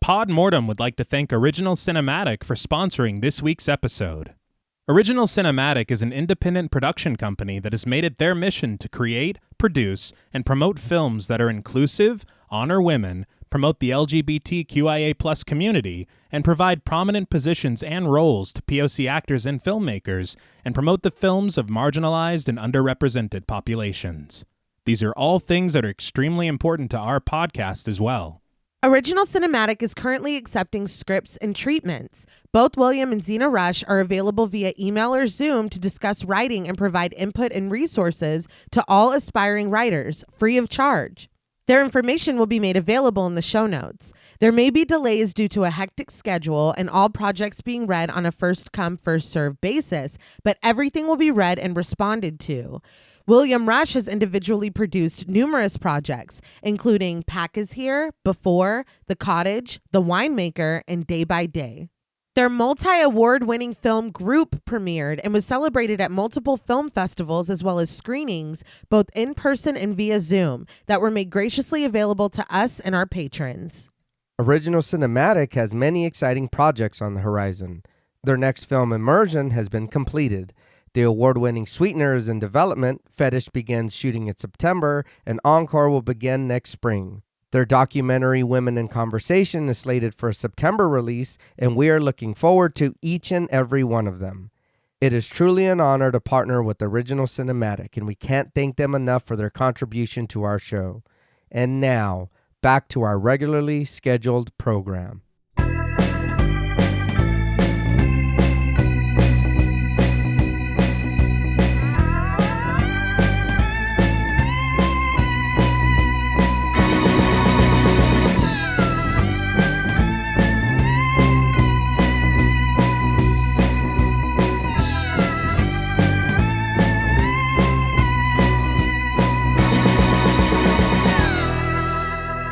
Pod Mortem would like to thank Original Cinematic for sponsoring this week's episode. Original Cinematic is an independent production company that has made it their mission to create, produce, and promote films that are inclusive, honor women, promote the LGBTQIA+ community, and provide prominent positions and roles to POC actors and filmmakers, and promote the films of marginalized and underrepresented populations. These are all things that are extremely important to our podcast as well. Original Cinematic is currently accepting scripts and treatments. Both William and Xxena Rush are available via email or Zoom to discuss writing and provide input and resources to all aspiring writers, free of charge. Their information will be made available in the show notes. There may be delays due to a hectic schedule and all projects being read on a first-come, first-served basis, but everything will be read and responded to. William Rush has individually produced numerous projects, including Pack is Here, Before, The Cottage, The Winemaker, and Day by Day. Their multi-award-winning film Group premiered and was celebrated at multiple film festivals as well as screenings, both in person and via Zoom, that were made graciously available to us and our patrons. Original Cinematic has many exciting projects on the horizon. Their next film, Immersion, has been completed. The award-winning Sweetener is in development, Fetish begins shooting in September, and Encore will begin next spring. Their documentary Women in Conversation is slated for a September release, and we are looking forward to each and every one of them. It is truly an honor to partner with Original Cinematic, and we can't thank them enough for their contribution to our show. And now, back to our regularly scheduled program.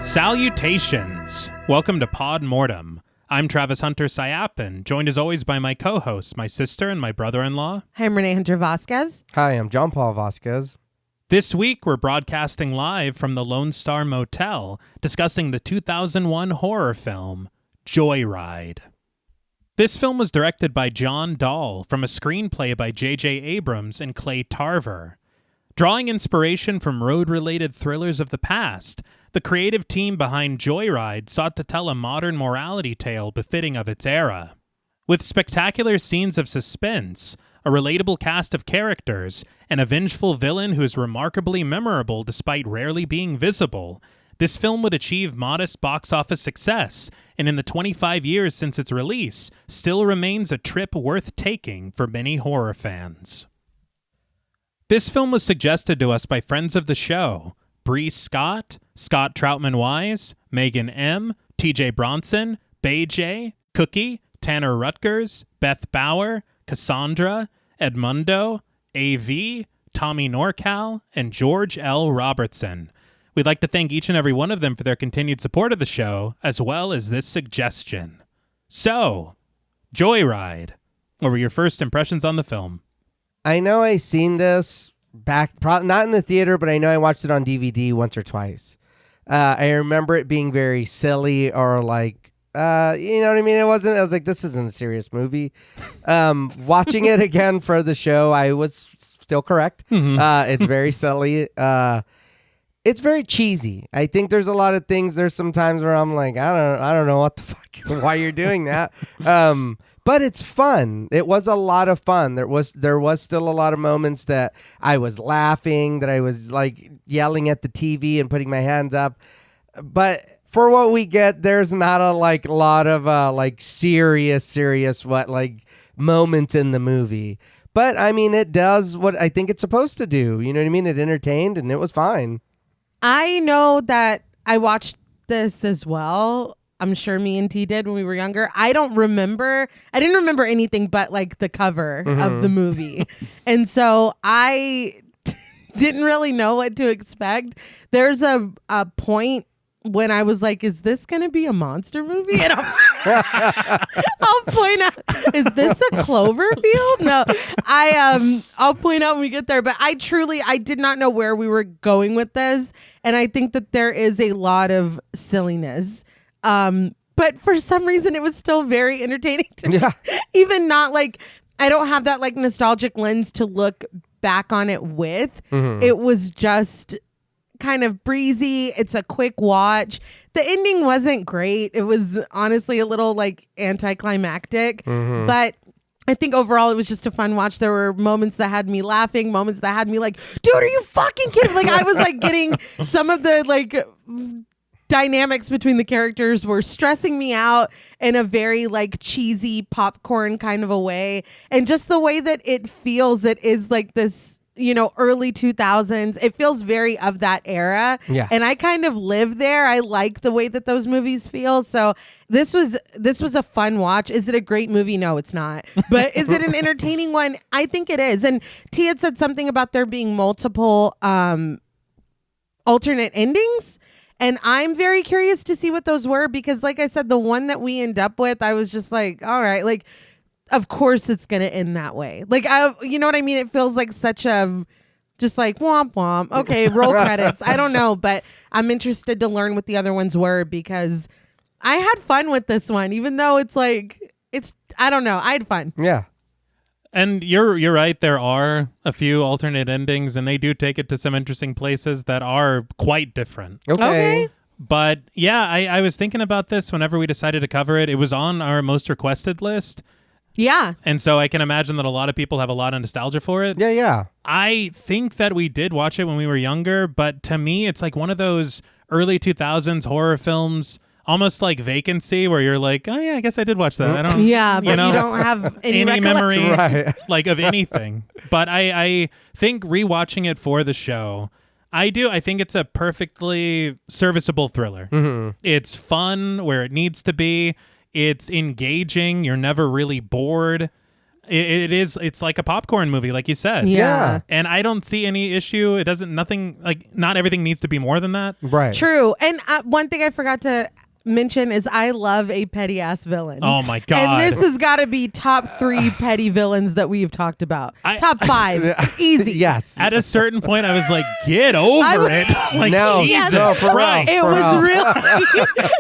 Salutations! Welcome to Pod Mortem. I'm Travis Hunter-Sayapin, joined as always by my co-hosts, my sister and my brother-in-law. Hi, I'm Reneé Hunter-Vasquez. Hi, I'm John Paul Vasquez. This week, we're broadcasting live from the Lone Star Motel, discussing the 2001 horror film, Joyride. This film was directed by John Dahl from a screenplay by J.J. Abrams and Clay Tarver. Drawing inspiration from road-related thrillers of the past, the creative team behind Joyride sought to tell a modern morality tale befitting of its era. With spectacular scenes of suspense, a relatable cast of characters, and a vengeful villain who is remarkably memorable despite rarely being visible, this film would achieve modest box office success, and in the 25 years since its release, still remains a trip worth taking for many horror fans. This film was suggested to us by friends of the show, Bree Scott, Scott Troutman-Wise, Megan M., TJ Bronson, Bay J., Cookie, Tanner Rutgers, Beth Bauer, Cassandra, Edmundo, AV, Tommy Norcal, and George L. Robertson. We'd like to thank each and every one of them for their continued support of the show, as well as this suggestion. So, Joyride. What were your first impressions on the film? I know I seen this back, not in the theater, but I know I watched it on DVD once or twice. I remember it being very silly or like, you know what I mean? I was like, this isn't a serious movie. Watching it again for the show, I was still correct. Mm-hmm. It's very silly. It's very cheesy. I think there's a lot of things. There's some times where I'm like, I don't know what the fuck, why you're doing that. But it's fun. It was a lot of fun. There was still a lot of moments that I was laughing, that I was like yelling at the TV and putting my hands up. But for what we get, there's not a lot of serious moments in the movie. But I mean, it does what I think it's supposed to do. You know what I mean? It entertained and it was fine. I know that I watched this as well. I'm sure me and T did when we were younger. I didn't remember anything but like the cover of the movie. And so I didn't really know what to expect. There's a point when I was like, is this going to be a monster movie? And I'll point out, is this a Cloverfield? No, I'll point out when we get there. But I did not know where we were going with this. And I think that there is a lot of silliness. But but for some reason it was still very entertaining to me. Yeah. Even not like, I don't have that like nostalgic lens to look back on it with. It was just kind of breezy. It's a quick watch. The ending wasn't great. It was honestly a little like anticlimactic, but I think overall it was just a fun watch. There were moments that had me laughing, moments that had me like, dude, are you fucking kidding? Like I was like getting some of the like dynamics between the characters were stressing me out in a very like cheesy popcorn kind of a way. And just the way that it feels, it is like this, you know, early 2000s. It feels very of that era. Yeah. And I kind of live there. I like the way that those movies feel. So this was a fun watch. Is it a great movie? No, it's not. But is it an entertaining one? I think it is. And T had said something about there being multiple alternate endings. And I'm very curious to see what those were because, like I said, the one that we end up with, I was just like, all right, like, of course it's going to end that way. Like, you know what I mean? It feels like such a, just like, womp womp. Okay, roll credits. I don't know, but I'm interested to learn what the other ones were because I had fun with this one, even though it's like, I don't know. I had fun. Yeah. And you're right. There are a few alternate endings, and they do take it to some interesting places that are quite different. Okay. But yeah, I was thinking about this whenever we decided to cover it. It was on our most requested list. Yeah. And so I can imagine that a lot of people have a lot of nostalgia for it. Yeah. I think that we did watch it when we were younger, but to me, it's like one of those early 2000s horror films, almost like Vacancy, where you're like, oh yeah, I guess I did watch that. I don't, Yeah, but you don't have any memory Right. like of anything. But I think rewatching it for the show, I think it's a perfectly serviceable thriller. It's fun where it needs to be. It's engaging. You're never really bored. It's like a popcorn movie, like you said. Yeah. And I don't see any issue. Not everything needs to be more than that. Right. True. And one thing I forgot to mention is I love a petty ass villain. Oh my God. And this has got to be top 3 petty villains that we've talked about. Top 5. Easy. Yes. At a certain point, I was like, get over it. Like, No, Jesus no, for real. Christ. It was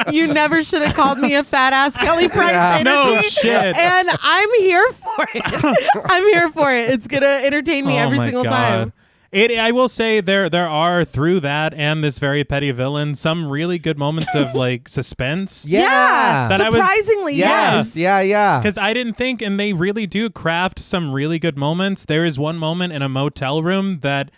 really, you never should have called me a fat ass Kelly Price energy. No shit. And I'm here for it. I'm here for it. It's going to entertain me every my single God. time. I will say there are, through that and this very petty villain, some really good moments of like suspense. Yeah. That I was- Surprisingly, yes. Yeah. Because I didn't think, and they really do craft some really good moments. There is one moment in a motel room that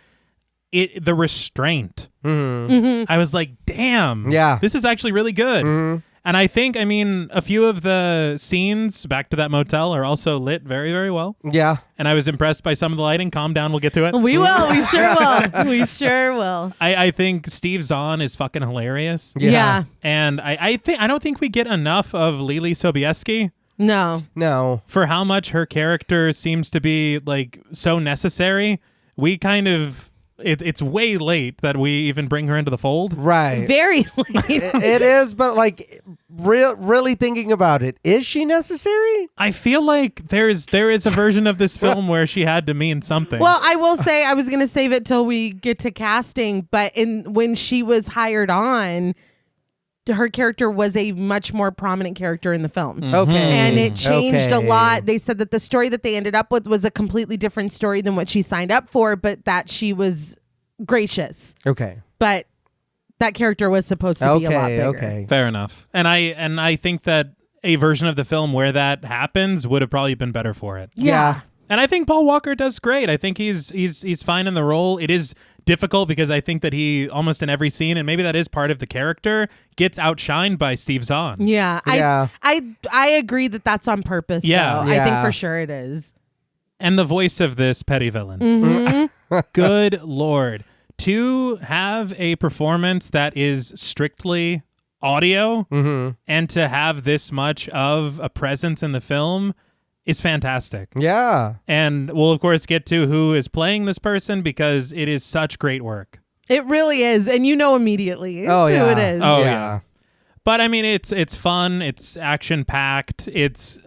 the restraint. I was like, damn. Yeah. This is actually really good. And I think, a few of the scenes back to that motel are also lit very, very well. Yeah. And I was impressed by some of the lighting. Calm down. We'll get to it. We will. We sure will. We sure will. I think Steve Zahn is fucking hilarious. Yeah. And I don't think we get enough of Lily Sobieski No. for how much her character seems to be like so necessary. We kind of it's way late that we even bring her into the fold. Right. Very late. It is, but like really thinking about it, is she necessary? I feel like there is a version of this film where she had to mean something. Well, I will say I was going to save it till we get to casting, but when she was hired on, her character was a much more prominent character in the film. Okay. And it changed a Okay. lot. They said that the story that they ended up with was a completely different story than what she signed up for, but that she was gracious. Okay. But that character was supposed to be a lot bigger. Okay. Fair enough. And I think that a version of the film where that happens would have probably been better for it. Yeah. And I think Paul Walker does great. I think he's fine in the role. It is difficult because I think that he almost in every scene, and maybe that is part of the character, gets outshined by Steve Zahn. Yeah. Yeah. I agree that that's on purpose. Yeah. Though. I think Yeah. for sure it is. And the voice of this petty villain. Good Lord. To have a performance that is strictly audio and to have this much of a presence in the film is fantastic. Yeah. And we'll, of course, get to who is playing this person because it is such great work. It really is. And you know immediately Oh, who yeah. it is. Oh, yeah. yeah. But I mean, it's fun. It's action-packed. It's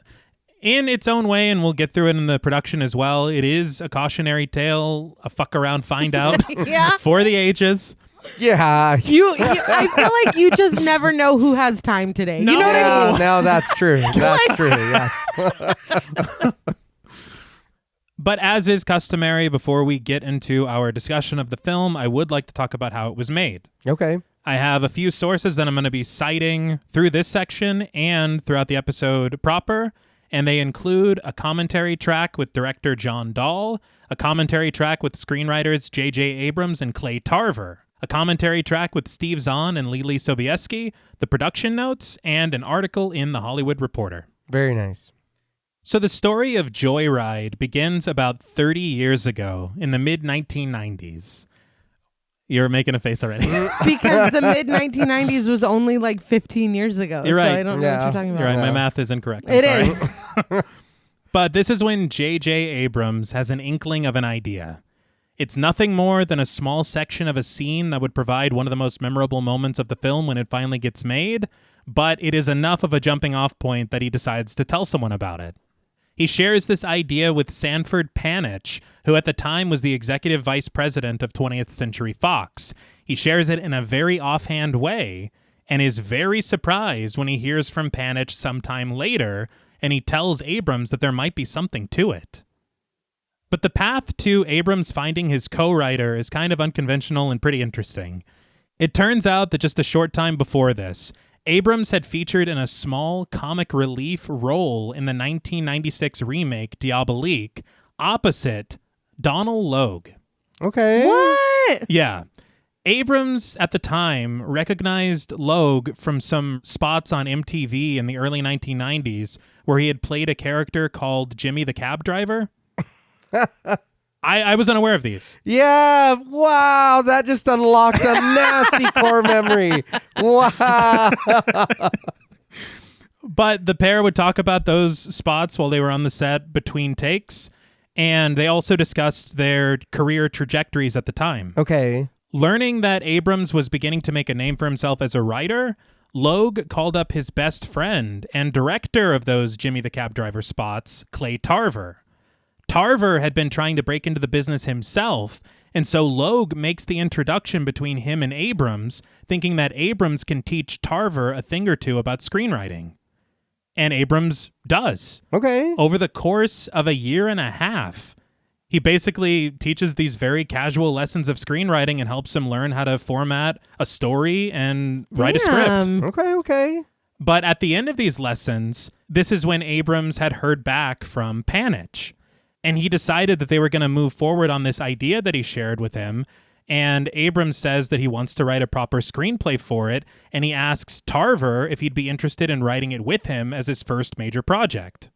in its own way, and we'll get through it in the production as well. It is a cautionary tale, a fuck around, find out Yeah. for the ages. Yeah. I feel like you just never know who has time today. No. You know what I mean? No, that's true. That's true. Yes. But as is customary, before we get into our discussion of the film, I would like to talk about how it was made. Okay. I have a few sources that I'm going to be citing through this section and throughout the episode proper, and they include a commentary track with director John Dahl, a commentary track with screenwriters J.J. Abrams and Clay Tarver, a commentary track with Steve Zahn and Lili Sobieski, the production notes, and an article in The Hollywood Reporter. Very nice. So the story of Joyride begins about 30 years ago in the mid-1990s. You're making a face already. Because the mid-1990s was only like 15 years ago. You're right. So I don't know what you're talking about. You're right. My Yeah. math is incorrect. It I'm is. sorry. But this is when J.J. Abrams has an inkling of an idea. It's nothing more than a small section of a scene that would provide one of the most memorable moments of the film when it finally gets made, but it is enough of a jumping off point that he decides to tell someone about it. He shares this idea with Sanford Panitch, who at the time was the executive vice president of 20th Century Fox. He shares it in a very offhand way and is very surprised when he hears from Panitch sometime later, and he tells Abrams that there might be something to it. But the path to Abrams finding his co-writer is kind of unconventional and pretty interesting. It turns out that just a short time before this, Abrams had featured in a small comic relief role in the 1996 remake Diabolique opposite Donald Logue. Okay. What? Yeah. Abrams, at the time, recognized Logue from some spots on MTV in the early 1990s where he had played a character called Jimmy the Cab Driver. I was unaware of these. Yeah. Wow. That just unlocked a nasty core memory. Wow. But the pair would talk about those spots while they were on the set between takes, and they also discussed their career trajectories at the time. Okay. Learning that Abrams was beginning to make a name for himself as a writer, Logue called up his best friend and director of those Jimmy the Cab Driver spots, Clay Tarver. Tarver had been trying to break into the business himself, and so Logue makes the introduction between him and Abrams, thinking that Abrams can teach Tarver a thing or two about screenwriting. And Abrams does. Okay. Over the course of a year and a half, he basically teaches these very casual lessons of screenwriting and helps him learn how to format a story and write a script. Okay. But at the end of these lessons, this is when Abrams had heard back from Panitch. And he decided that they were going to move forward on this idea that he shared with him. And Abrams says that he wants to write a proper screenplay for it. And he asks Tarver if he'd be interested in writing it with him as his first major project,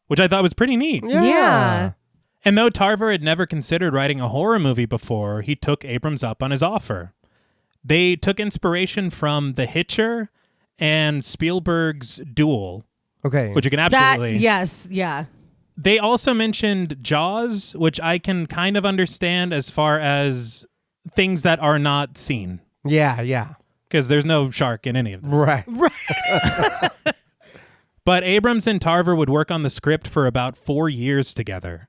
which I thought was pretty neat. Yeah. And though Tarver had never considered writing a horror movie before, he took Abrams up on his offer. They took inspiration from The Hitcher and Spielberg's Duel, Okay. which you can absolutely... Yes. Yeah. They also mentioned Jaws, which I can kind of understand as far as things that are not seen, Yeah. because there's no shark in any of this. Right. But Abrams and Tarver would work on the script for about 4 years together.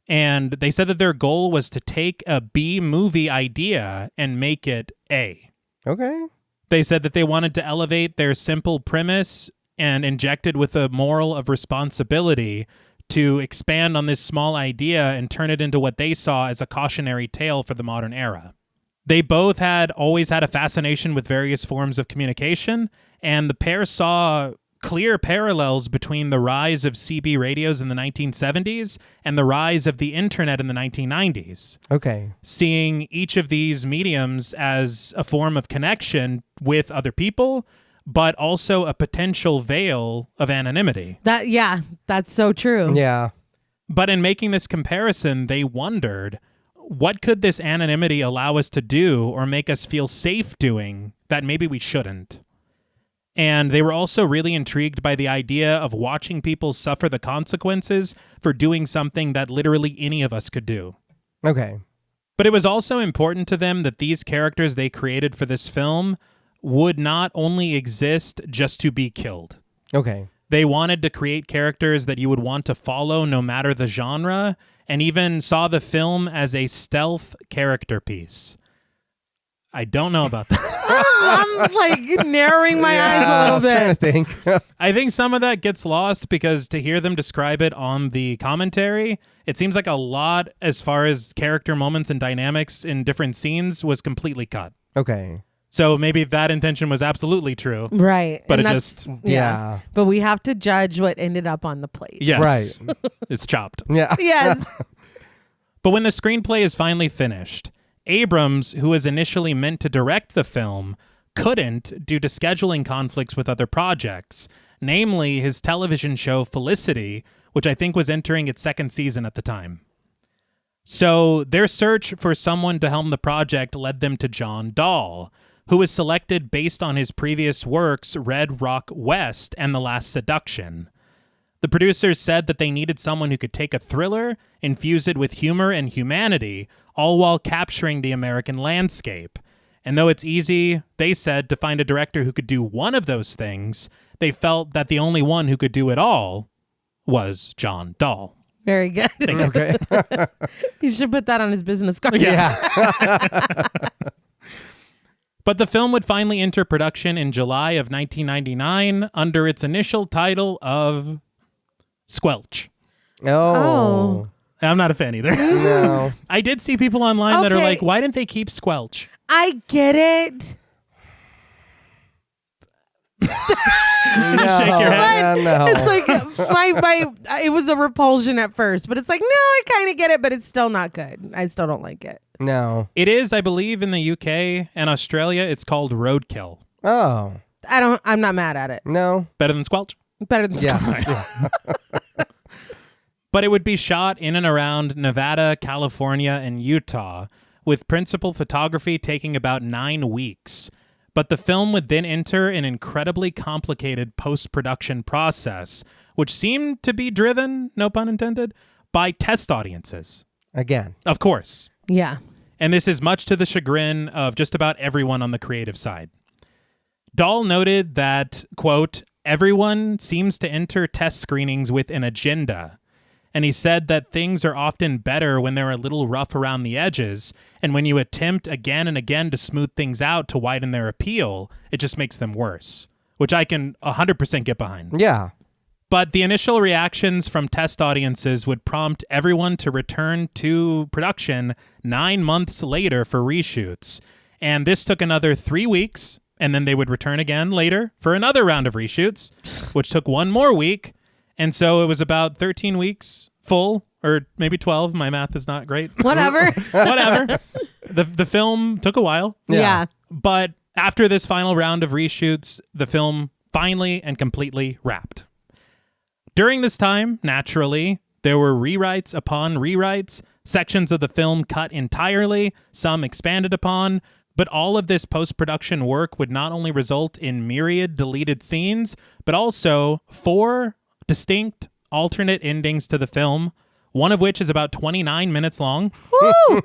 And they said that their goal was to take a B movie idea and make it A. Okay. They said that they wanted to elevate their simple premise and inject it with a moral of responsibility to expand on this small idea and turn it into what they saw as a cautionary tale for the modern era. They both had always had a fascination with various forms of communication, and the pair saw clear parallels between the rise of CB radios in the 1970s and the rise of the internet in the 1990s. Okay. Seeing each of these mediums as a form of connection with other people, but also a potential veil of anonymity. That's so true. Yeah. But in making this comparison, they wondered, what could this anonymity allow us to do or make us feel safe doing that maybe we shouldn't? And they were also really intrigued by the idea of watching people suffer the consequences for doing something that literally any of us could do. Okay. But it was also important to them that these characters they created for this film would not only exist just to be killed. Okay. They wanted to create characters that you would want to follow no matter the genre, and even saw the film as a stealth character piece. I don't know about that. I'm like narrowing my eyes a I little was trying to bit. think. I think some of that gets lost because to hear them describe it on the commentary, it seems like a lot as far as character moments and dynamics in different scenes was completely cut. Okay. So maybe that intention was absolutely true. Right. But and it that's- just, Yeah. But we have to judge what ended up on the plate. yes, Right. it's chopped. Yeah. Yes. But when the screenplay is finally finished, Abrams, who was initially meant to direct the film, couldn't due to scheduling conflicts with other projects, namely his television show Felicity, which I think was entering its second season at the time. So their search for someone to helm the project led them to John Dahl, who was selected based on his previous works Red Rock West and The Last Seduction. The producers said that they needed someone who could take a thriller, infuse it with humor and humanity, all while capturing the American landscape. And though it's easy, they said, to find a director who could do one of those things, they felt that the only one who could do it all was John Dahl. Very good. Okay. He should put that on his business card. Yeah. But the film would finally enter production in July of 1999 under its initial title of Squelch. Oh. I'm not a fan either. No. I did see people online that are Okay. like, why didn't they keep Squelch? I get it. Shake your head. No. It's like it was a repulsion at first, but it's like, no, I kind of get it, but it's still not good. I still don't like it. No. It is, I believe, in the UK and Australia, it's called Roadkill. Oh. I'm not mad at it. No. Better than Squelch. Better than Yeah. But it would be shot in and around Nevada, California, and Utah, with principal photography taking about 9 weeks. But the film would then enter an incredibly complicated post-production process, which seemed to be driven, no pun intended, by test audiences. Again. Of course. Yeah. And this is much to the chagrin of just about everyone on the creative side. Dahl noted that, quote, everyone seems to enter test screenings with an agenda. And he said that things are often better when they're a little rough around the edges, and when you attempt again and again to smooth things out to widen their appeal, it just makes them worse, which I can 100% get behind. Yeah. But the initial reactions from test audiences would prompt everyone to return to production 9 months later for reshoots. And this took another 3 weeks, and then they would return again later for another round of reshoots, which took 1 more week. And so it was about 13 weeks full, or maybe 12. My math is not great. Whatever. Whatever. The film took a while. Yeah. But after this final round of reshoots, the film finally and completely wrapped. During this time, naturally, there were rewrites upon rewrites, sections of the film cut entirely, some expanded upon, but all of this post-production work would not only result in myriad deleted scenes, but also 4 distinct alternate endings to the film, one of which is about 29 minutes long,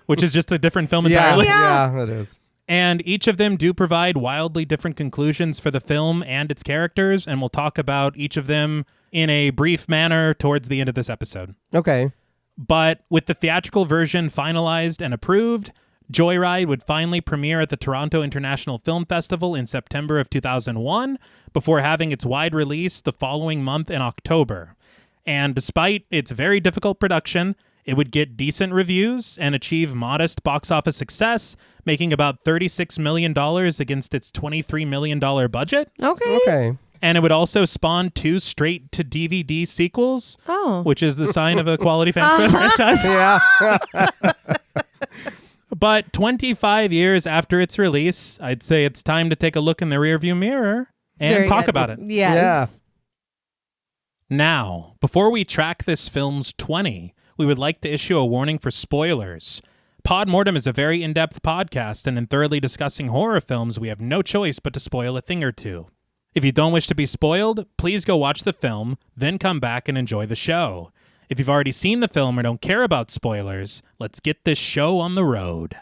which is just a different film entirely. Yeah, it is. And each of them do provide wildly different conclusions for the film and its characters, and we'll talk about each of them in a brief manner towards the end of this episode. Okay. But with the theatrical version finalized and approved, Joyride would finally premiere at the Toronto International Film Festival in September of 2001, before having its wide release the following month in October. And despite its very difficult production, it would get decent reviews and achieve modest box office success, making about $36 million against its $23 million budget. Okay. Okay. And it would also spawn 2 straight-to-DVD sequels, Oh. which is the sign of a quality franchise. Yeah. But 25 years after its release, I'd say it's time to take a look in the rearview mirror and Very talk good. about it. Yes. Yeah. Now, before we track this film's 20, we would like to issue a warning for spoilers. Pod Mortem is a very in-depth podcast, and in thoroughly discussing horror films, we have no choice but to spoil a thing or two. If you don't wish to be spoiled, please go watch the film, then come back and enjoy the show. If you've already seen the film or don't care about spoilers, let's get this show on the road.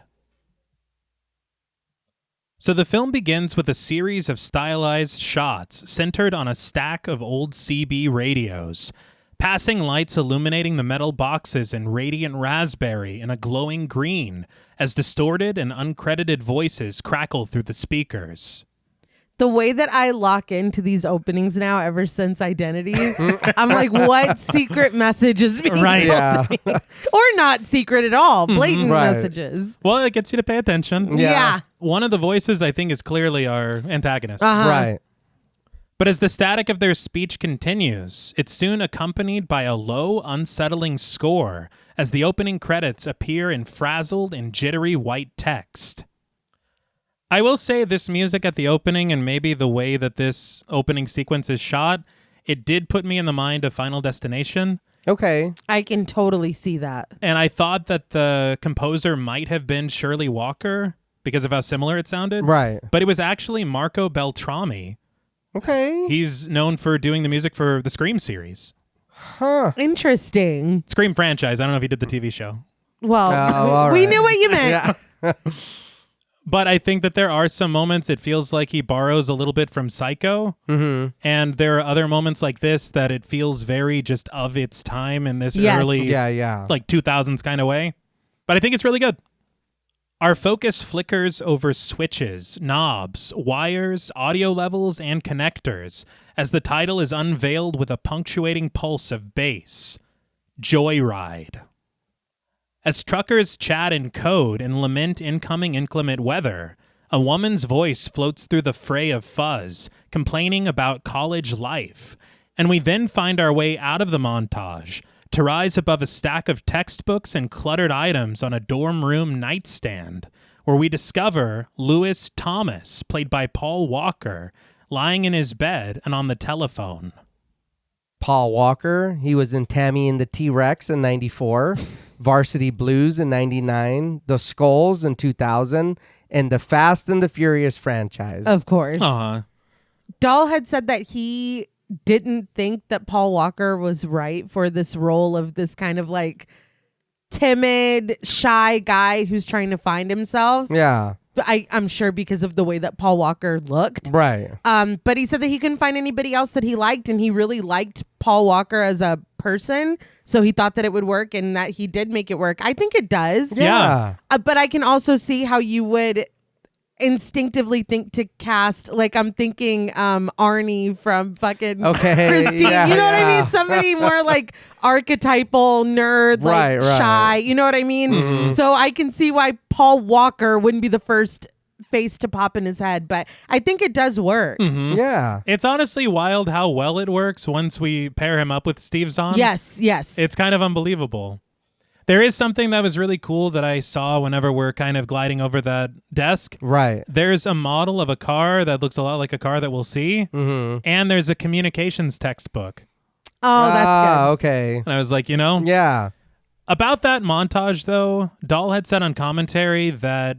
So the film begins with a series of stylized shots centered on a stack of old CB radios. passing lights illuminating the metal boxes in radiant raspberry and a glowing green as distorted and uncredited voices crackle through the speakers. The way that I lock into these openings now, ever since Identity, I'm like, what secret message is being told to me? Or not secret at all, blatant messages. Well, it gets you to pay attention. Yeah. One of the voices, I think, is clearly our antagonist. Right. But as the static of their speech continues, it's soon accompanied by a low, unsettling score as the opening credits appear in frazzled and jittery white text. I will say this music at the opening and maybe the way that this opening sequence is shot, it did put me in the mind of Final Destination. Okay. I can totally see that. And I thought that the composer might have been Shirley Walker because of how similar it sounded. Right. But it was actually Marco Beltrami. Okay. He's known for doing the music for the Scream series. Huh. Interesting. Scream franchise. I don't know if he did the TV show. Well, all we right. knew what you meant. Yeah. But I think that there are some moments it feels like he borrows a little bit from Psycho. Mm-hmm. And there are other moments like this that it feels very just of its time in this Yes. early, Yeah. like 2000s kind of way. But I think it's really good. Our focus flickers over switches, knobs, wires, audio levels, and connectors as the title is unveiled with a punctuating pulse of bass. Joyride. As truckers chat in code and lament incoming inclement weather, a woman's voice floats through the fray of fuzz, complaining about college life, and we then find our way out of the montage to rise above a stack of textbooks and cluttered items on a dorm room nightstand, where we discover Lewis Thomas, played by Paul Walker, lying in his bed and on the telephone. Paul Walker. He was in Tammy and the T-Rex in 94, Varsity Blues in 99, The Skulls in 2000, and the Fast and the Furious franchise. Of course. Dahl had said that he didn't think that Paul Walker was right for this role of this kind of like timid, shy guy who's trying to find himself. Yeah. But I'm sure because of the way that Paul Walker looked. Right. But he said that he couldn't find anybody else that he liked, and he really liked Paul Walker as a person, so he thought that it would work, and that he did make it work. I think it does. Yeah. But I can also see how you would instinctively think to cast, like I'm thinking Arnie from fucking Christine. Yeah, you know what I yeah. mean? Somebody more like archetypal nerd, like Right. shy. You know what I mean? Mhm. So I can see why Paul Walker wouldn't be the first face to pop in his head, but I think it does work. Mhm. Yeah. It's honestly wild how well it works once we pair him up with Steve Zahn. Yes. It's kind of unbelievable. There is something that was really cool that I saw whenever we're kind of gliding over that desk. Right. There's a model of a car that looks a lot like a car that we'll see, Mm-hmm. and there's a communications textbook. Oh, that's good. Okay. And I was like, you know, Yeah. about that montage, though, Dahl had said on commentary that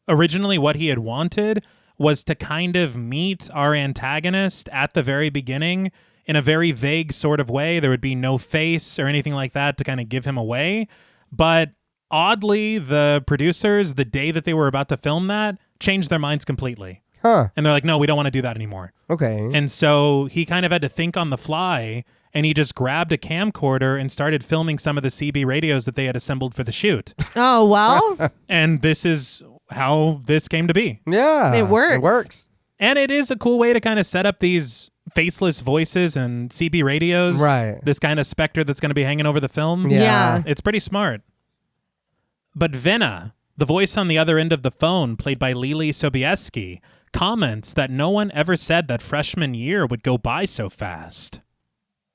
originally what he had wanted was to kind of meet our antagonist at the very beginning in a very vague sort of way. There would be no face or anything like that to kind of give him away. But oddly, the producers, the day that they were about to film that, changed their minds completely. Huh. And they're like, no, we don't want to do that anymore. Okay. And so he kind of had to think on the fly, and he just grabbed a camcorder and started filming some of the CB radios that they had assembled for the shoot. Oh, well, And this is how this came to be. Yeah. It works. It works. And it is a cool way to kind of set up these faceless voices and CB radios. Right. This kind of specter that's going to be hanging over the film. Yeah. It's pretty smart. But Venna, the voice on the other end of the phone, played by Lily Sobieski, comments that no one ever said that freshman year would go by so fast.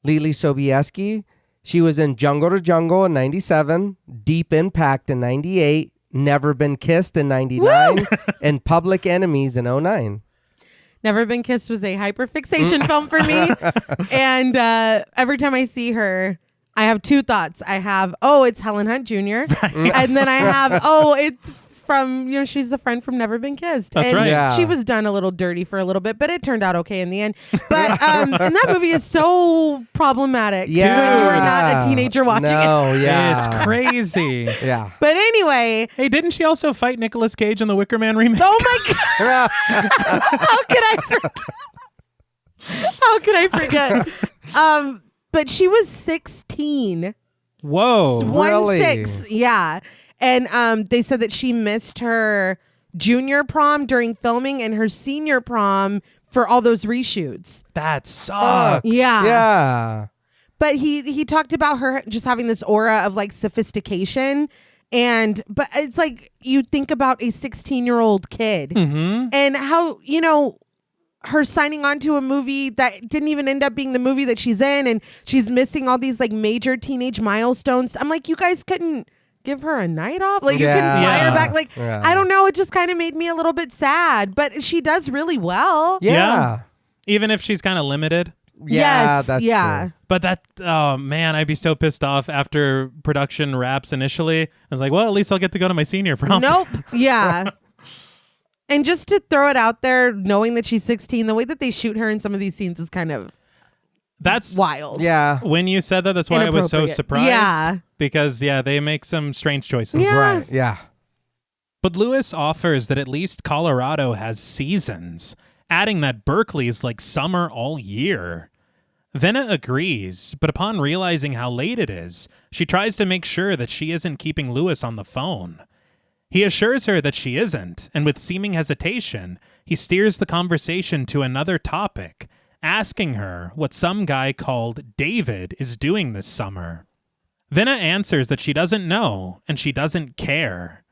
Lily Sobieski. She was in Jungle to Jungle in 97, Deep Impact in 98, Never Been Kissed in 99, and Public Enemies in 09. Never Been Kissed was a hyperfixation film for me. And every time I see her, I have two thoughts. I have, oh, it's Helen Hunt Jr. And then I have, oh, it's from, she's the friend from Never Been Kissed. That's and right. Yeah. She was done a little dirty for a little bit, but it turned out okay in the end. But and that movie is so problematic. Yeah. When you are not a teenager watching it. No, yeah. It's crazy. Yeah. But anyway, Hey, didn't she also fight Nicolas Cage in the Wicker Man remake? oh my God. How could I forget? but she was 16. Whoa. Really? 1-6. Yeah. And they said that she missed her junior prom during filming and her senior prom for all those reshoots. That sucks. Yeah. Yeah. But he talked about her just having this aura of like sophistication. But it's like you think about a 16-year-old kid and how, her signing on to a movie that didn't even end up being the movie that she's in, and she's missing all these like major teenage milestones. I'm like, you guys couldn't give her a night off? Like, you couldn't fly her back? Like, I don't know. It just kind of made me a little bit sad, but she does really well. Yeah. Even if she's kind of limited. Yeah, Yes, that's yeah. true. But oh man, I'd be so pissed off after production wraps initially. I was like, well, at least I'll get to go to my senior prom. Nope. Yeah. And just to throw it out there, knowing that she's 16, the way that they shoot her in some of these scenes is kind of That's wild. Yeah. when you said that. That's why I was so Inappropriate. surprised. Yeah. Because they make some strange choices. Yeah. Right. Yeah. But Lewis offers that at least Colorado has seasons, adding that Berkeley's like summer all year. Venna agrees, but upon realizing how late it is, she tries to make sure that she isn't keeping Lewis on the phone. He assures her that she isn't, and with seeming hesitation, he steers the conversation to another topic, asking her what some guy called David is doing this summer. Venna answers that she doesn't know, and she doesn't care.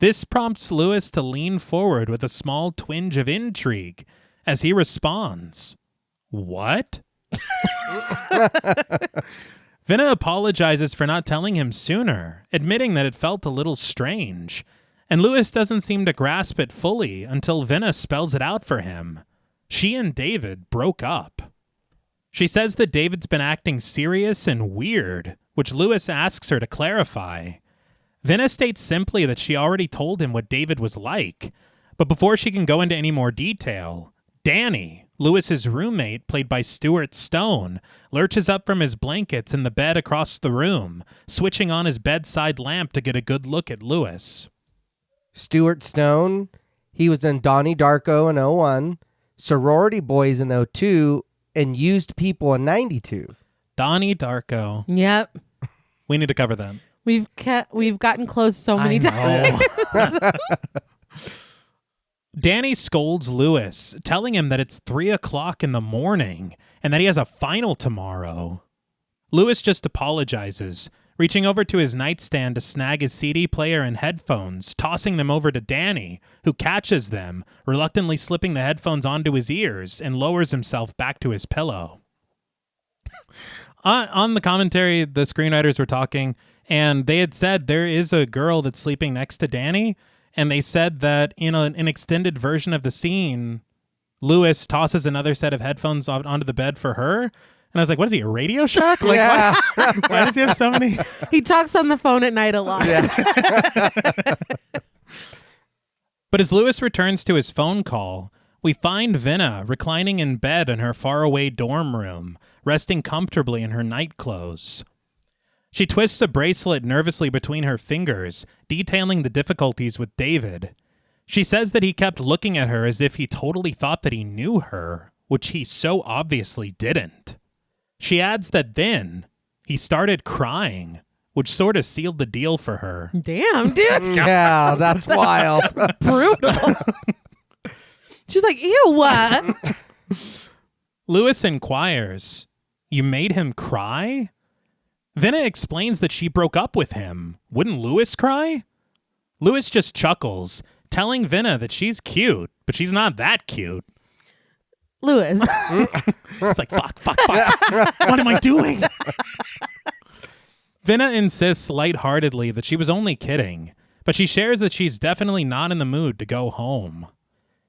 This prompts Lewis to lean forward with a small twinge of intrigue as he responds, "What?" Venna apologizes for not telling him sooner, admitting that it felt a little strange, and Lewis doesn't seem to grasp it fully until Venna spells it out for him. She and David broke up. She says that David's been acting serious and weird, which Lewis asks her to clarify. Venna states simply that she already told him what David was like, but before she can go into any more detail, Danny, Lewis's roommate, played by Stuart Stone, lurches up from his blankets in the bed across the room, switching on his bedside lamp to get a good look at Lewis. Stuart Stone, he was in Donnie Darko in 01, Sorority Boys in 02, and Used People in 92. Donnie Darko. Yep. We need to cover that. We've gotten close so many times. Danny scolds Lewis, telling him that it's 3:00 in the morning and that he has a final tomorrow. Lewis just apologizes, reaching over to his nightstand to snag his CD player and headphones, tossing them over to Danny, who catches them, reluctantly slipping the headphones onto his ears and lowers himself back to his pillow. On the commentary, the screenwriters were talking, and they had said there is a girl that's sleeping next to Danny, and they said that in an extended version of the scene, Lewis tosses another set of headphones onto the bed for her. And I was like, what is he, a Radio Shack? Like, why does he have so many? He talks on the phone at night a lot. Yeah. But as Lewis returns to his phone call, we find Venna reclining in bed in her faraway dorm room, resting comfortably in her night clothes. She twists a bracelet nervously between her fingers, detailing the difficulties with David. She says that he kept looking at her as if he totally thought that he knew her, which he so obviously didn't. She adds that then he started crying, which sort of sealed the deal for her. Damn, dude. Yeah, that's wild. Brutal. She's like, ew. Lewis inquires, "You made him cry?" Venna explains that she broke up with him. Wouldn't Lewis cry? Lewis just chuckles, telling Venna that she's cute, but she's not that cute. Lewis. It's like, fuck. What am I doing? Venna insists lightheartedly that she was only kidding, but she shares that she's definitely not in the mood to go home.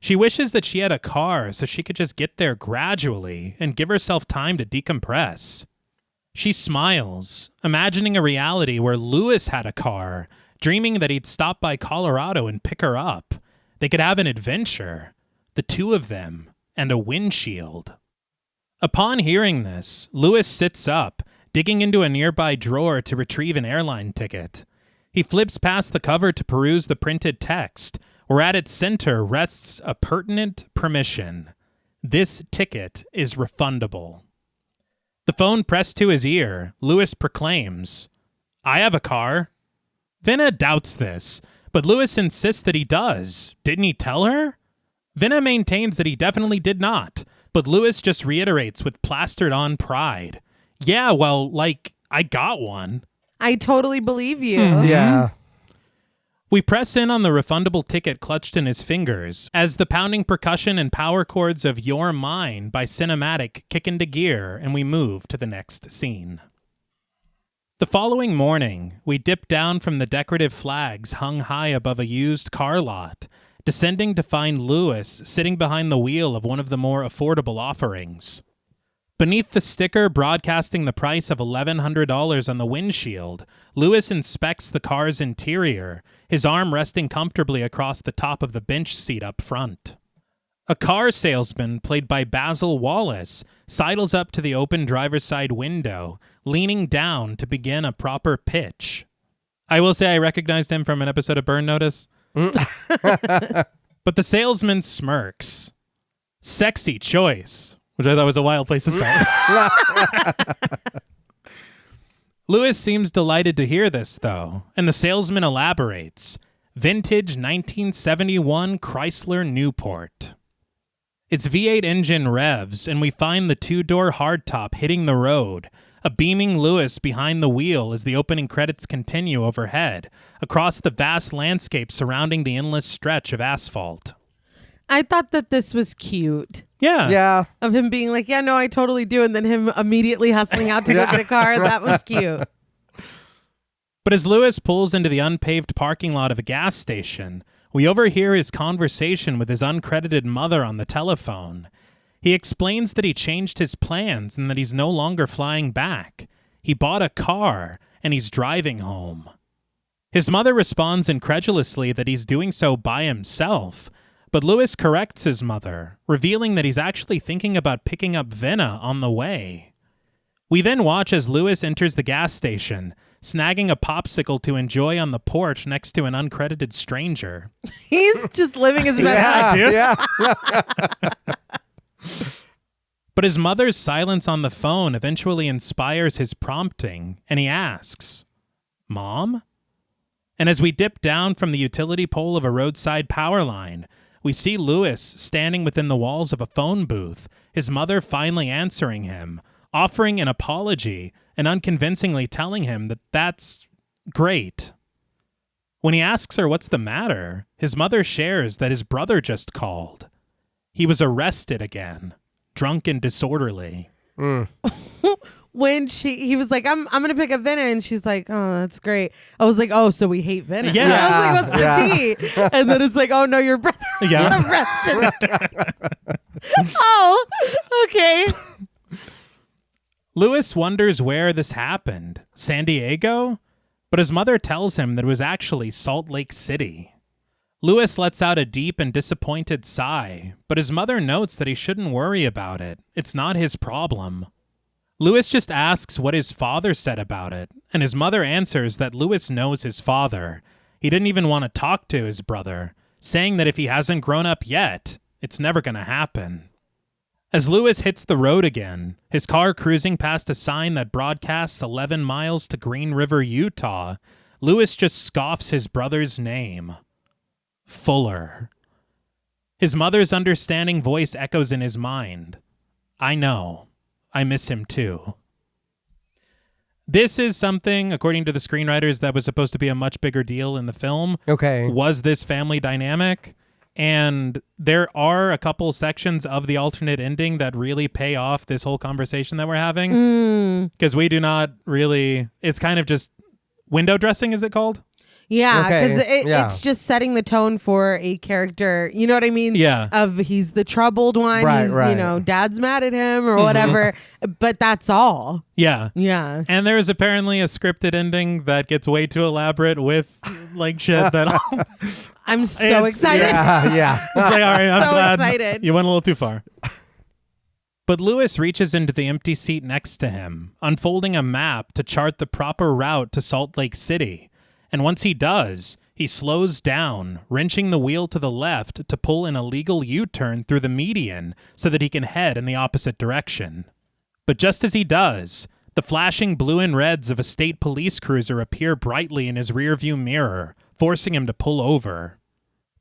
She wishes that she had a car so she could just get there gradually and give herself time to decompress. She smiles, imagining a reality where Lewis had a car, dreaming that he'd stop by Colorado and pick her up. They could have an adventure, the two of them, and a windshield. Upon hearing this, Lewis sits up, digging into a nearby drawer to retrieve an airline ticket. He flips past the cover to peruse the printed text, where at its center rests a pertinent permission. This ticket is refundable. The phone pressed to his ear, Lewis proclaims, "I have a car." Vinna doubts this, but Lewis insists that he does. Didn't he tell her? Vinna maintains that he definitely did not, but Lewis just reiterates with plastered-on pride. Yeah, well, I got one. I totally believe you. Yeah. We press in on the refundable ticket clutched in his fingers as the pounding percussion and power chords of You're Mine by Cinematic kick into gear, and we move to the next scene. The following morning, we dip down from the decorative flags hung high above a used car lot, descending to find Lewis sitting behind the wheel of one of the more affordable offerings. Beneath the sticker broadcasting the price of $1,100 on the windshield, Lewis inspects the car's interior, his arm resting comfortably across the top of the bench seat up front. A car salesman, played by Basil Wallace, sidles up to the open driver's side window, leaning down to begin a proper pitch. I will say I recognized him from an episode of Burn Notice. But the salesman smirks. Sexy choice. Which I thought was a wild place to start. Lewis seems delighted to hear this, though, and the salesman elaborates. Vintage 1971 Chrysler Newport. Its V8 engine revs, and we find the two-door hardtop hitting the road, a beaming Lewis behind the wheel as the opening credits continue overhead, across the vast landscape surrounding the endless stretch of asphalt. I thought that this was cute. Yeah. Yeah. Of him being like, yeah, no, I totally do. And then him immediately hustling out to go get a car. That was cute. But as Lewis pulls into the unpaved parking lot of a gas station, we overhear his conversation with his uncredited mother on the telephone. He explains that he changed his plans and that he's no longer flying back. He bought a car and he's driving home. His mother responds incredulously that he's doing so by himself, but Lewis corrects his mother, revealing that he's actually thinking about picking up Vinna on the way. We then watch as Lewis enters the gas station, snagging a popsicle to enjoy on the porch next to an uncredited stranger. He's just living his best life, dude. Yeah. But his mother's silence on the phone eventually inspires his prompting, and he asks, "Mom?" And as we dip down from the utility pole of a roadside power line, we see Lewis standing within the walls of a phone booth, his mother finally answering him, offering an apology and unconvincingly telling him that that's great. When he asks her what's the matter, his mother shares that his brother just called. He was arrested again, drunk and disorderly. When he was like, I'm gonna pick up Vinna, and she's like, oh, that's great. I was like, oh, so we hate Vinna. Yeah. I was like, what's the tea? And then it's like, oh no, your brother was arrested. Oh, okay. Lewis wonders where this happened. San Diego? But his mother tells him that it was actually Salt Lake City. Lewis lets out a deep and disappointed sigh, but his mother notes that he shouldn't worry about it. It's not his problem. Lewis just asks what his father said about it, and his mother answers that Lewis knows his father. He didn't even want to talk to his brother, saying that if he hasn't grown up yet, it's never going to happen. As Lewis hits the road again, his car cruising past a sign that broadcasts 11 miles to Green River, Utah, Lewis just scoffs his brother's name. Fuller. His mother's understanding voice echoes in his mind. I know. I miss him too. This is something, according to the screenwriters, that was supposed to be a much bigger deal in the film. Okay. Was this family dynamic? And there are a couple sections of the alternate ending that really pay off this whole conversation that we're having. Because we do not really, it's kind of just window dressing, is it called? Yeah, because Okay. it's just setting the tone for a character. You know what I mean? Yeah. Of he's the troubled one. Right, he's, right. you know, dad's mad at him or whatever. But that's all. Yeah. Yeah. And there's apparently a scripted ending that gets way too elaborate with like shit that I'm so It's- excited. Yeah. it's like, all right, I'm So glad excited. you went a little too far. But Lewis reaches into the empty seat next to him, unfolding a map to chart the proper route to Salt Lake City. And once he does, he slows down, wrenching the wheel to the left to pull an illegal U-turn through the median so that he can head in the opposite direction. But just as he does, the flashing blue and reds of a state police cruiser appear brightly in his rearview mirror, forcing him to pull over.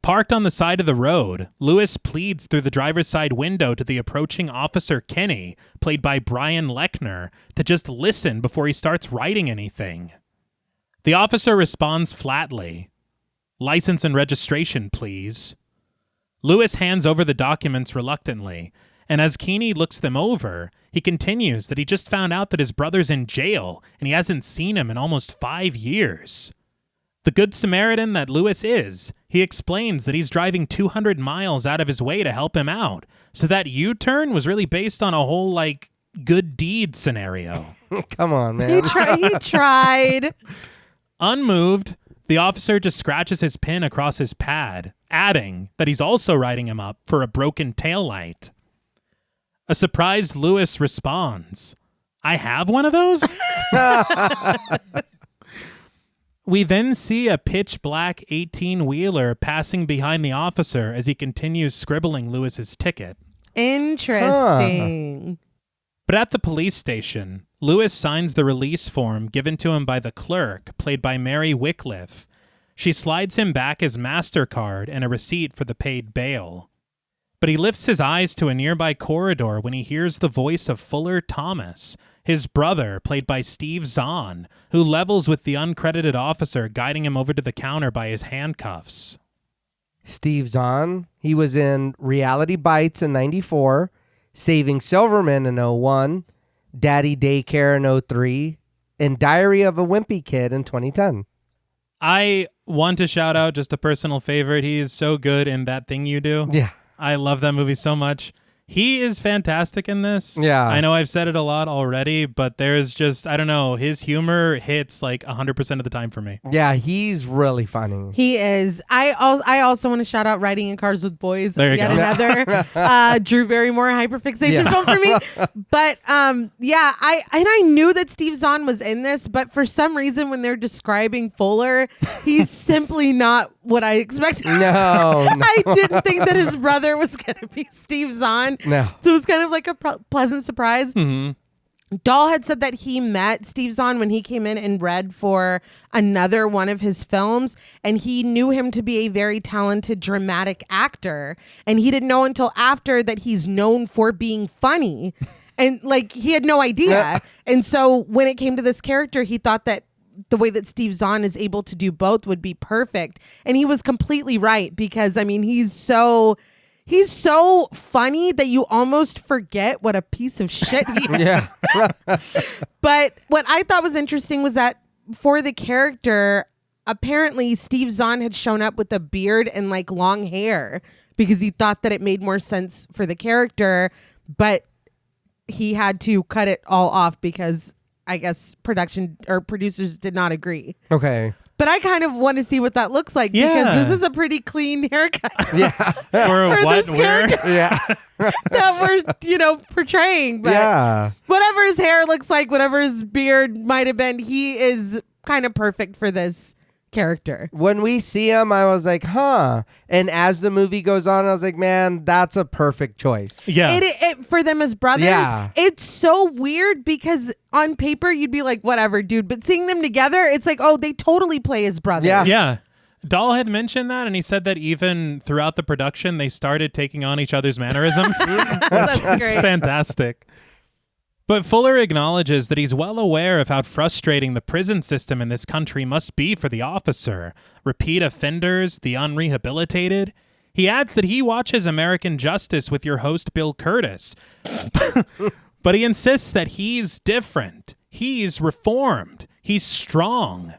Parked on the side of the road, Lewis pleads through the driver's side window to the approaching Officer Kenny, played by Brian Lechner, to just listen before he starts writing anything. The officer responds flatly, "License and registration, please." Lewis hands over the documents reluctantly, and as Kenny looks them over, he continues that he just found out that his brother's in jail and he hasn't seen him in almost 5 years. The good Samaritan that Lewis is, he explains that he's driving 200 miles out of his way to help him out. So that U-turn was really based on a whole, good deed scenario. Come on, man. He tried. Unmoved, the officer just scratches his pin across his pad, adding that he's also writing him up for a broken taillight. A surprised Lewis responds, "I have one of those?" We then see a pitch-black 18-wheeler passing behind the officer as he continues scribbling Lewis's ticket. Interesting. But at the police station, Lewis signs the release form given to him by the clerk, played by Mary Wycliffe. She slides him back his MasterCard and a receipt for the paid bail. But he lifts his eyes to a nearby corridor when he hears the voice of Fuller Thomas, his brother, played by Steve Zahn, who levels with the uncredited officer guiding him over to the counter by his handcuffs. Steve Zahn, he was in Reality Bites in 94, Saving Silverman in 01, Daddy Daycare in 03, and Diary of a Wimpy Kid in 2010. I want to shout out just a personal favorite. He is so good in That Thing You Do. Yeah. I love that movie so much. He is fantastic in this. Yeah. I know I've said it a lot already, but there's just, I don't know, his humor hits 100% of the time for me. Yeah, he's really funny. He is. I also want to shout out Riding in Cars with Boys. There you Yet go. another Drew Barrymore hyperfixation film for me. But I knew that Steve Zahn was in this, but for some reason when they're describing Fuller, he's simply not what I expected. No. I didn't think that his brother was going to be Steve Zahn. No. So it was kind of like a pleasant surprise. Mm-hmm. Dahl had said that he met Steve Zahn when he came in and read for another one of his films, and he knew him to be a very talented dramatic actor, and he didn't know until after that he's known for being funny, and he had no idea. And so when it came to this character, he thought that the way that Steve Zahn is able to do both would be perfect, and he was completely right, because he's so funny that you almost forget what a piece of shit he is. Yeah. But what I thought was interesting was that for the character, apparently Steve Zahn had shown up with a beard and long hair because he thought that it made more sense for the character, but he had to cut it all off because I guess production or producers did not agree. Okay. But I kind of want to see what that looks like because this is a pretty clean haircut. Yeah. For what? Where? Yeah. that we're, portraying. But Yeah. whatever his hair looks like, whatever his beard might have been, he is kind of perfect for this character. When we see him, I was like, huh. And as the movie goes on, I was like, man, that's a perfect choice. Yeah. It for them as brothers, it's so weird because on paper you'd be like, whatever, dude. But seeing them together, it's like, oh, they totally play as brothers. Yeah. Yeah. Dahl had mentioned that, and he said that even throughout the production, they started taking on each other's mannerisms. That's It's great. fantastic. But Fuller acknowledges that he's well aware of how frustrating the prison system in this country must be for the officer. Repeat offenders, the unrehabilitated. He adds that he watches American Justice with your host Bill Curtis. But he insists that he's different. He's reformed. He's strong.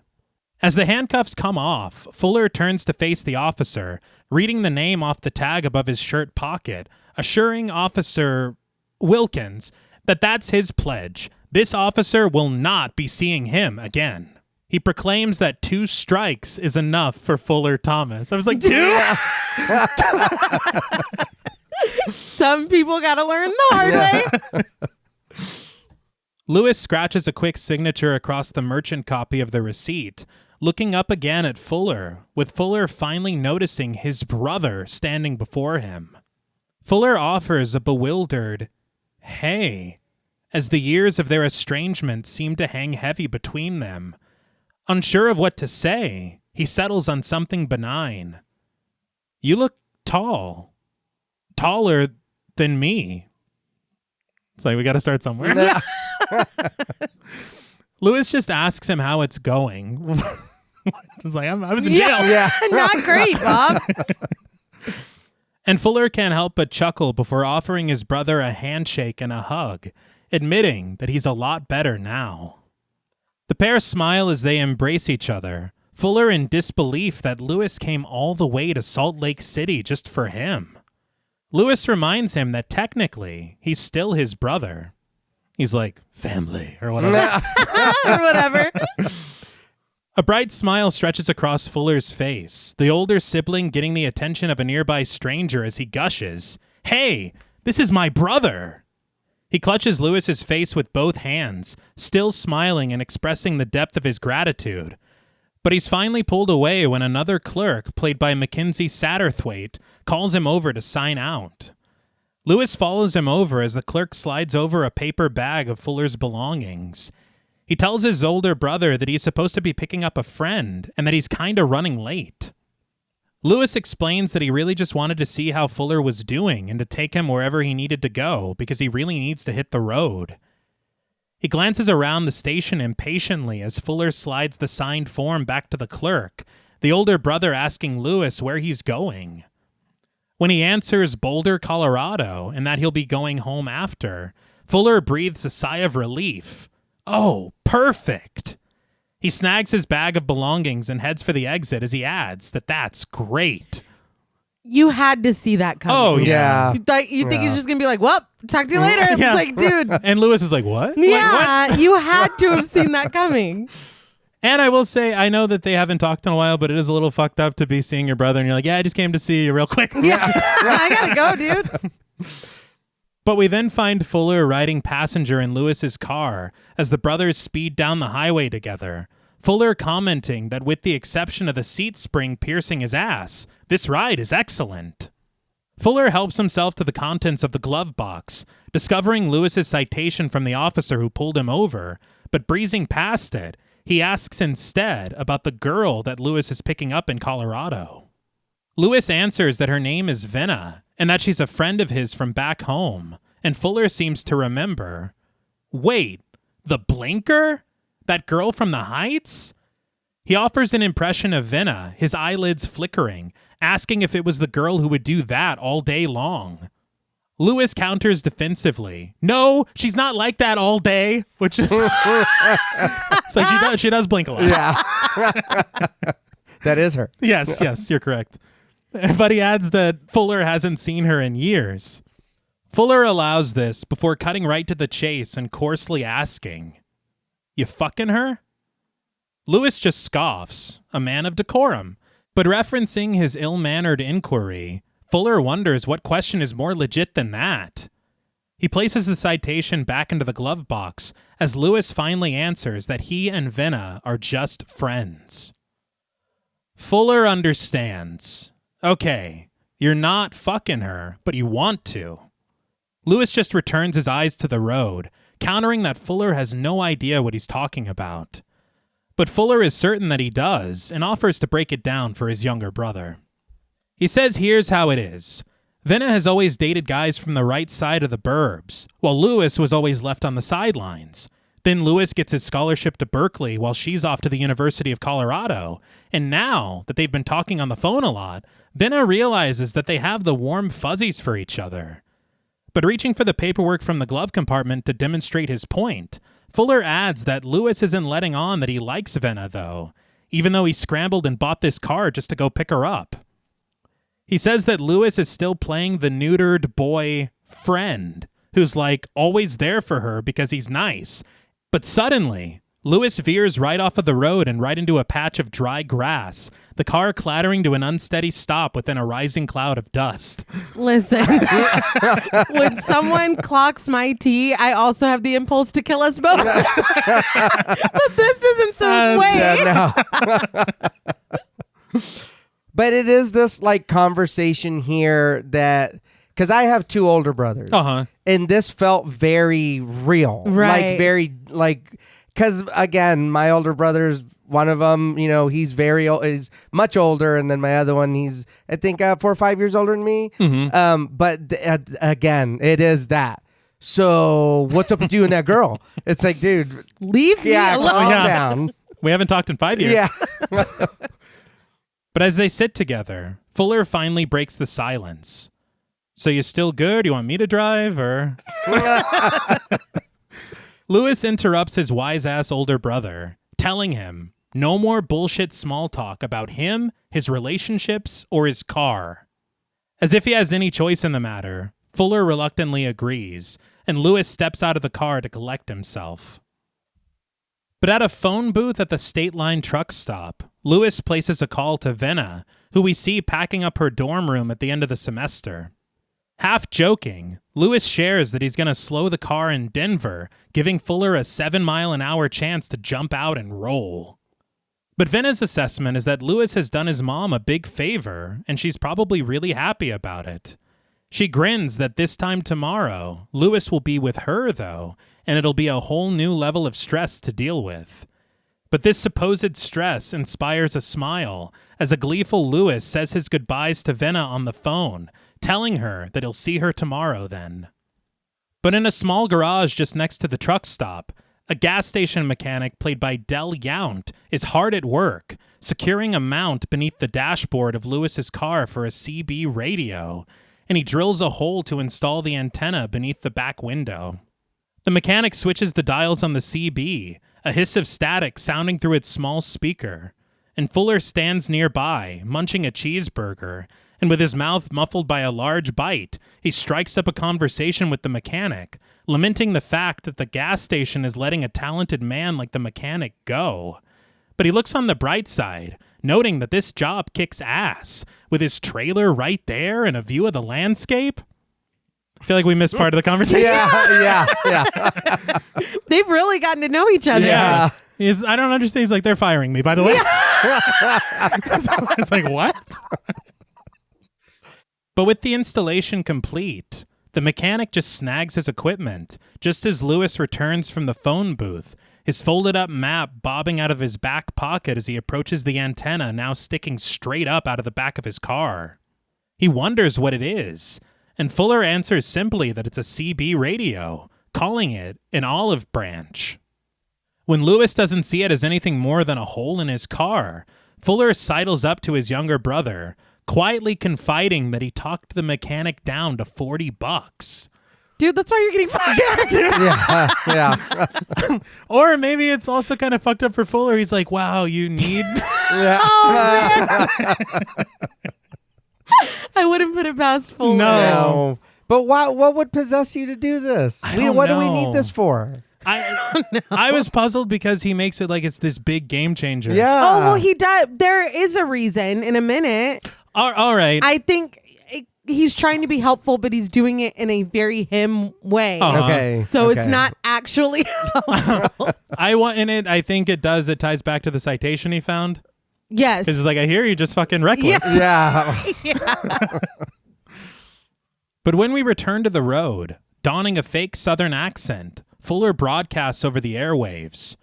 As the handcuffs come off, Fuller turns to face the officer, reading the name off the tag above his shirt pocket, assuring Officer Wilkins that that's his pledge. This officer will not be seeing him again. He proclaims that 2 strikes is enough for Fuller Thomas. I was like, 2? Some people got to learn the hard way. Lewis scratches a quick signature across the merchant copy of the receipt, looking up again at Fuller, with Fuller finally noticing his brother standing before him. Fuller offers a bewildered, "Hey," as the years of their estrangement seem to hang heavy between them. Unsure of what to say, he settles on something benign. "You look tall. Taller than me." It's like, we got to start somewhere. No. Lewis just asks him how it's going. It's like, I was in jail. Yeah. Not great, Bob. And Fuller can't help but chuckle before offering his brother a handshake and a hug, admitting that he's a lot better now. The pair smile as they embrace each other, Fuller in disbelief that Lewis came all the way to Salt Lake City just for him. Lewis reminds him that technically he's still his brother. He's like, family, or whatever. Or whatever. A bright smile stretches across Fuller's face, the older sibling getting the attention of a nearby stranger as he gushes, "Hey, this is my brother!" He clutches Lewis's face with both hands, still smiling and expressing the depth of his gratitude. But he's finally pulled away when another clerk, played by Mackenzie Satterthwaite, calls him over to sign out. Lewis follows him over as the clerk slides over a paper bag of Fuller's belongings. He tells his older brother that he's supposed to be picking up a friend and that he's kinda running late. Lewis explains that he really just wanted to see how Fuller was doing and to take him wherever he needed to go because he really needs to hit the road. He glances around the station impatiently as Fuller slides the signed form back to the clerk, the older brother asking Lewis where he's going. When he answers Boulder, Colorado, and that he'll be going home after, Fuller breathes a sigh of relief. Oh, perfect. He snags his bag of belongings and heads for the exit as he adds that that's great. You had to see that coming. Oh, yeah. You think he's just going to be like, well, talk to you later. It's Yeah. like, dude. And Lewis is like, what? Yeah, What? you had to have seen that coming. And I will say, I know that they haven't talked in a while, but it is a little fucked up to be seeing your brother and you're like, yeah, I just came to see you real quick. Yeah. I got to go, dude. But we then find Fuller riding passenger in Lewis's car as the brothers speed down the highway together. Fuller commenting that with the exception of the seat spring piercing his ass, this ride is excellent. Fuller helps himself to the contents of the glove box, discovering Lewis's citation from the officer who pulled him over, but breezing past it, he asks instead about the girl that Lewis is picking up in Colorado. Lewis answers that her name is Xxena, and that she's a friend of his from back home, and Fuller seems to remember. Wait, the blinker? That girl from the Heights? He offers an impression of Xxena, his eyelids flickering, asking if it was the girl who would do that all day long. Lewis counters defensively. No, she's not like that all day, which is... It's like she does blink a lot. Yeah. That is her. Yes, you're correct. But he adds that Fuller hasn't seen her in years. Fuller allows this before cutting right to the chase and coarsely asking, "You fucking her?" Lewis just scoffs, a man of decorum, but referencing his ill-mannered inquiry, Fuller wonders what question is more legit than that. He places the citation back into the glove box as Lewis finally answers that he and Xxena are just friends. Fuller understands. Okay, you're not fucking her, but you want to. Lewis just returns his eyes to the road, countering that Fuller has no idea what he's talking about. But Fuller is certain that he does, and offers to break it down for his younger brother. He says here's how it is. Xxena has always dated guys from the right side of the burbs, while Lewis was always left on the sidelines. Then Lewis gets his scholarship to Berkeley while she's off to the University of Colorado. And now that they've been talking on the phone a lot, Xxena realizes that they have the warm fuzzies for each other. But reaching for the paperwork from the glove compartment to demonstrate his point, Fuller adds that Lewis isn't letting on that he likes Xxena, though, even though he scrambled and bought this car just to go pick her up. He says that Lewis is still playing the neutered boy friend, who's like always there for her because he's nice. But suddenly, Lewis veers right off of the road and right into a patch of dry grass, the car clattering to an unsteady stop within a rising cloud of dust. Listen, when someone clocks my tea, I also have the impulse to kill us both. But this isn't the way. No. But it is this like conversation here that because I have 2 older brothers. And this felt very real. Right. Like, very, like, because, again, my older brother's one of them, you know, he's is much older. And then my other one, he's, I think, 4 or 5 years older than me. But again, it is that. So what's up with you and that girl? It's like, dude, leave me alone. Calm down. We haven't talked in 5 years. Yeah. But as they sit together, Fuller finally breaks the silence. So you still good? You want me to drive or? Lewis interrupts his wise-ass older brother, telling him no more bullshit small talk about him, his relationships, or his car. As if he has any choice in the matter, Fuller reluctantly agrees, and Lewis steps out of the car to collect himself. But at a phone booth at the State Line truck stop, Lewis places a call to Venna, who we see packing up her dorm room at the end of the semester. Half joking, Lewis shares that he's going to slow the car in Denver, giving Fuller a 7-mile-an-hour chance to jump out and roll. But Venna's assessment is that Lewis has done his mom a big favor, and she's probably really happy about it. She grins that this time tomorrow, Lewis will be with her, though, and it'll be a whole new level of stress to deal with. But this supposed stress inspires a smile as a gleeful Lewis says his goodbyes to Venna on the phone, telling her that he'll see her tomorrow then. But in a small garage just next to the truck stop, a gas station mechanic played by Del Yount is hard at work, securing a mount beneath the dashboard of Lewis's car for a CB radio, and he drills a hole to install the antenna beneath the back window. The mechanic switches the dials on the CB, a hiss of static sounding through its small speaker, and Fuller stands nearby, munching a cheeseburger, and with his mouth muffled by a large bite, he strikes up a conversation with the mechanic, lamenting the fact that the gas station is letting a talented man like the mechanic go. But he looks on the bright side, noting that this job kicks ass, with his trailer right there and a view of the landscape. I feel like we missed part of the conversation. Yeah. They've really gotten to know each other. Yeah. I don't understand. He's like, they're firing me, by the way. It's like, what? But with the installation complete, the mechanic just snags his equipment, just as Lewis returns from the phone booth, his folded up map bobbing out of his back pocket as he approaches the antenna now sticking straight up out of the back of his car. He wonders what it is, and Fuller answers simply that it's a CB radio, calling it an olive branch. When Lewis doesn't see it as anything more than a hole in his car, Fuller sidles up to his younger brother, quietly confiding that he talked the mechanic down to $40. Dude, that's why you're getting fired. Yeah. Or maybe it's also kind of fucked up for Fuller. He's like, wow, you need... Oh, man. I wouldn't put it past Fuller. No. But what would possess you to do this? What do we need this for? I was puzzled because he makes it like it's this big game changer. Yeah. Oh, well, he does. There is a reason in a minute. All right. I think he's trying to be helpful, but he's doing it in a very him way. Okay. So it's not actually helpful. I think it does. It ties back to the citation he found. Yes. Because it's like, I hear you just fucking reckless. Yes. Yeah. But when we return to the road, donning a fake Southern accent, Fuller broadcasts over the airwaves.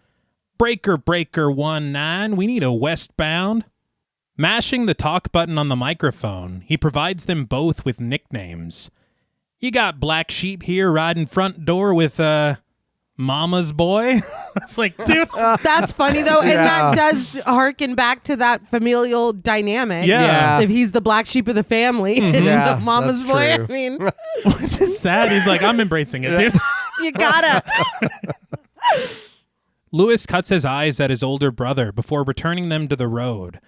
Breaker 19, we need a westbound. Mashing the talk button on the microphone, he provides them both with nicknames. You got Black Sheep here riding front door with, Mama's boy. It's like, dude. That's funny, though. And that does harken back to that familial dynamic. Yeah. If he's the black sheep of the family and Yeah, so Mama's that's boy, true. I mean. Which is sad. He's like, I'm embracing it, dude. You gotta. Lewis cuts his eyes at his older brother before returning them to the road.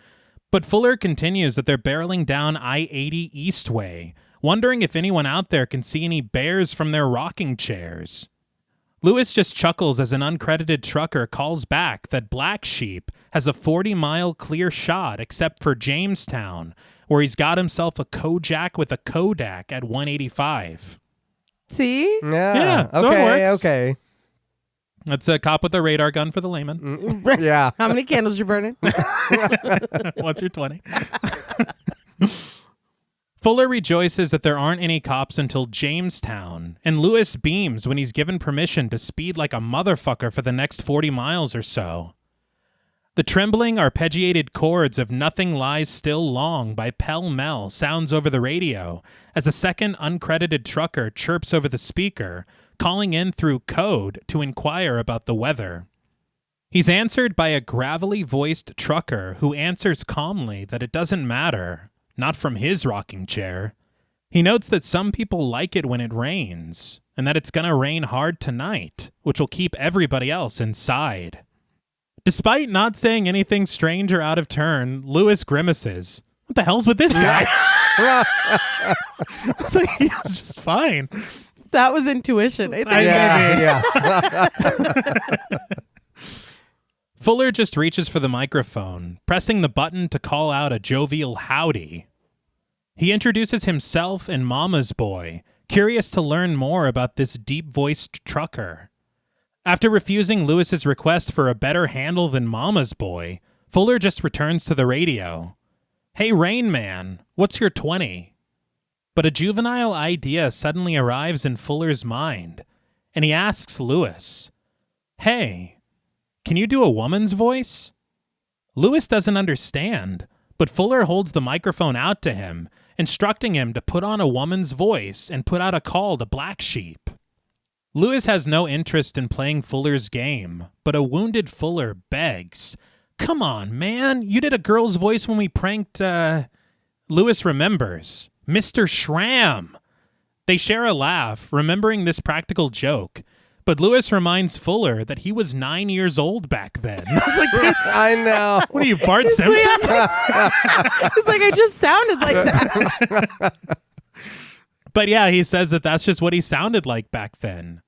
But Fuller continues that they're barreling down I-80 Eastway, wondering if anyone out there can see any bears from their rocking chairs. Lewis just chuckles as an uncredited trucker calls back that Black Sheep has a 40-mile clear shot except for Jamestown, where he's got himself a Kojak with a Kodak at 185. See? Yeah, so it works. Okay. That's a cop with a radar gun for the layman. Yeah. How many candles you burning? What's your 20? Fuller rejoices that there aren't any cops until Jamestown, and Lewis beams when he's given permission to speed like a motherfucker for the next 40 miles or so. The trembling, arpeggiated chords of Nothing Lies Still Long by Pell Mell sounds over the radio as a second uncredited trucker chirps over the speaker, calling in through code to inquire about the weather. He's answered by a gravelly-voiced trucker who answers calmly that it doesn't matter, not from his rocking chair. He notes that some people like it when it rains, and that it's gonna rain hard tonight, which will keep everybody else inside. Despite not saying anything strange or out of turn, Lewis grimaces. What the hell's with this guy? I was like, he was just fine. That was intuition, I think. Yeah. Fuller just reaches for the microphone, pressing the button to call out a jovial howdy. He introduces himself and Mama's Boy, curious to learn more about this deep-voiced trucker. After refusing Lewis's request for a better handle than Mama's Boy, Fuller just returns to the radio. Hey, Rain Man, what's your 20? But a juvenile idea suddenly arrives in Fuller's mind, and he asks Lewis, Hey, can you do a woman's voice? Lewis doesn't understand, but Fuller holds the microphone out to him, instructing him to put on a woman's voice and put out a call to Black Sheep. Lewis has no interest in playing Fuller's game, but a wounded Fuller begs, Come on, man, you did a girl's voice when we pranked, Lewis remembers, Mr. Schramm. They share a laugh, remembering this practical joke, but Lewis reminds Fuller that he was 9 years old back then. I was like, dude, I know. what are you, Bart Simpson? It's like, I just sounded like that. But yeah, he says that that's just what he sounded like back then.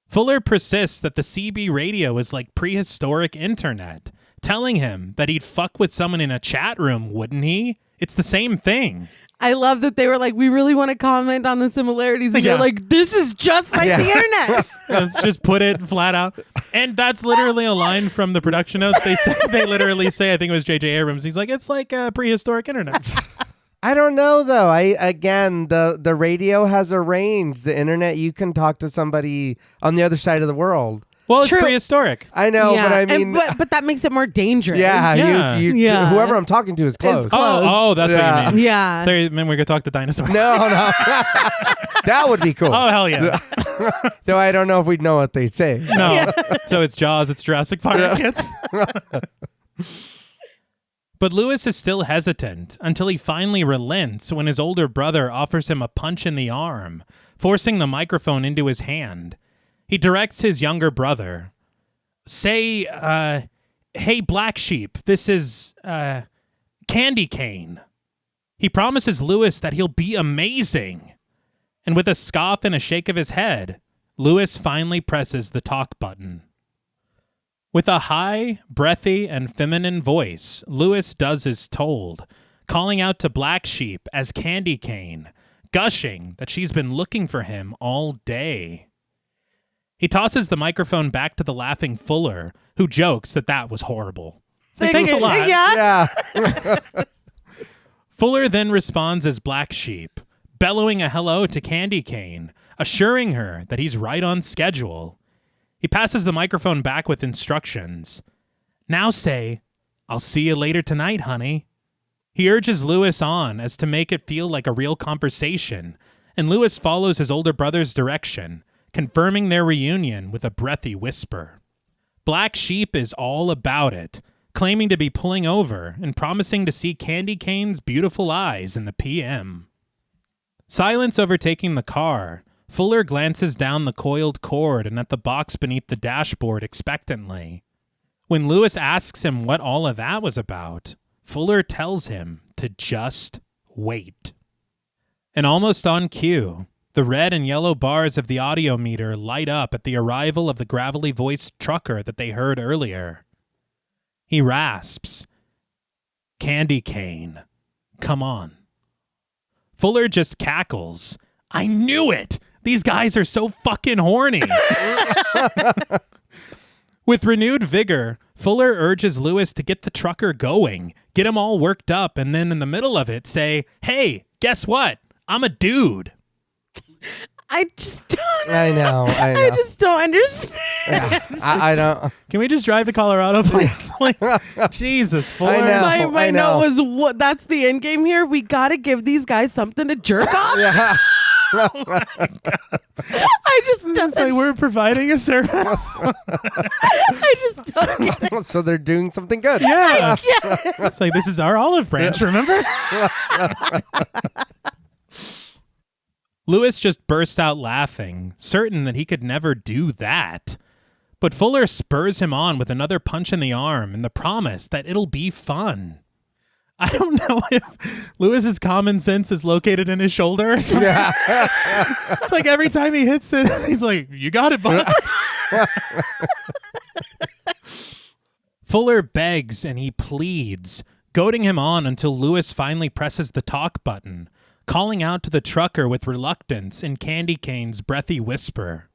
Fuller persists that the CB radio is like prehistoric internet, telling him that he'd fuck with someone in a chat room, wouldn't he? It's the same thing. I love that they were like, we really want to comment on the similarities. And Yeah. they're like, this is just like the internet. Let's just put it flat out. And that's literally a line from the production notes. They literally say, I think it was J.J. Abrams, he's like, it's like a prehistoric internet. I don't know though. The radio has a range. The internet, you can talk to somebody on the other side of the world. Well, it's True. prehistoric. I know, but I mean, but that makes it more dangerous. yeah, Yeah. You, whoever I'm talking to is close. close. Oh, that's Yeah. what you mean. Yeah. There, man, we could talk to dinosaurs. No, that would be cool. Oh, hell yeah. Though I don't know if we'd know what they say. No. So it's Jaws, it's Jurassic Park. But Lewis is still hesitant until he finally relents when his older brother offers him a punch in the arm, forcing the microphone into his hand. He directs his younger brother. Say, hey, Black Sheep, this is, Candy Cane. He promises Lewis that he'll be amazing. And with a scoff and a shake of his head, Lewis finally presses the talk button. With a high, breathy, and feminine voice, Lewis does as told, calling out to Black Sheep as Candy Cane, gushing that she's been looking for him all day. He tosses the microphone back to the laughing Fuller, who jokes that was horrible. It's like, thanks a lot. Yeah. Fuller then responds as Black Sheep, bellowing a hello to Candy Cane, assuring her that he's right on schedule. He passes the microphone back with instructions. Now say, I'll see you later tonight, honey. He urges Lewis on as to make it feel like a real conversation, and Lewis follows his older brother's direction, confirming their reunion with a breathy whisper. Black Sheep is all about it, claiming to be pulling over and promising to see Candy Cane's beautiful eyes in the PM. Silence overtaking the car, Fuller glances down the coiled cord and at the box beneath the dashboard expectantly. When Lewis asks him what all of that was about, Fuller tells him to just wait. And almost on cue, the red and yellow bars of the audio meter light up at the arrival of the gravelly-voiced trucker that they heard earlier. He rasps, Candy Cane, come on. Fuller just cackles. I knew it! These guys are so fucking horny! With renewed vigor, Fuller urges Lewis to get the trucker going, get him all worked up, and then in the middle of it say, hey, Guess what? I'm a dude. I just don't. I know. I just don't understand. Yeah, I don't. Can we just drive to Colorado, please? Like, Jesus, Fuller. I know. My I know. note was, what? That's the end game here. We got to give these guys something to jerk off. Yeah. I just It's don't. like we're providing a service. I just don't get it. So they're doing something good. Yeah. It's like, this is our olive branch, remember? Lewis just burst out laughing, certain that he could never do that. But Fuller spurs him on with another punch in the arm and the promise that it'll be fun. I don't know if Lewis's common sense is located in his shoulder or something. Yeah. It's like every time he hits it, he's like, you got it, boss. Fuller begs and he pleads, goading him on until Lewis finally presses the talk button, calling out to the trucker with reluctance in Candy Cane's breathy whisper.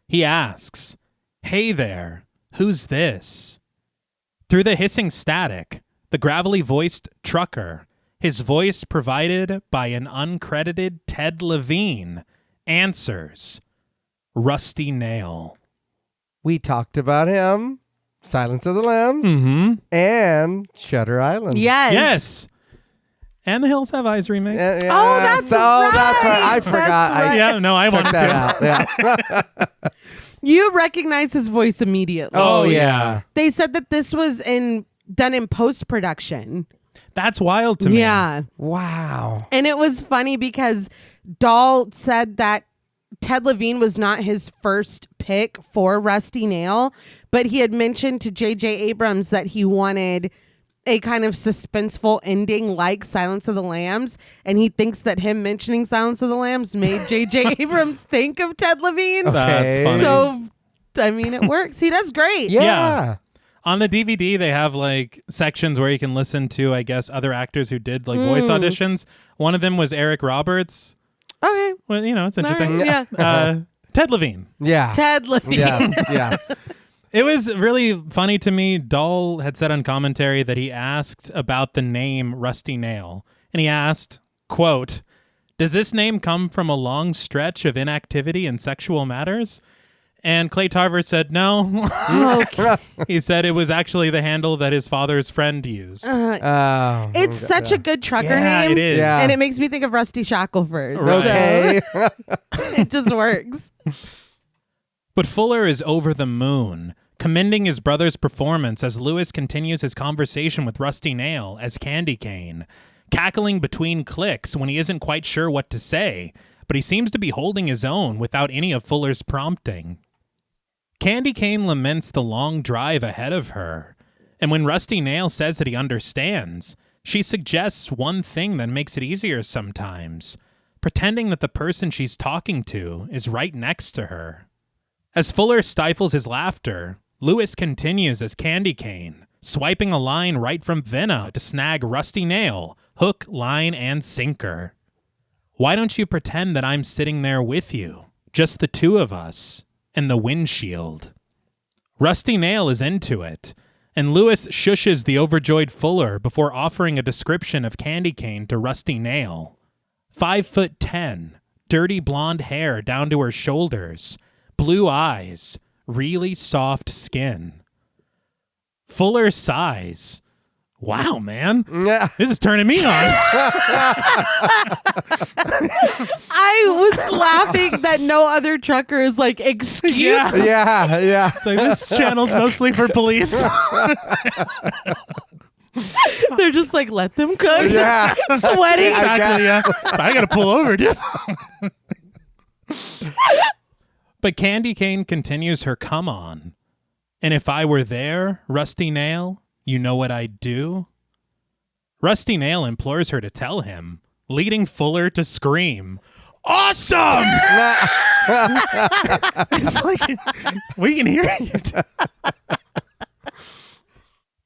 He asks, "Hey there, who's this?" Through the hissing static, the gravelly-voiced trucker, his voice provided by an uncredited Ted Levine, answers, Rusty Nail. We talked about him, Silence of the Lambs, Mm-hmm. and Shutter Island. Yes. Yes. And The Hills Have Eyes remake. Yeah, Oh, that's that's right. I forgot. That's right. Yeah, no, I Check wanted that to. out. Yeah. You recognize his voice immediately. Oh, yeah. yeah. They said that this was done in post-production. That's wild to me. Yeah. Wow. And it was funny because Dahl said that Ted Levine was not his first pick for Rusty Nail, but he had mentioned to J.J. Abrams that he wanted a kind of suspenseful ending like Silence of the Lambs, and he thinks that him mentioning Silence of the Lambs made J.J. Abrams think of Ted Levine. That's Okay. funny. So, I mean, it works. He does great. Yeah. On the DVD, they have like sections where you can listen to, I guess, other actors who did like voice auditions. One of them was Eric Roberts. Okay. Well, you know, it's interesting. All right, yeah. Ted Levine. Yeah. Ted Levine. Yes. Yes. It was really funny to me. Dahl had said on commentary that he asked about the name Rusty Nail. And he asked, quote, "Does this name come from a long stretch of inactivity in sexual matters?" And Clay Tarver said no. Okay. He said it was actually the handle that his father's friend used. Oh, It's such a good trucker Yeah, name. it is. Yeah. And it makes me think of Rusty Shackelford. Okay. So, it just works. But Fuller is over the moon, commending his brother's performance as Lewis continues his conversation with Rusty Nail as Candy Cane, cackling between clicks when he isn't quite sure what to say, but he seems to be holding his own without any of Fuller's prompting. Candy Cane laments the long drive ahead of her, and when Rusty Nail says that he understands, she suggests one thing that makes it easier sometimes, pretending that the person she's talking to is right next to her. As Fuller stifles his laughter, Lewis continues as Candy Cane, swiping a line right from Venna to snag Rusty Nail, hook, line, and sinker. "Why don't you pretend that I'm sitting there with you, just the two of us, and the windshield?" Rusty Nail is into it, and Lewis shushes the overjoyed Fuller before offering a description of Candy Cane to Rusty Nail. 5'10", dirty blonde hair down to her shoulders, blue eyes, really soft skin. Fuller sighs. Wow, man. Yeah. This is turning me on. I was laughing that no other trucker is like, excuse me. Yeah. Yeah. Yeah. So this channel's mostly for police. They're just like, let them cook. Yeah. Sweating. Exactly, yeah. I gotta pull over, dude. But Candy Cane continues her come on. "And if I were there, Rusty Nail, you know what I'd do?" Rusty Nail implores her to tell him, leading Fuller to scream, "Awesome!" It's like, we can hear you.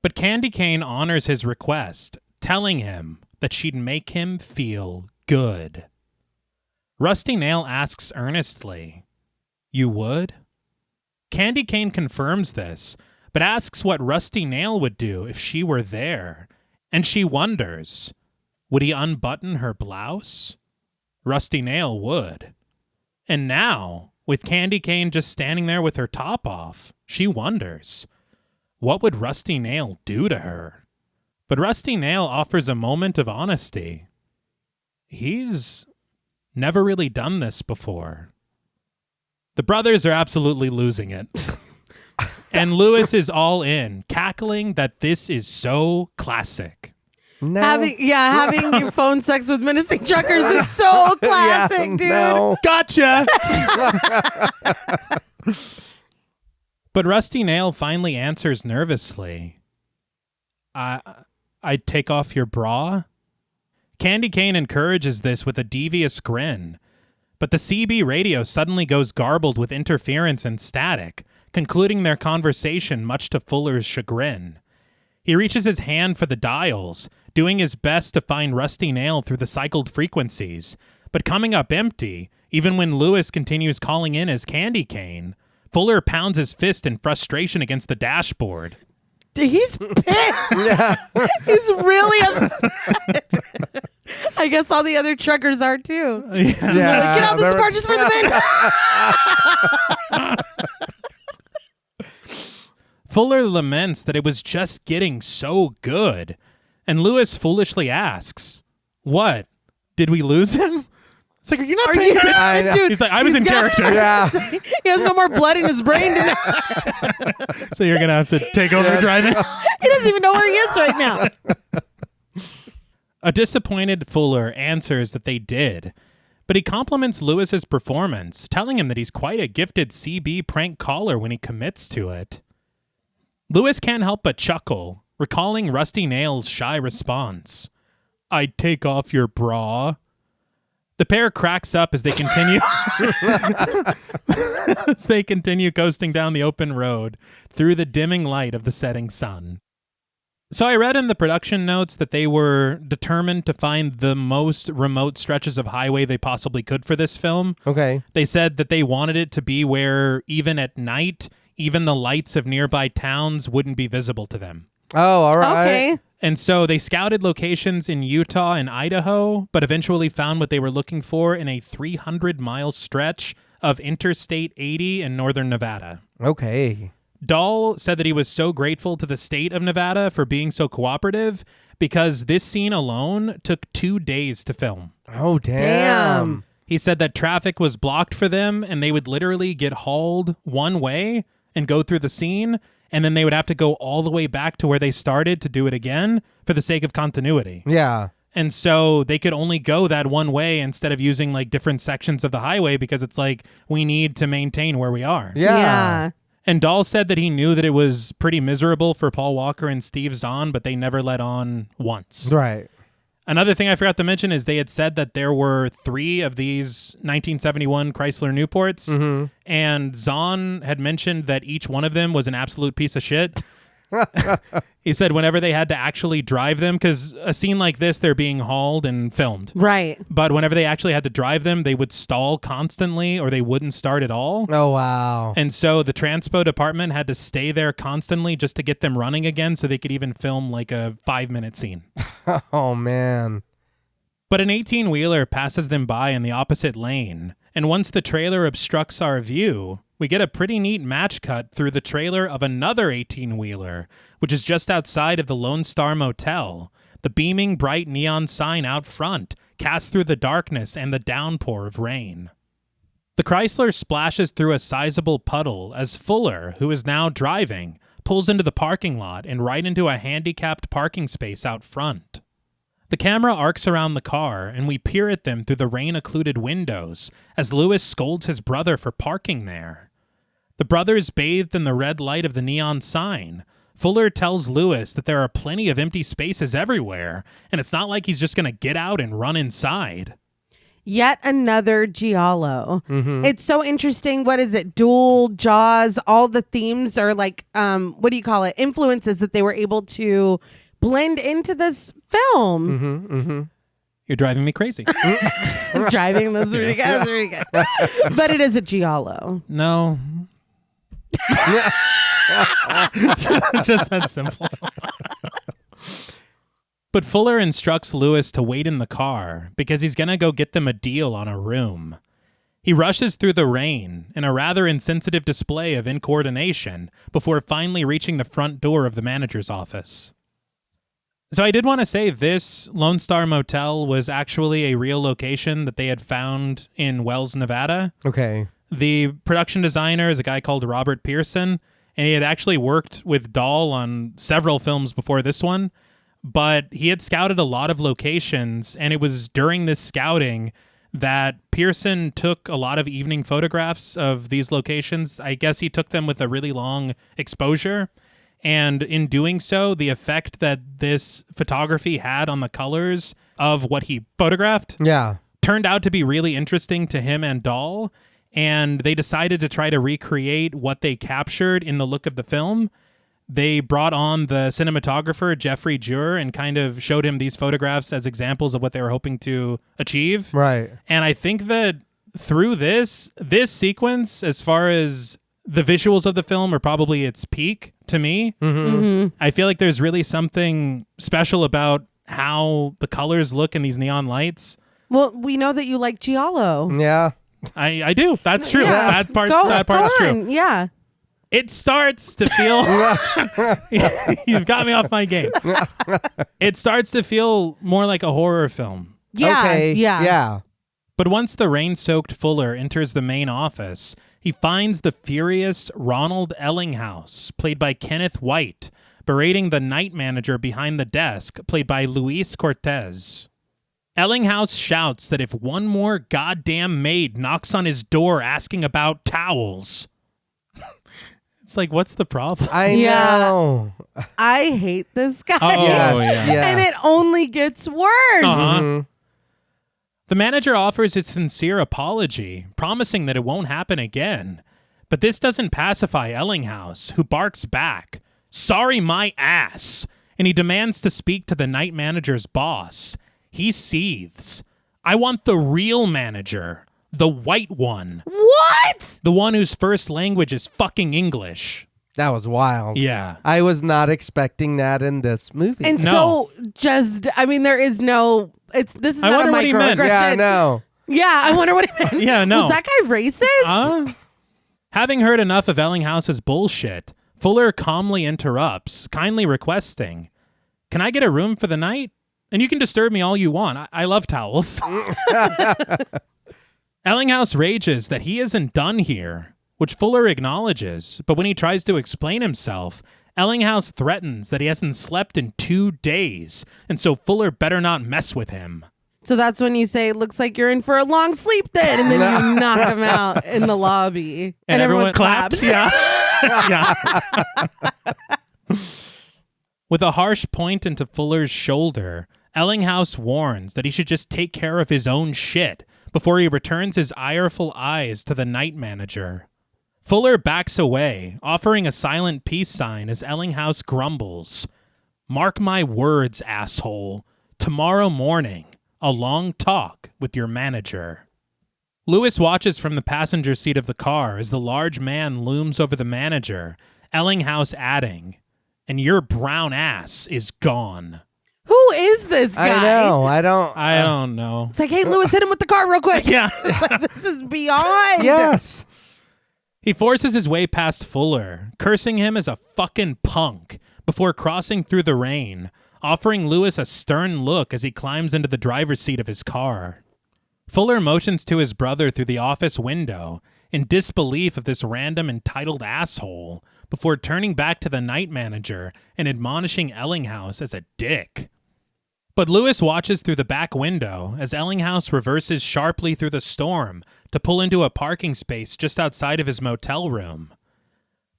But Candy Cane honors his request, telling him that she'd make him feel good. Rusty Nail asks earnestly, "You would?" Candy Cane confirms this, but asks what Rusty Nail would do if she were there, and she wonders, Would he unbutton her blouse? Rusty Nail would. And now, with Candy Cane just standing there with her top off, she wonders, what would Rusty Nail do to her? But Rusty Nail offers a moment of honesty. He's never really done this before. The brothers are absolutely losing it. And Lewis is all in, cackling that this is so classic. No. Having phone sex with menacing truckers is so classic, dude. No. Gotcha! But Rusty Nail finally answers nervously. I'd take off your bra? Candy Cane encourages this with a devious grin. But the CB radio suddenly goes garbled with interference and static, concluding their conversation much to Fuller's chagrin. He reaches his hand for the dials, doing his best to find Rusty Nail through the cycled frequencies, but coming up empty, even when Lewis continues calling in as Candy Cane. Fuller pounds his fist in frustration against the dashboard. Dude, he's pissed. He's really upset. I guess all the other truckers are too. Yeah. Let's get all this apart just for the men. Fuller laments that it was just getting so good, and Lewis foolishly asks, "What? Did we lose him?" It's like, are you not paying attention? Dude, He's like, I was in character. Yeah. He has no more blood in his brain. So you're going to have to take over driving? He doesn't even know where he is right now. A disappointed Fuller answers that they did, but he compliments Lewis's performance, telling him that he's quite a gifted CB prank caller when he commits to it. Lewis can't help but chuckle, recalling Rusty Nail's shy response. I'd take off your bra. The pair cracks up as they continue coasting down the open road through the dimming light of the setting sun. So I read in the production notes that they were determined to find the most remote stretches of highway they possibly could for this film. Okay. They said that they wanted it to be where even at night, even the lights of nearby towns wouldn't be visible to them. Oh, all right. Okay. And so they scouted locations in Utah and Idaho, but eventually found what they were looking for in a 300-mile stretch of Interstate 80 in northern Nevada. Okay. Dahl said that he was so grateful to the state of Nevada for being so cooperative because this scene alone took 2 days to film. Oh, damn. He said that traffic was blocked for them and they would literally get hauled one way and go through the scene, and then they would have to go all the way back to where they started to do it again for the sake of continuity. Yeah. And so they could only go that one way instead of using like different sections of the highway because it's like we need to maintain where we are. Yeah. And Dahl said that he knew that it was pretty miserable for Paul Walker and Steve Zahn, but they never let on once. Right. Another thing I forgot to mention is they had said that there were 3 of these 1971 Chrysler Newports, and Zahn had mentioned that each one of them was an absolute piece of shit. He said whenever they had to actually drive them, because a scene like this, they're being hauled and filmed. Right. But whenever they actually had to drive them, they would stall constantly or they wouldn't start at all. Oh, wow. And so the transpo department had to stay there constantly just to get them running again so they could even film like a 5-minute scene. Oh, man. But an 18-wheeler passes them by in the opposite lane, and once the trailer obstructs our view, we get a pretty neat match cut through the trailer of another 18-wheeler, which is just outside of the Lone Star Motel, the beaming bright neon sign out front, cast through the darkness and the downpour of rain. The Chrysler splashes through a sizable puddle as Fuller, who is now driving, pulls into the parking lot and right into a handicapped parking space out front. The camera arcs around the car, and we peer at them through the rain-occluded windows as Lewis scolds his brother for parking there. The brothers bathed in the red light of the neon sign. Fuller tells Lewis that there are plenty of empty spaces everywhere, and it's not like he's just going to get out and run inside. Yet another giallo. Mm-hmm. It's so interesting. What is it? Duel, Jaws, all the themes are like, what do you call it? Influences that they were able to blend into this film. Mm-hmm. Mm-hmm. You're driving me crazy. I'm driving. That's really good. That's really good. But it is a giallo. No. Just that simple. But Fuller instructs Lewis to wait in the car because he's going to go get them a deal on a room. He rushes through the rain in a rather insensitive display of incoordination before finally reaching the front door of the manager's office. So I did want to say this Lone Star Motel was actually a real location that they had found in Wells, Nevada. Okay. The production designer is a guy called Robert Pearson, and he had actually worked with Dahl on several films before this one, but he had scouted a lot of locations, and it was during this scouting that Pearson took a lot of evening photographs of these locations. I guess he took them with a really long exposure. And in doing so, the effect that this photography had on the colors of what he photographed turned out to be really interesting to him and Dahl. And they decided to try to recreate what they captured in the look of the film. They brought on the cinematographer, Jeffrey Jur, and kind of showed him these photographs as examples of what they were hoping to achieve. Right. And I think that through this sequence, as far as the visuals of the film are probably its peak to me. I feel like there's really something special about how the colors look in these neon lights. Well, we know that you like Giallo. Yeah. I do. That's true. Yeah. That part's true. Yeah. It starts to feel... You've got me off my game. It starts to feel more like a horror film. Yeah. Okay. Yeah. But once the rain-soaked Fuller enters the main office, he finds the furious Ronald Ellinghaus, played by Kenneth White, berating the night manager behind the desk, played by Luis Cortez. Ellinghaus shouts that if one more goddamn maid knocks on his door asking about towels... It's like, what's the problem? I know. I hate this guy. Oh, yeah. And it only gets worse. Uh-huh. The manager offers a sincere apology, promising that it won't happen again. But this doesn't pacify Ellinghaus, who barks back, "Sorry my ass," and he demands to speak to the night manager's boss. He seethes. "I want the real manager. The white one." What? The one whose first language is fucking English. That was wild. Yeah. I was not expecting that in this movie. And No. there is no... This is I not a wonder what he meant. microaggression. Yeah, I know. Yeah, I wonder what he meant. Yeah, no. Was that guy racist? Having heard enough of Ellinghaus's bullshit, Fuller calmly interrupts, kindly requesting, "Can I get a room for the night? And you can disturb me all you want. I love towels." Ellinghaus rages that he isn't done here, which Fuller acknowledges, but when he tries to explain himself, Ellinghaus threatens that he hasn't slept in 2 days, and so Fuller better not mess with him. So that's when you say, "Looks like you're in for a long sleep then," and then you knock him out in the lobby. And everyone claps. Yeah. Yeah. With a harsh point into Fuller's shoulder, Ellinghaus warns that he should just take care of his own shit before he returns his ireful eyes to the night manager. Fuller backs away, offering a silent peace sign as Ellinghaus grumbles, "Mark my words, asshole. Tomorrow morning, a long talk with your manager." Lewis watches from the passenger seat of the car as the large man looms over the manager, Ellinghaus adding, "And your brown ass is gone." Who is this guy? I know. I don't know. It's like, "Hey, Lewis, hit him with the car real quick." Yeah. This is beyond. Yes. He forces his way past Fuller, cursing him as a fucking punk, before crossing through the rain, offering Lewis a stern look as he climbs into the driver's seat of his car. Fuller motions to his brother through the office window, in disbelief of this random entitled asshole, before turning back to the night manager and admonishing Ellinghaus as a dick. But Lewis watches through the back window as Ellinghaus reverses sharply through the storm to pull into a parking space just outside of his motel room.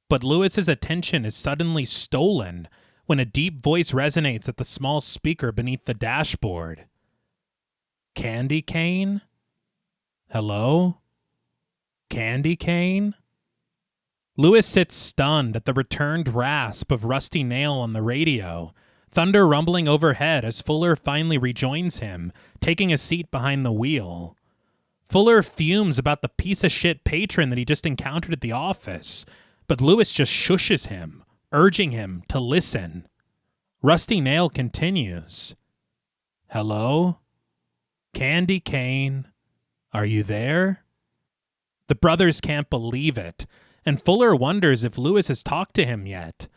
But Lewis's attention is suddenly stolen when a deep voice resonates at the small speaker beneath the dashboard. "Candy cane? Hello? Candy cane?" Lewis sits stunned at the returned rasp of Rusty Nail on the radio, thunder rumbling overhead as Fuller finally rejoins him, taking a seat behind the wheel. Fuller fumes about the piece of shit patron that he just encountered at the office, but Lewis just shushes him, urging him to listen. Rusty Nail continues. Hello? Candy Cane, are you there? The brothers can't believe it, and Fuller wonders if Lewis has talked to him yet.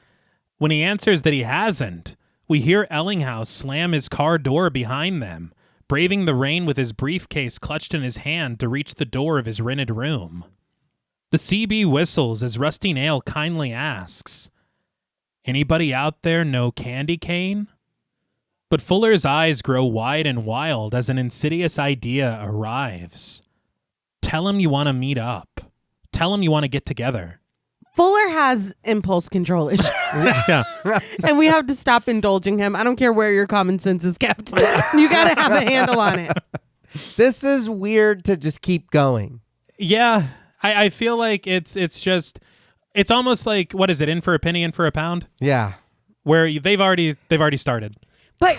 When he answers that he hasn't, we hear Ellinghaus slam his car door behind them, braving the rain with his briefcase clutched in his hand to reach the door of his rented room. The CB whistles as Rusty Nail kindly asks, Anybody out there know Candy Cane? But Fuller's eyes grow wide and wild as an insidious idea arrives. Tell him you want to meet up. Tell him you want to get together. Fuller has impulse control issues. Yeah. And we have to stop indulging him. I don't care where your common sense is kept. You got to have a handle on it. This is weird to just keep going. Yeah. I feel like it's almost like, what is it, in for a penny, in for a pound? Yeah. Where they've already started. But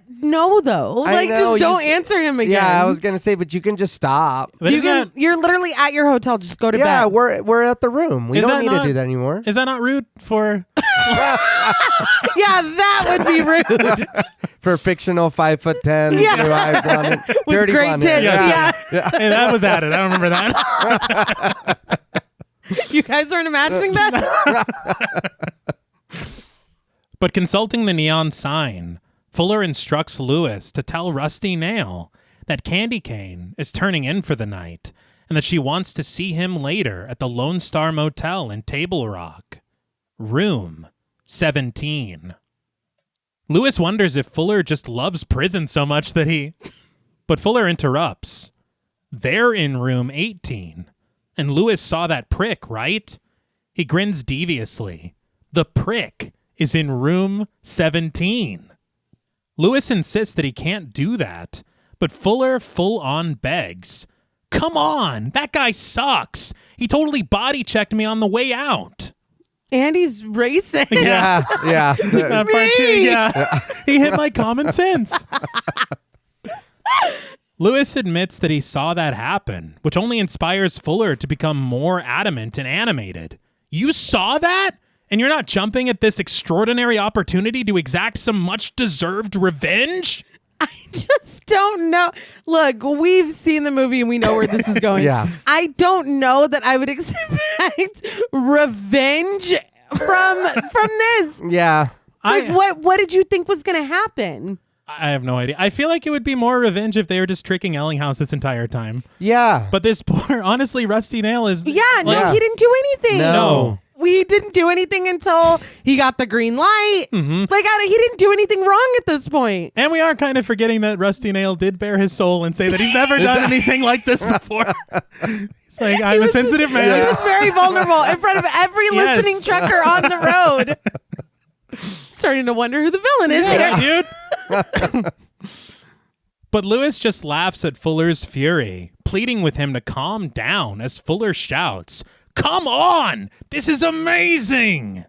no, though. Like, just don't answer him again. Yeah, I was going to say, but you can just stop. But You're literally at your hotel. Just go to bed. Yeah, we're at the room. We don't need to do that anymore. Is that not rude for... Yeah, that would be rude. For fictional 5'10", blue-eyed blonde, With dirty great blonde tits, hair. yeah. Hey, that was added. I don't remember that. You guys aren't imagining that? But consulting the neon sign, Fuller instructs Lewis to tell Rusty Nail that Candy Cane is turning in for the night and that she wants to see him later at the Lone Star Motel in Table Rock. Room 17. Lewis wonders if Fuller just loves prison so much that he... But Fuller interrupts. They're in room 18. And Lewis saw that prick, right? He grins deviously. The prick is in room 17. Lewis insists that he can't do that, but Fuller full-on begs. Come on, that guy sucks. He totally body-checked me on the way out. And he's racist. Yeah. That part too, yeah. He hit my common sense. Lewis admits that he saw that happen, which only inspires Fuller to become more adamant and animated. You saw that? And you're not jumping at this extraordinary opportunity to exact some much-deserved revenge? I just don't know. Look, we've seen the movie and we know where this is going. Yeah. I don't know that I would expect revenge from this. Yeah. Like, what did you think was going to happen? I have no idea. I feel like it would be more revenge if they were just tricking Ellinghaus this entire time. Yeah. But this poor, honestly, Rusty Nail is... Yeah, no, he didn't do anything. No. We didn't do anything until he got the green light. Mm-hmm. Like, he didn't do anything wrong at this point. And we are kind of forgetting that Rusty Nail did bare his soul and say that he's never done anything like this before. He's like, I'm a sensitive man. He was very vulnerable in front of every listening trucker on the road. Starting to wonder who the villain is here. Dude. But Lewis just laughs at Fuller's fury, pleading with him to calm down as Fuller shouts, Come on! This is amazing!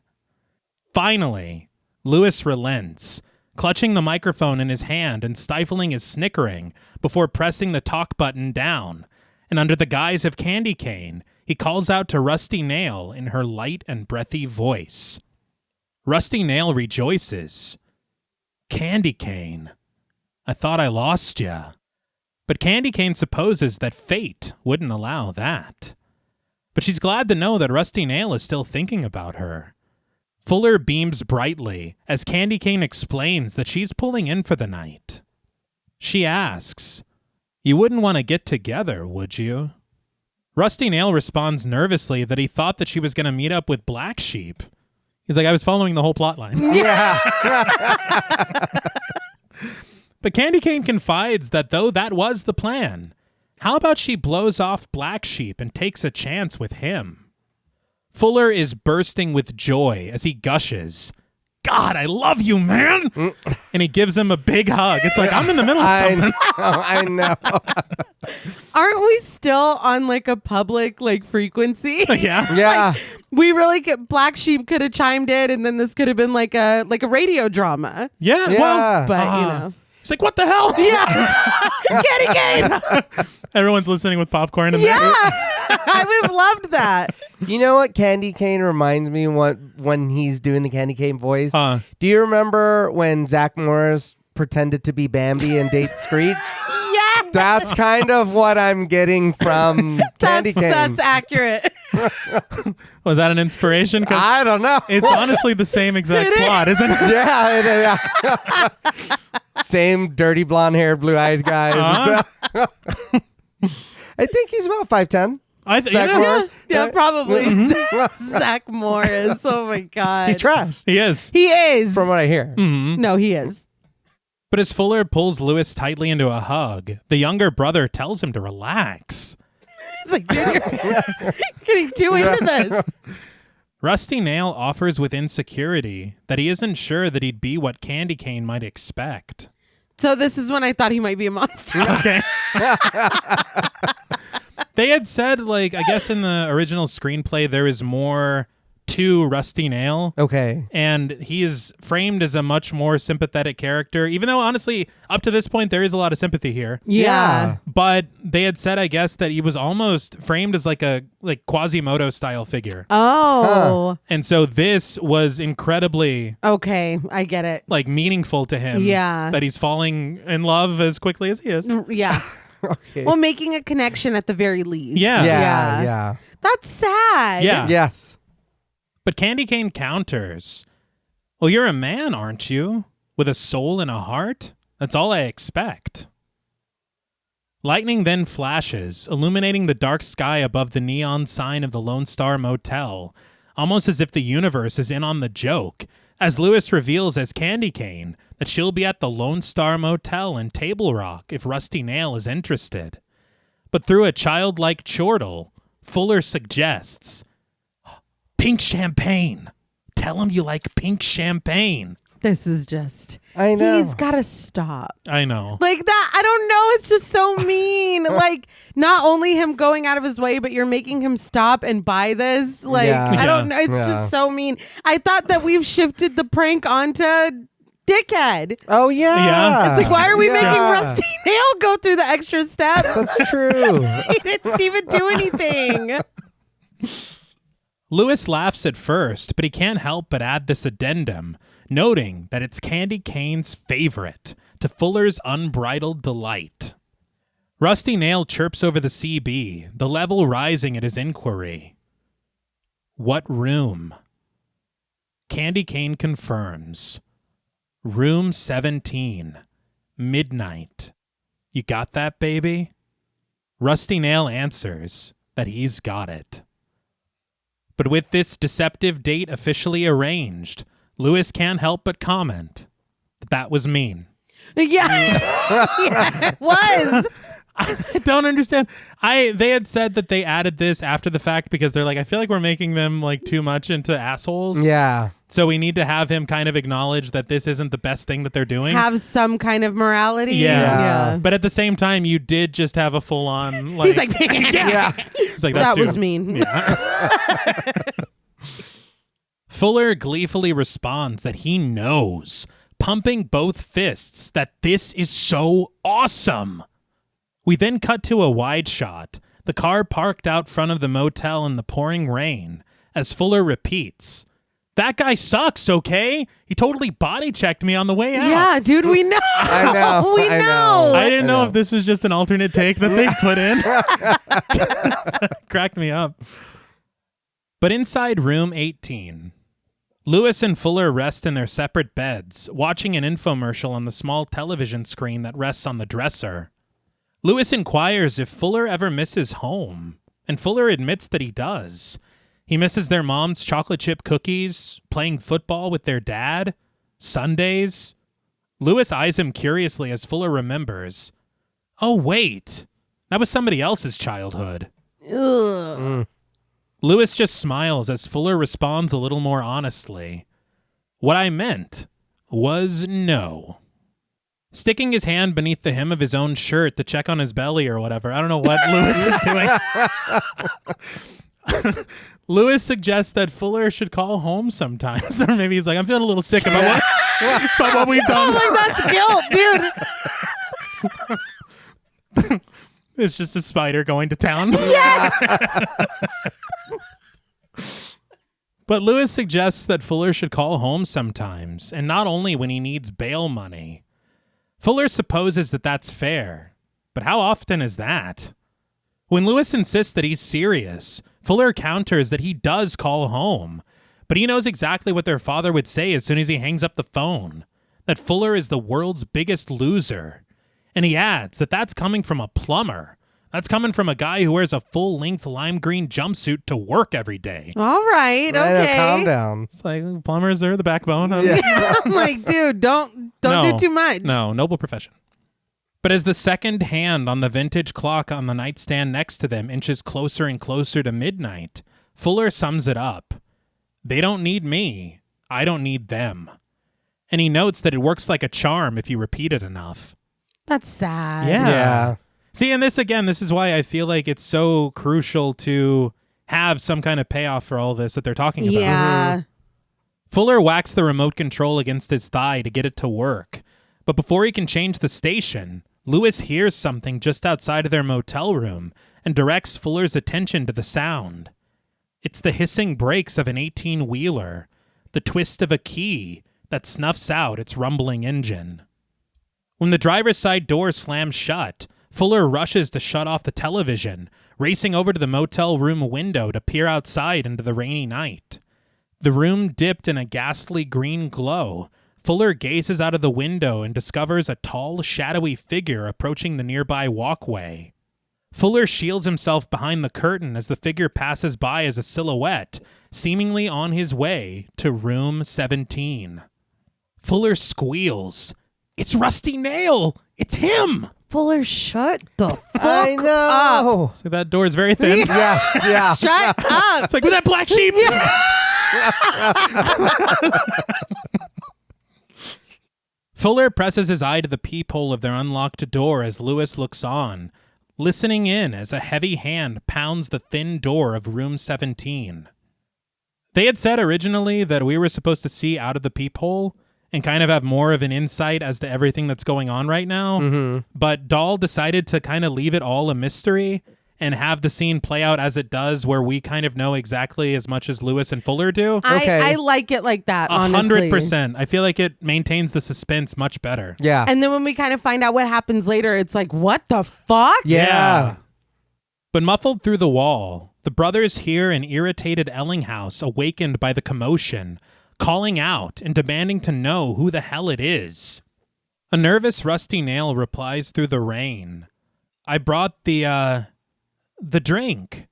Finally, Lewis relents, clutching the microphone in his hand and stifling his snickering before pressing the talk button down, and under the guise of Candy Cane, he calls out to Rusty Nail in her light and breathy voice. Rusty Nail rejoices. Candy Cane, I thought I lost ya. But Candy Cane supposes that fate wouldn't allow that. But she's glad to know that Rusty Nail is still thinking about her. Fuller beams brightly as Candy Cane explains that she's pulling in for the night. She asks, You wouldn't want to get together, would you? Rusty Nail responds nervously that he thought that she was going to meet up with Black Sheep. He's like, I was following the whole plot line. Yeah. But Candy Cane confides that though that was the plan, how about she blows off Black Sheep and takes a chance with him? Fuller is bursting with joy as he gushes, God, I love you, man! And he gives him a big hug. It's like, I'm in the middle of something. I know. Aren't we still on like a public frequency? Yeah. Yeah. We really Black Sheep could have chimed in, and then this could have been like a radio drama. Yeah. Yeah. Well, But you know, it's like, what the hell? yeah, Candy Cane. Everyone's listening with popcorn in Yeah, there. I would have loved that. You know what Candy Cane reminds me when he's doing the Candy Cane voice? Huh. Do you remember when Zach Morris pretended to be Bambi and date Screech? Yeah. That's kind of what I'm getting from Candy Cane. That's accurate. Was that an inspiration? 'Cause I don't know. it's honestly the same exact plot, isn't it? Yeah. Same dirty blonde hair, blue-eyed guy. Uh-huh. I think he's about 5'10". Zach Morris? Yeah, probably. Zach Morris. Oh my God. He's trash, He is. He is. from what I hear. No, he is. But as Fuller pulls Lewis tightly into a hug, the younger brother tells him to relax. It's like, dude, you're getting too into this. Rusty Nail offers with insecurity that he isn't sure that he'd be what Candy Cane might expect. So this is when I thought he might be a monster. Okay. They had said, like, I guess in the original screenplay, there is more to Rusty Nail. Okay. And he is framed as a much more sympathetic character, even though, honestly, up to this point, there is a lot of sympathy here. Yeah. But they had said, I guess, that he was almost framed as like a Quasimodo style figure. Oh. And so this was incredibly Okay. I get it. like meaningful to him. Yeah. That he's falling in love as quickly as he is. Yeah. Okay. Well, making a connection at the very least. Yeah. Yeah. That's sad. Yeah. Yes. But Candy Cane counters. Well, you're a man, aren't you? With a soul and a heart? That's all I expect. Lightning then flashes, illuminating the dark sky above the neon sign of the Lone Star Motel, almost as if the universe is in on the joke, as Lewis reveals as Candy Cane that she'll be at the Lone Star Motel in Table Rock if Rusty Nail is interested. But through a childlike chortle, Fuller suggests, pink champagne. Tell him you like pink champagne. This is just. I know. He's got to stop. I know. Like that, I don't know. It's just so mean. Like, not only him going out of his way, but you're making him stop and buy this. Like, Yeah. I don't know. It's Yeah. just so mean. I thought that we've shifted the prank onto Dickhead. Oh, yeah. Yeah. It's like, why are we Yeah. making Rusty Nail go through the extra steps? That's true. He didn't even do anything. Lewis laughs at first, but he can't help but add this addendum, noting that it's Candy Cane's favorite, to Fuller's unbridled delight. Rusty Nail chirps over the CB, the level rising at his inquiry. What room? Candy Cane confirms. Room 17. Midnight. You got that, baby? Rusty Nail answers that he's got it. But with this deceptive date officially arranged, Lewis can't help but comment that that was mean. Yeah. Yeah, it was. I don't understand. They had said that they added this after the fact because they're like, I feel like we're making them like too much into assholes. Yeah. So we need to have him kind of acknowledge that this isn't the best thing that they're doing. Have some kind of morality. Yeah. But at the same time, you did just have a full on like He's like, Yeah. It's like, that's that too- was mean. Yeah. Fuller gleefully responds that he knows, pumping both fists, that this is so awesome. We then cut to a wide shot, the car parked out front of the motel in the pouring rain, as Fuller repeats, that guy sucks, okay? He totally body checked me on the way out. Yeah, dude, we know. I know. We I know. know. I didn't know if this was just an alternate take that they put in. Cracked me up. But inside room 18, Lewis and Fuller rest in their separate beds, watching an infomercial on the small television screen that rests on the dresser. Lewis inquires if Fuller ever misses home, and Fuller admits that he does. He misses their mom's chocolate chip cookies, playing football with their dad, Sundays. Lewis eyes him curiously as Fuller remembers. Oh, wait. That was somebody else's childhood. Ugh. Lewis just smiles as Fuller responds a little more honestly. What I meant was no. Sticking his hand beneath the hem of his own shirt to check on his belly or whatever. I don't know what Lewis is doing. Lewis suggests that Fuller should call home sometimes. Or maybe he's like, I'm feeling a little sick about what we've done. Like, that's guilt, dude. It's just a spider going to town. Yes. But Lewis suggests that Fuller should call home sometimes, and not only when he needs bail money. Fuller supposes that that's fair, but how often is that? When Lewis insists that he's serious, Fuller counters that he does call home, but he knows exactly what their father would say as soon as he hangs up the phone, that Fuller is the world's biggest loser. And he adds that that's coming from a plumber. That's coming from a guy who wears a full-length lime green jumpsuit to work every day. All right, okay. Calm down. It's like plumbers are the backbone of I'm like, dude, don't do too much. No, noble profession. But as the second hand on the vintage clock on the nightstand next to them inches closer and closer to midnight, Fuller sums it up. They don't need me. I don't need them. And he notes that it works like a charm if you repeat it enough. That's sad. Yeah. See, and this is why I feel like it's so crucial to have some kind of payoff for all this that they're talking about. Yeah. Fuller whacks the remote control against his thigh to get it to work. But before he can change the station, Lewis hears something just outside of their motel room and directs Fuller's attention to the sound. It's the hissing brakes of an 18-wheeler, the twist of a key that snuffs out its rumbling engine. When the driver's side door slams shut, Fuller rushes to shut off the television, racing over to the motel room window to peer outside into the rainy night. The room dipped in a ghastly green glow. Fuller gazes out of the window and discovers a tall, shadowy figure approaching the nearby walkway. Fuller shields himself behind the curtain as the figure passes by as a silhouette, seemingly on his way to room 17. Fuller squeals. It's Rusty Nail! It's him! Fuller, shut the fuck I know. See, that door is very thin. Yes, yeah. Shut up. It's like, was that black sheep? Fuller presses his eye to the peephole of their unlocked door as Lewis looks on, listening in as a heavy hand pounds the thin door of room 17. They had said originally that we were supposed to see out of the peephole and kind of have more of an insight as to everything that's going on right now. But Dahl decided to kind of leave it all a mystery and have the scene play out as it does, where we kind of know exactly as much as Lewis and Fuller do. Okay. I like it like that, honestly. 100%. I feel like it maintains the suspense much better. Yeah. And then when we kind of find out what happens later, it's like, what the fuck? Yeah. But muffled through the wall, the brothers hear an irritated Ellinghaus awakened by the commotion, calling out and demanding to know who the hell it is. A nervous Rusty Nail replies through the rain. I brought the drink.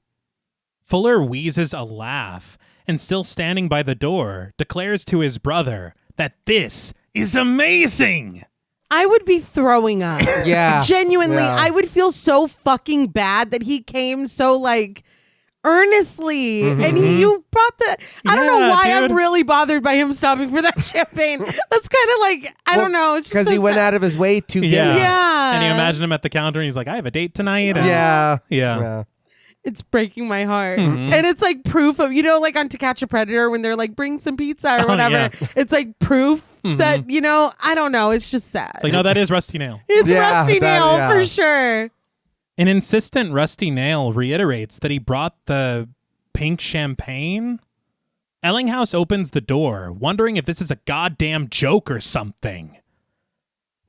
Fuller wheezes a laugh and, still standing by the door, declares to his brother that this is amazing. I would be throwing up. Yeah. Genuinely, Yeah. I would feel so fucking bad that he came so like earnestly and you brought the I don't know Yeah, why dude. I'm really bothered by him stopping for that champagne. That's kind of like I don't know, it's just Because so he went sad. out of his way to get Yeah. it. Yeah. And you imagine him at the counter and he's like, I have a date tonight. And Yeah. Yeah. It's breaking my heart. And it's like proof of, like on To Catch a Predator when they're like, bring some pizza or whatever. yeah. It's like proof that, I don't know. It's just sad. Like, no, that is Rusty Nail. It's Yeah, Rusty that- Nail yeah. for sure. An insistent Rusty Nail reiterates that he brought the pink champagne. Ellinghaus opens the door, wondering if this is a goddamn joke or something.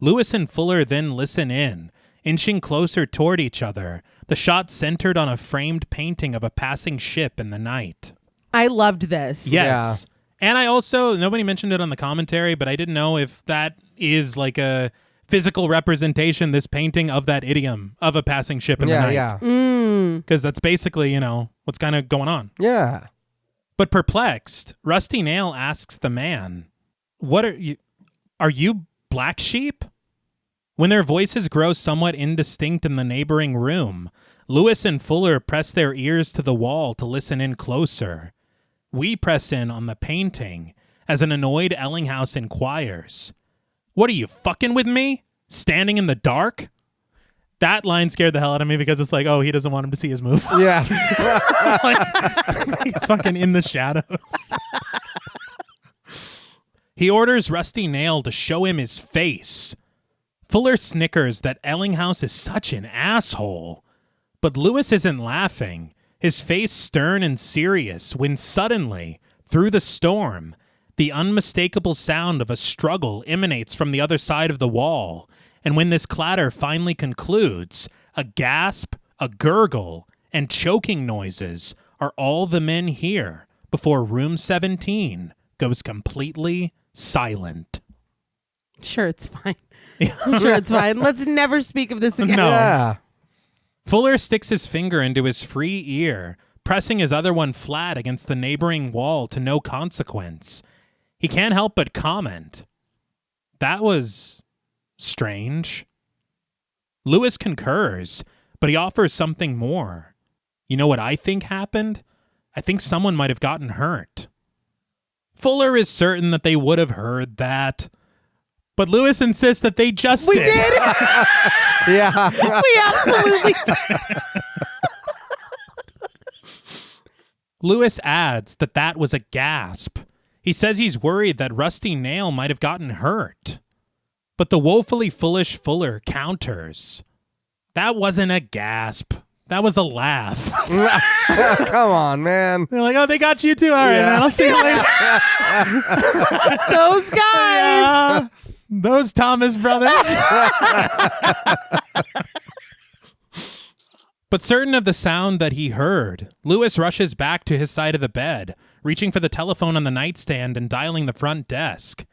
Lewis and Fuller then listen in, inching closer toward each other, the shot centered on a framed painting of a passing ship in the night. I loved this. Yes. And I also, nobody mentioned it on the commentary, but I didn't know if that is like a physical representation, this painting of that idiom of a passing ship in the night. Yeah. Because that's basically, what's kind of going on. Yeah. But perplexed, Rusty Nail asks the man, "What are you black sheep?" When their voices grow somewhat indistinct in the neighboring room, Lewis and Fuller press their ears to the wall to listen in closer. We press in on the painting as an annoyed Ellinghaus inquires, "What are you, fucking with me? Standing in the dark?" That line scared the hell out of me because it's like, oh, he doesn't want him to see his move. Yeah. He's fucking in the shadows. He orders Rusty Nail to show him his face. Fuller snickers that Ellinghaus is such an asshole. But Lewis isn't laughing, his face stern and serious, when suddenly, Through the storm, the unmistakable sound of a struggle emanates from the other side of the wall, and when this clatter finally concludes, a gasp, a gurgle, and choking noises are all the men hear before room 17 goes completely silent. Sure, it's fine. I'm sure it's fine. Let's never speak of this again. No. Yeah. Fuller sticks his finger into his free ear, pressing his other one flat against the neighboring wall to no consequence. He can't help but comment, "That was strange." Lewis concurs, but he offers something more. "You know what I think happened? I think someone might have gotten hurt." Fuller is certain that they would have heard that, but Lewis insists that they just We did. did. Yeah. We absolutely did. Lewis adds that that was a gasp. He says he's worried that Rusty Nail might have gotten hurt. But the woefully foolish Fuller counters, "That wasn't a gasp. That was a laugh." Come on, man. They're like, "Oh, they got you too. All right, man. I'll see you later." Those guys. Those Thomas brothers. But certain of the sound that he heard, Lewis rushes back to his side of the bed, reaching for the telephone on the nightstand and dialing the front desk.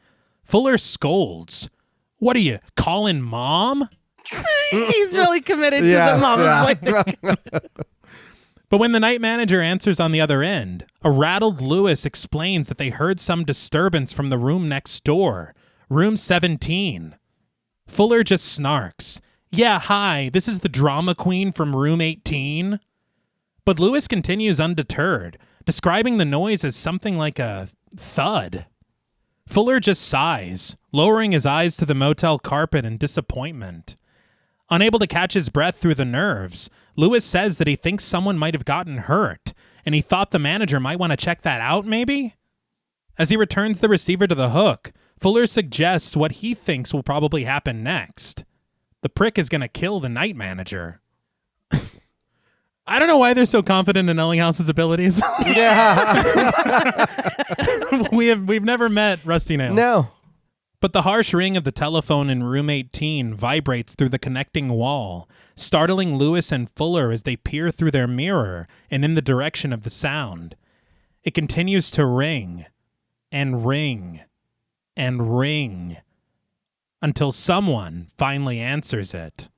Fuller scolds. "What are you, calling Mom?" He's really committed to the mama's point. But when the night manager answers on the other end, a rattled Lewis explains that they heard some disturbance from the room next door, room 17. Fuller just snarks, "Yeah, hi, this is the drama queen from room 18. But Lewis continues undeterred, describing the noise as something like a thud. Fuller just sighs, lowering his eyes to the motel carpet in disappointment. Unable to catch his breath through the nerves, Lewis says that he thinks someone might have gotten hurt, and he thought the manager might want to check that out, maybe? As he returns the receiver to the hook, Fuller suggests what he thinks will probably happen next. The prick is going to kill the night manager. I don't know why they're so confident in Ellinghouse's abilities. Yeah. We've never met Rusty Nail. No. But the harsh ring of the telephone in room 18 vibrates through the connecting wall, startling Lewis and Fuller as they peer through their mirror and in the direction of the sound. It continues to ring, and ring, and ring, until someone finally answers it.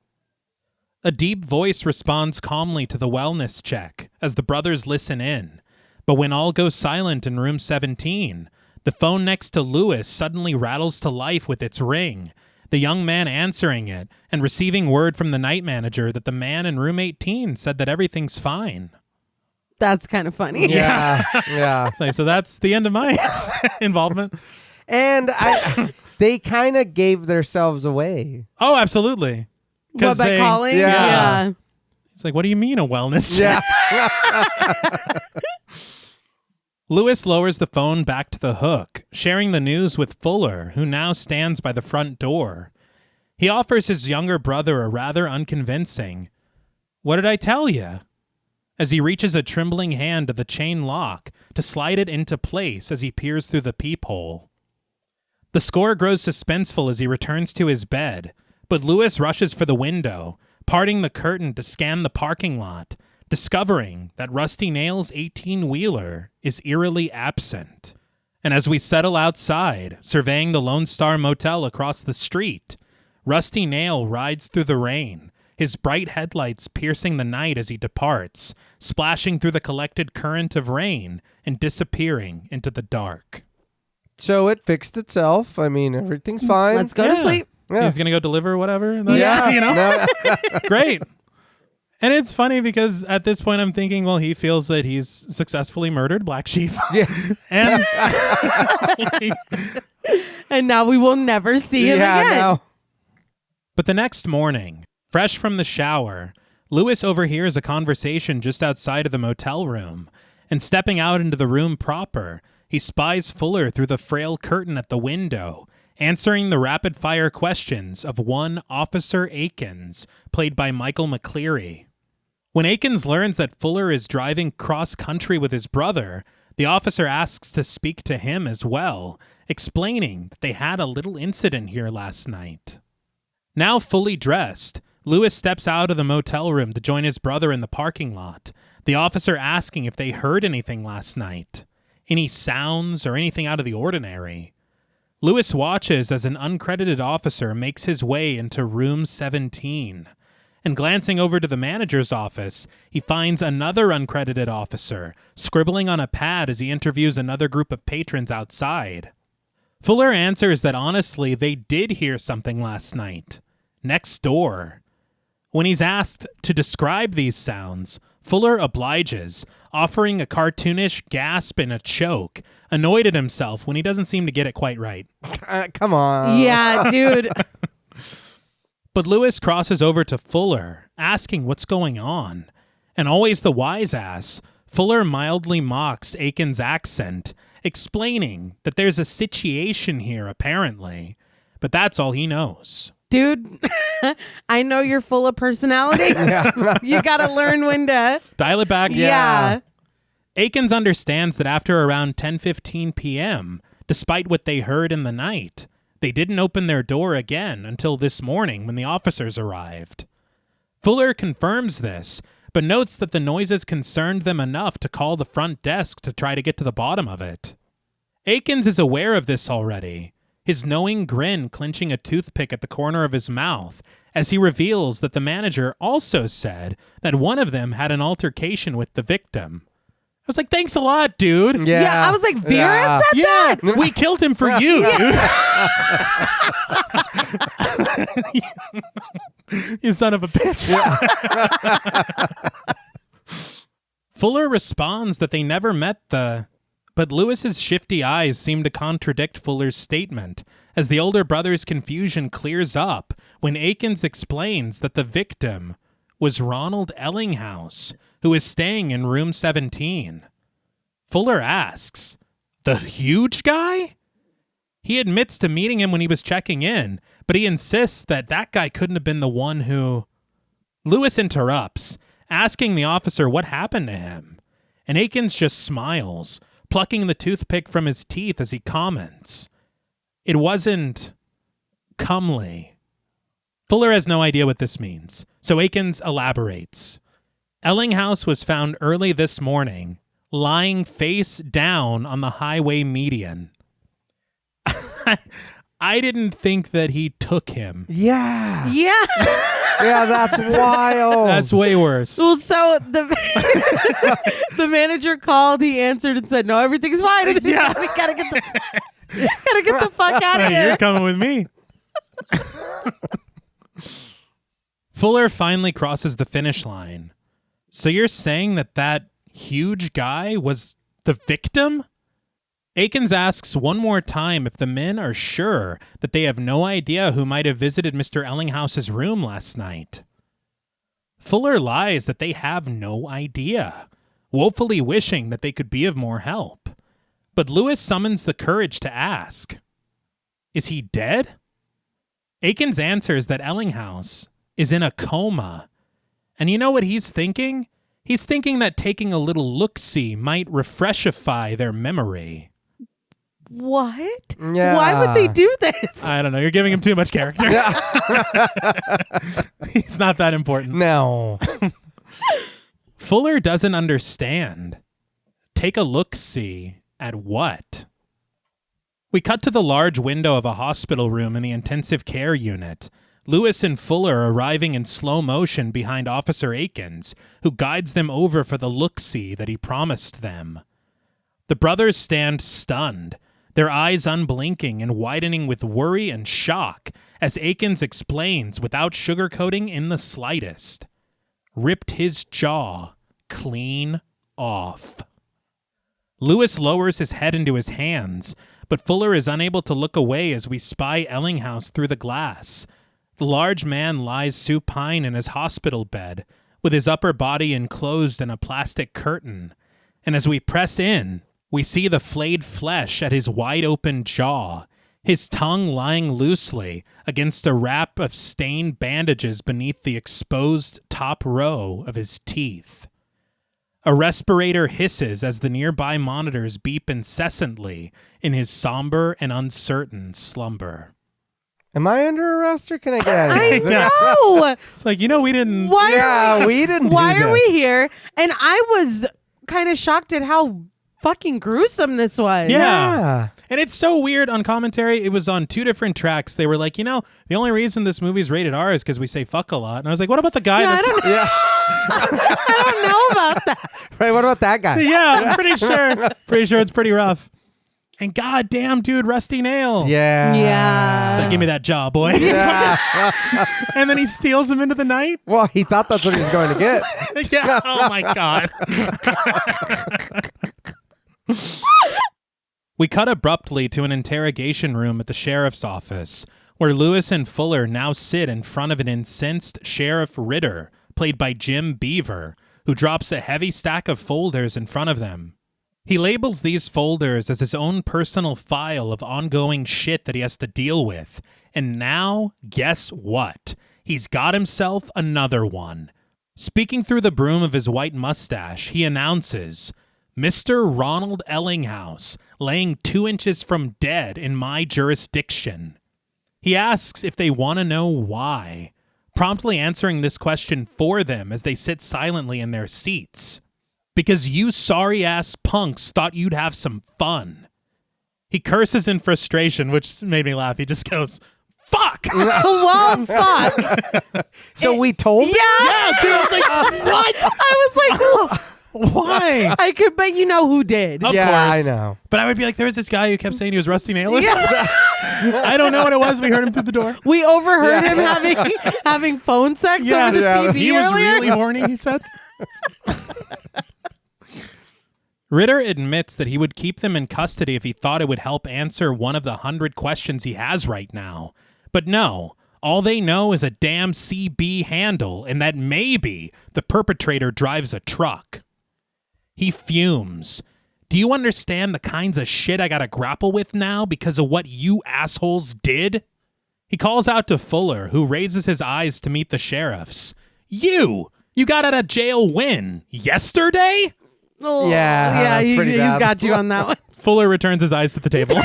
A deep voice responds calmly to the wellness check as the brothers listen in, but when all goes silent in room 17, the phone next to Lewis suddenly rattles to life with its ring, the young man answering it and receiving word from the night manager that the man in room 18 said that everything's fine. That's kind of funny. Yeah. Yeah. So that's the end of my involvement. And they kind of gave themselves away. Oh, absolutely. What, by calling? Yeah. It's like, what do you mean a wellness check? Yeah. Lewis lowers the phone back to the hook, sharing the news with Fuller, who now stands by the front door. He offers his younger brother a rather unconvincing, "What did I tell you?" as he reaches a trembling hand to the chain lock to slide it into place as he peers through the peephole. The score grows suspenseful as he returns to his bed, but Lewis rushes for the window, parting the curtain to scan the parking lot, discovering that Rusty Nail's 18-wheeler is eerily absent. And as we settle outside, surveying the Lone Star Motel across the street, Rusty Nail rides through the rain, his bright headlights piercing the night as he departs, splashing through the collected current of rain and disappearing into the dark. So it fixed itself. I mean, everything's fine. Let's go to sleep. Yeah. He's going to go deliver whatever. Yeah. You know? No. Great. And it's funny because at this point I'm thinking, well, he feels that he's successfully murdered Black Sheep. Yeah. And And now we will never see him again. No. But the next morning, fresh from the shower, Lewis overhears a conversation just outside of the motel room, and stepping out into the room proper, he spies Fuller through the frail curtain at the window, answering the rapid-fire questions of one Officer Akins, played by Michael McCleary. When Akins learns that Fuller is driving cross-country with his brother, The officer asks to speak to him as well, explaining that they had a little incident here last night. Now fully dressed, Lewis steps out of the motel room to join his brother in the parking lot, the officer asking if they heard anything last night, any sounds or anything out of the ordinary. Lewis watches as an uncredited officer makes his way into room 17, and glancing over to the manager's office, he finds another uncredited officer scribbling on a pad as he interviews another group of patrons outside. Fuller answers that honestly they did hear something last night, next door. When he's asked to describe these sounds, Fuller obliges, offering a cartoonish gasp and a choke, annoyed at himself when he doesn't seem to get it quite right. Come on. Yeah, dude. But Lewis crosses over to Fuller, asking what's going on. And always the wise ass, Fuller mildly mocks Aiken's accent, explaining that there's a situation here, apparently. But that's all he knows. Dude, I know you're full of personality. You got to learn when to dial it back. Yeah. Aikens understands that after around 10:15 p.m., despite what they heard in the night, they didn't open their door again until this morning when the officers arrived. Fuller confirms this, but notes that the noises concerned them enough to call the front desk to try to get to the bottom of it. Aikens is aware of this already, his knowing grin clenching a toothpick at the corner of his mouth as he reveals that the manager also said that one of them had an altercation with the victim. I was like, thanks a lot, dude. Yeah, I was like, Vera said that? We killed him for you, dude. You son of a bitch. Fuller responds that they never met but Lewis's shifty eyes seem to contradict Fuller's statement, as the older brother's confusion clears up when Aikens explains that the victim was Ronald Ellinghaus, who is staying in room 17. Fuller asks, "The huge guy?" He admits to meeting him when he was checking in, but he insists that guy couldn't have been the one who... Lewis interrupts, asking the officer what happened to him, and Aikens just smiles, plucking the toothpick from his teeth as he comments, "It wasn't comely." Fuller has no idea what this means, so Aikens elaborates. Ellinghaus was found early this morning, lying face down on the highway median. I didn't think that he took him. Yeah. Yeah. Yeah, that's wild. That's way worse. Well, so the manager called, he answered and said, "No, everything's fine." And Yeah. we gotta get the fuck out of here. You're coming with me. Fuller finally crosses the finish line. So you're saying that huge guy was the victim? Aikens asks one more time if the men are sure that they have no idea who might have visited Mr. Ellinghaus's room last night. Fuller lies that they have no idea, woefully wishing that they could be of more help. But Lewis summons the courage to ask, "Is he dead?" Aikens answers that Ellinghaus is in a coma. And you know what he's thinking? He's thinking that taking a little look-see might refreshify their memory. What? Yeah. Why would they do this? I don't know. You're giving him too much character. He's not that important. No. Fuller doesn't understand. Take a look-see at what? We cut to the large window of a hospital room in the intensive care unit. Lewis and Fuller arriving in slow motion behind Officer Aikens, who guides them over for the look-see that he promised them. The brothers stand stunned, their eyes unblinking and widening with worry and shock, as Aikens explains without sugarcoating in the slightest. Ripped his jaw clean off. Lewis lowers his head into his hands, but Fuller is unable to look away as we spy Ellinghaus through the glass. The large man lies supine in his hospital bed, with his upper body enclosed in a plastic curtain, and as we press in, we see the flayed flesh at his wide-open jaw, his tongue lying loosely against a wrap of stained bandages beneath the exposed top row of his teeth. A respirator hisses as the nearby monitors beep incessantly in his somber and uncertain slumber. Am I under arrest or can I get out of I here? know. It's like, we didn't... We didn't do Why are this. we here? And I was kind of shocked at how fucking gruesome this was. Yeah. And it's so weird on commentary. It was on 2 different tracks. They were like, the only reason this movie's rated R is because we say fuck a lot. And I was like, what about the guy Yeah, that's... I don't know about that. Right, what about that guy? Yeah, I'm pretty sure. Pretty sure it's pretty rough. And goddamn, dude, Rusty Nail. Yeah. Yeah. It's like, give me that jaw, boy. Yeah. And then he steals him into the night. Well, he thought that's what he was going to get. Yeah. Oh my God. We cut abruptly to an interrogation room at the sheriff's office, where Lewis and Fuller now sit in front of an incensed Sheriff Ritter, played by Jim Beaver, who drops a heavy stack of folders in front of them. He labels these folders as his own personal file of ongoing shit that he has to deal with. And now, guess what? He's got himself another one. Speaking through the broom of his white mustache, he announces, Mr. Ronald Ellinghaus, laying 2 inches from dead in my jurisdiction. He asks if they want to know why, promptly answering this question for them as they sit silently in their seats. Because you sorry-ass punks thought you'd have some fun. He curses in frustration, which made me laugh. He just goes, fuck! Well, fuck. So we told him? Yeah. Dude, I was like, what? I was like, oh, Why? I could bet you know who did. Of Yeah, I course. know. But I would be like, there was this guy who kept saying he was Rusty Nail or something. I don't know what it was. We heard him through the door. We overheard him having phone sex Yeah. over the Yeah. TV He was earlier. really horny, he said. Ritter admits that he would keep them in custody if he thought it would help answer one of the 100 questions he has right now. But no, all they know is a damn CB handle and that maybe the perpetrator drives a truck. He fumes. Do you understand the kinds of shit I gotta grapple with now because of what you assholes did? He calls out to Fuller, who raises his eyes to meet the sheriff's. You got out of jail when? Yesterday? Oh, Yeah, yeah, that's pretty he's bad. got you on that one. Fuller returns his eyes to the table.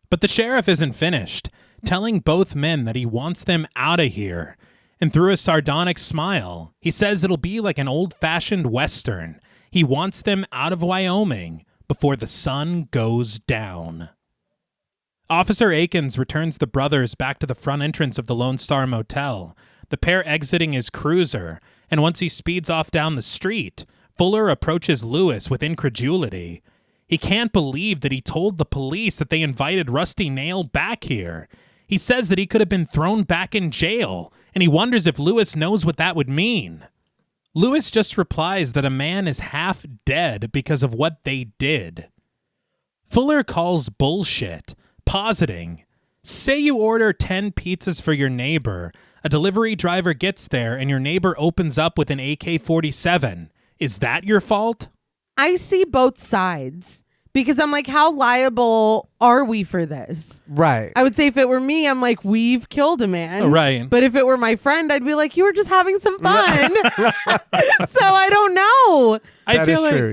But the sheriff isn't finished, telling both men that he wants them out of here. And through a sardonic smile, he says it'll be like an old-fashioned Western. He wants them out of Wyoming before the sun goes down. Officer Akins returns the brothers back to the front entrance of the Lone Star Motel, the pair exiting his cruiser, and once he speeds off down the street, Fuller approaches Lewis with incredulity. He can't believe that he told the police that they invited Rusty Nail back here. He says that he could have been thrown back in jail, and he wonders if Lewis knows what that would mean. Lewis just replies that a man is half dead because of what they did. Fuller calls bullshit, positing, say you order 10 pizzas for your neighbor, a delivery driver gets there, and your neighbor opens up with an AK-47. Is that your fault? I see both sides because I'm like, how liable are we for this? Right. I would say if it were me, I'm like, we've killed a man. Oh, right. But if it were my friend, I'd be like, you were just having some fun. So I don't know. I That feel is like true.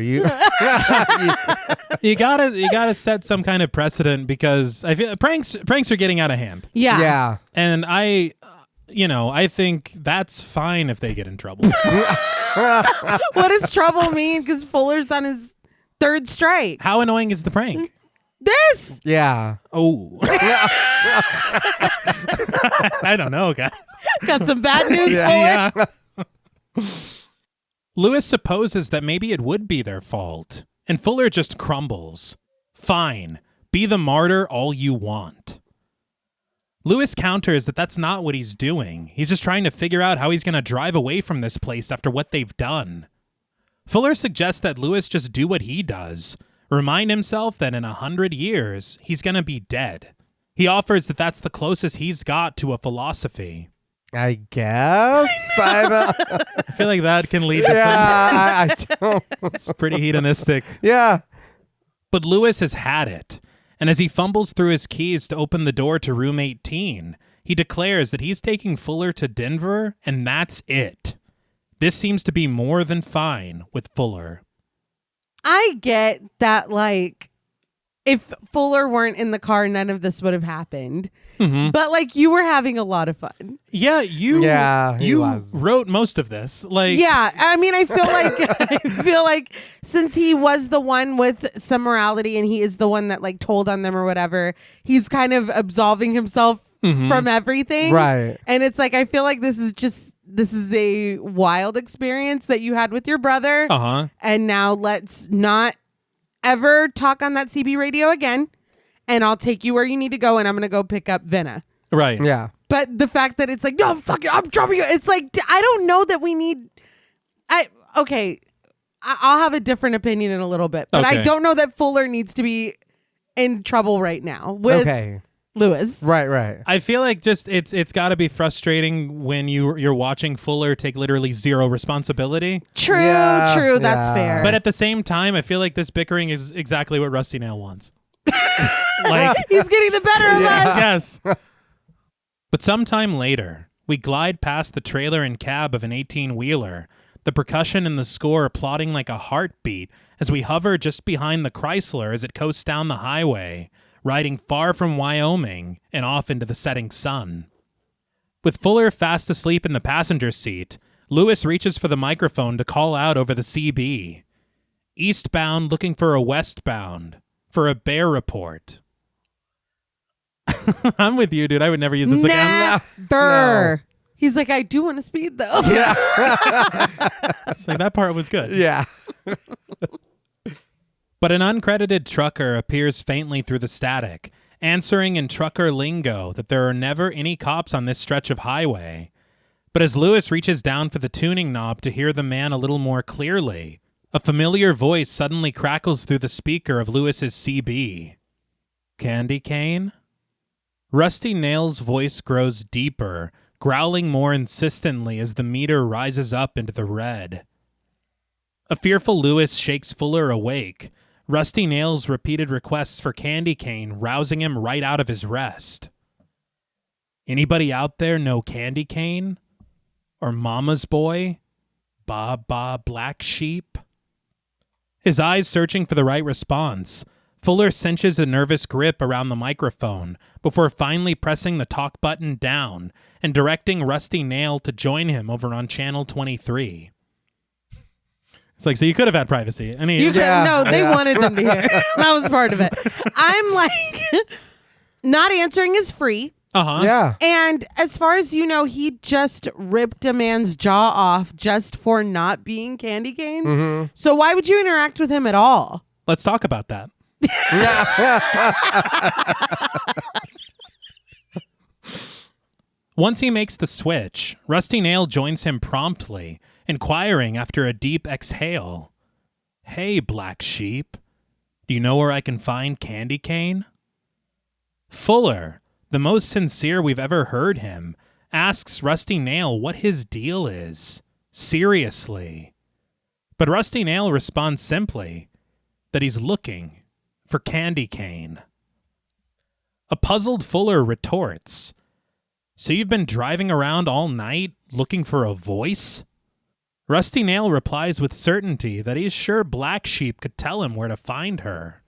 you gotta set some kind of precedent because I feel pranks are getting out of hand, Yeah. Yeah. and I think that's fine if they get in trouble. What does trouble mean? Because Fuller's on his 3rd strike. How annoying is the prank? This. Yeah. Oh, I don't know, guys. Got some bad news, Yeah. Fuller. Yeah. Lewis supposes that maybe it would be their fault, and Fuller just crumbles. Fine, be the martyr all you want. Lewis counters that that's not what he's doing. He's just trying to figure out how he's going to drive away from this place after what they've done. Fuller suggests that Lewis just do what he does, remind himself that in 100 years, he's going to be dead. He offers that that's the closest he's got to a philosophy. I guess. I don't. I feel like that can lead to Yeah. I don't. some pretty hedonistic. Yeah. But Lewis has had it, and as he fumbles through his keys to open the door to room 18, he declares that he's taking Fuller to Denver, and that's it. This seems to be more than fine with Fuller. I get that, like, if Fuller weren't in the car, none of this would have happened. Mm-hmm. But, like, you were having a lot of fun. Yeah, you was. wrote most of this. Like, Yeah, I mean, I feel like since he was the one with some morality and he is the one that, like, told on them or whatever, he's kind of absolving himself from everything. Right. And it's like, I feel like this is a wild experience that you had with your brother. Uh-huh. And now let's not ever talk on that CB radio again. And I'll take you where you need to go, and I'm going to go pick up Venna. Right. Yeah. But the fact that it's like, no, fuck it, I'm dropping you. It's like, I don't know that we need. I'll have a different opinion in a little bit, but Okay. I don't know that Fuller needs to be in trouble right now with Lewis. Right. I feel like just it's got to be frustrating when you're watching Fuller take literally zero responsibility. True, Yeah, that's yeah. fair. But at the same time, I feel like this bickering is exactly what Rusty Nail wants. Like, he's getting the better of us. yes. But sometime later, we glide past the trailer and cab of an 18-wheeler, the percussion and the score plotting like a heartbeat as we hover just behind the Chrysler as it coasts down the highway, riding far from Wyoming and off into the setting sun. With Fuller fast asleep in the passenger seat, Lewis reaches for the microphone to call out over the CB. Eastbound looking for a westbound, for a bear report. I'm with you, dude. I would never use this again. Never. He's like, I do want to speed though. Yeah. It's like, that part was good. Yeah. But an uncredited trucker appears faintly through the static, answering in trucker lingo that there are never any cops on this stretch of highway. But as Lewis reaches down for the tuning knob to hear the man a little more clearly, a familiar voice suddenly crackles through the speaker of Lewis's CB. Candy cane? Rusty Nail's voice grows deeper, growling more insistently as the meter rises up into the red. A fearful Lewis shakes Fuller awake, Rusty Nail's repeated requests for candy cane rousing him right out of his rest. Anybody out there know Candy Cane? Or Mama's Boy? Ba Black Sheep? His eyes searching for the right response, Fuller cinches a nervous grip around the microphone before finally pressing the talk button down and directing Rusty Nail to join him over on Channel 23. It's like, so you could have had privacy. I mean, You could no, they wanted them to hear. That was part of it. I'm like, not answering is free. uh-huh. Yeah. And as far as you know, he just ripped a man's jaw off just for not being Candy Cane. Mm-hmm. So why would you interact with him at all? Let's talk about that. Once he makes the switch, Rusty Nail joins him promptly, inquiring after a deep exhale. Hey, Black Sheep, do you know where I can find Candy Cane? Fuller, the most sincere we've ever heard him, asks Rusty Nail what his deal is. Seriously. But Rusty Nail responds simply that he's looking for Candy Cane. A puzzled Fuller retorts, so you've been driving around all night looking for a voice? Rusty Nail replies with certainty that he's sure Black Sheep could tell him where to find her.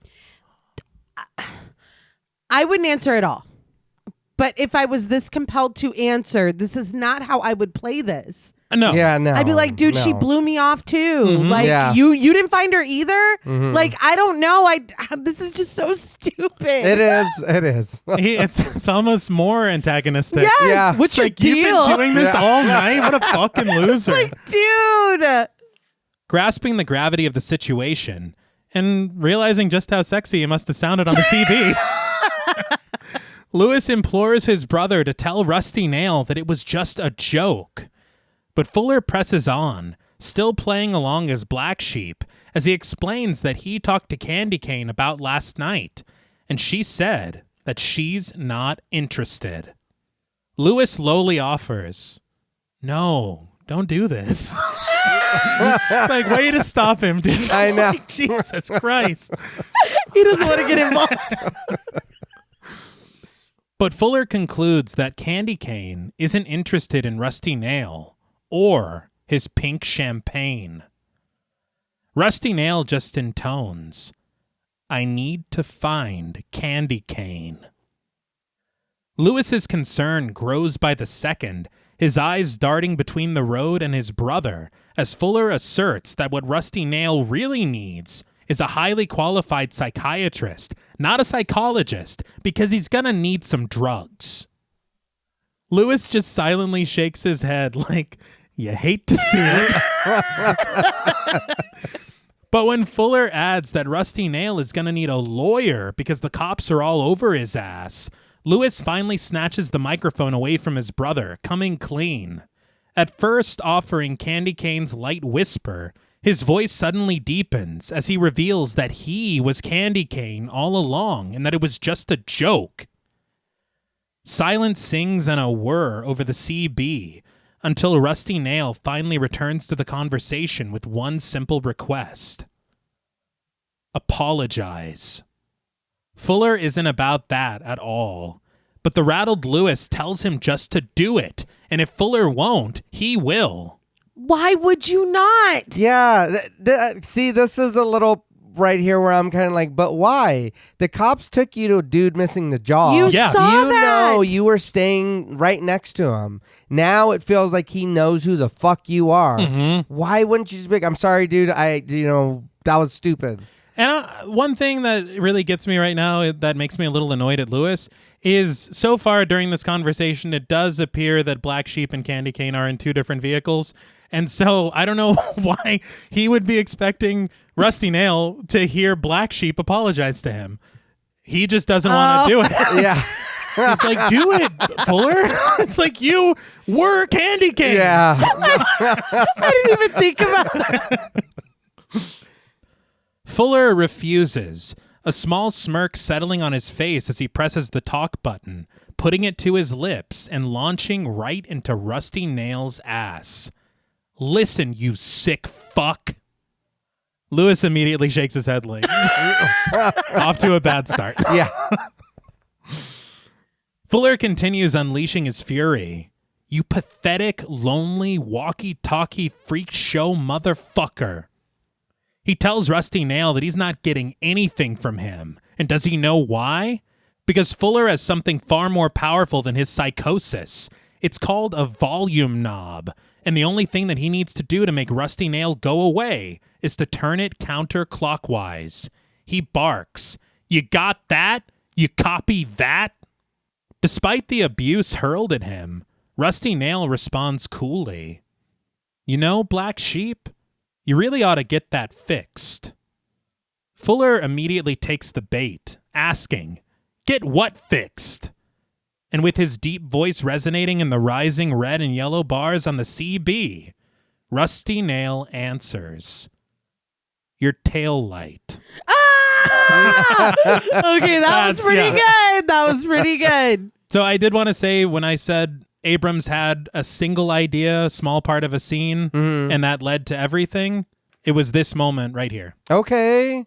I wouldn't answer at all. But if I was this compelled to answer, this is not how I would play this. No. Yeah, no. I'd be like, dude, she no. blew me off too. Like, Yeah. you didn't find her either? Like, I don't know. This is just so stupid. It is. It is. It's almost more antagonistic. Yes. Yeah. What's your Like, you've deal? been doing this Yeah. all night? What a fucking loser. Like, dude. Grasping the gravity of the situation and realizing just how sexy it must have sounded on the CB, Lewis implores his brother to tell Rusty Nail that it was just a joke. But Fuller presses on, still playing along as Black Sheep, as he explains that he talked to Candy Cane about last night, and she said that she's not interested. Lewis lowly offers, "No, don't do this." It's like, way to stop him, dude. I know. Like, Jesus Christ. He doesn't want to get involved. But Fuller concludes that Candy Cane isn't interested in Rusty Nail or his pink champagne. Rusty Nail just intones, I need to find candy cane. Lewis's concern grows by the second, his eyes darting between the road and his brother, as Fuller asserts that what Rusty Nail really needs is a highly qualified psychiatrist, not a psychologist, because he's gonna need some drugs. Lewis just silently shakes his head like, you hate to see it. But when Fuller adds that Rusty Nail is gonna need a lawyer because the cops are all over his ass, Lewis finally snatches the microphone away from his brother, coming clean. At first offering Candy Cane's light whisper, his voice suddenly deepens as he reveals that he was Candy Cane all along and that it was just a joke. Silence sings and a whir over the CB until Rusty Nail finally returns to the conversation with one simple request. Apologize. Fuller isn't about that at all, but the rattled Lewis tells him just to do it, and if Fuller won't, he will. Why would you not? Yeah. See, this is a little right here where I'm kind of like, but why? The cops took you to a dude missing the jaw. You Yeah. saw You that. know you were staying right next to him. Now it feels like he knows who the fuck you are. Mm-hmm. Why wouldn't you just be like, I'm sorry, dude. That was stupid. And one thing that really gets me right now that makes me a little annoyed at Lewis is so far during this conversation, it does appear that Black Sheep and Candy Cane are in two different vehicles. And so I don't know why he would be expecting Rusty Nail to hear Black Sheep apologize to him. He just doesn't want to do it. Yeah. It's like, do it, Fuller. It's like you were Candy Cane. Yeah. I didn't even think about that. Fuller refuses, a small smirk settling on his face as he presses the talk button, putting it to his lips and launching right into Rusty Nail's ass. Listen, you sick fuck. Lewis immediately shakes his head like, off to a bad start. Yeah. Fuller continues unleashing his fury. You pathetic, lonely, walkie-talkie freak show motherfucker. He tells Rusty Nail that he's not getting anything from him. And does he know why? Because Fuller has something far more powerful than his psychosis. It's called a volume knob. And the only thing that he needs to do to make Rusty Nail go away is to turn it counterclockwise. He barks, "You got that? You copy that?" Despite the abuse hurled at him, Rusty Nail responds coolly. You know, Black Sheep, you really ought to get that fixed. Fuller immediately takes the bait, asking, "Get what fixed?" And with his deep voice resonating in the rising red and yellow bars on the CB, Rusty Nail answers, "Your tail light." Ah! Okay, that was pretty good. That was pretty good. So I did want to say when I said Abrams had a single idea, a small part of a scene, and that led to everything, it was this moment right here. Okay.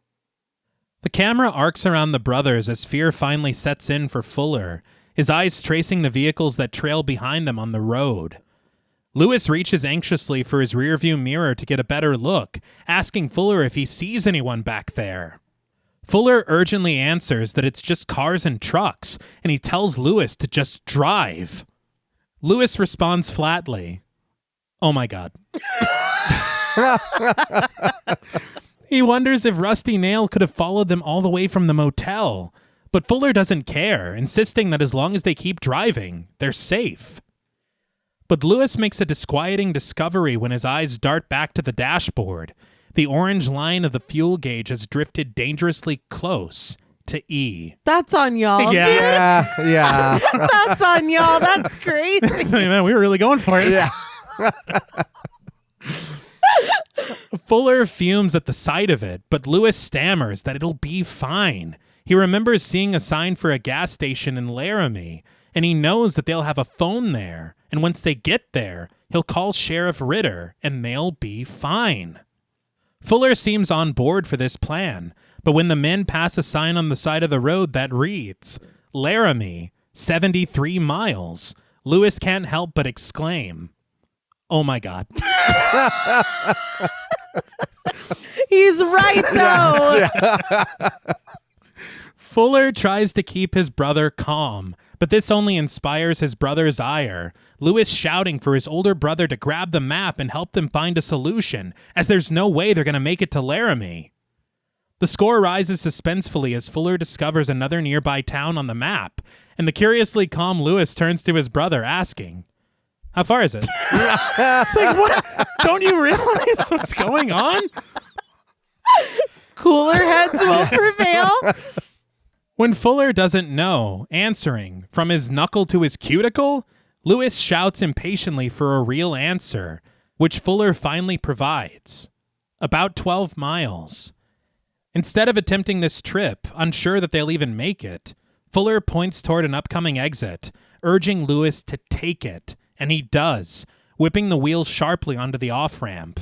The camera arcs around the brothers as fear finally sets in for Fuller, his eyes tracing the vehicles that trail behind them on the road. Lewis reaches anxiously for his rearview mirror to get a better look, asking Fuller if he sees anyone back there. Fuller urgently answers that it's just cars and trucks, and he tells Lewis to just drive. Lewis responds flatly, "Oh my God." He wonders if Rusty Nail could have followed them all the way from the motel, but Fuller doesn't care, insisting that as long as they keep driving, they're safe. But Lewis makes a disquieting discovery when his eyes dart back to the dashboard. The orange line of the fuel gauge has drifted dangerously close to E. That's on y'all, Yeah. dude. Yeah. That's on y'all. That's crazy. Man, we were really going for it. Yeah. Fuller fumes at the sight of it, but Lewis stammers that it'll be fine. He remembers seeing a sign for a gas station in Laramie, and he knows that they'll have a phone there, and once they get there, he'll call Sheriff Ritter, and they'll be fine. Fuller seems on board for this plan, but when the men pass a sign on the side of the road that reads, Laramie, 73 miles, Lewis can't help but exclaim, Oh my God. He's right, though. Fuller tries to keep his brother calm, but this only inspires his brother's ire, Lewis shouting for his older brother to grab the map and help them find a solution, as there's no way they're going to make it to Laramie. The score rises suspensefully as Fuller discovers another nearby town on the map, and the curiously calm Lewis turns to his brother, asking, "How far is it?" It's like, what? Don't you realize what's going on? Cooler heads will prevail. When Fuller doesn't know, answering from his knuckle to his cuticle, Lewis shouts impatiently for a real answer, which Fuller finally provides. About 12 miles. Instead of attempting this trip, unsure that they'll even make it, Fuller points toward an upcoming exit, urging Lewis to take it, and he does, whipping the wheel sharply onto the off-ramp.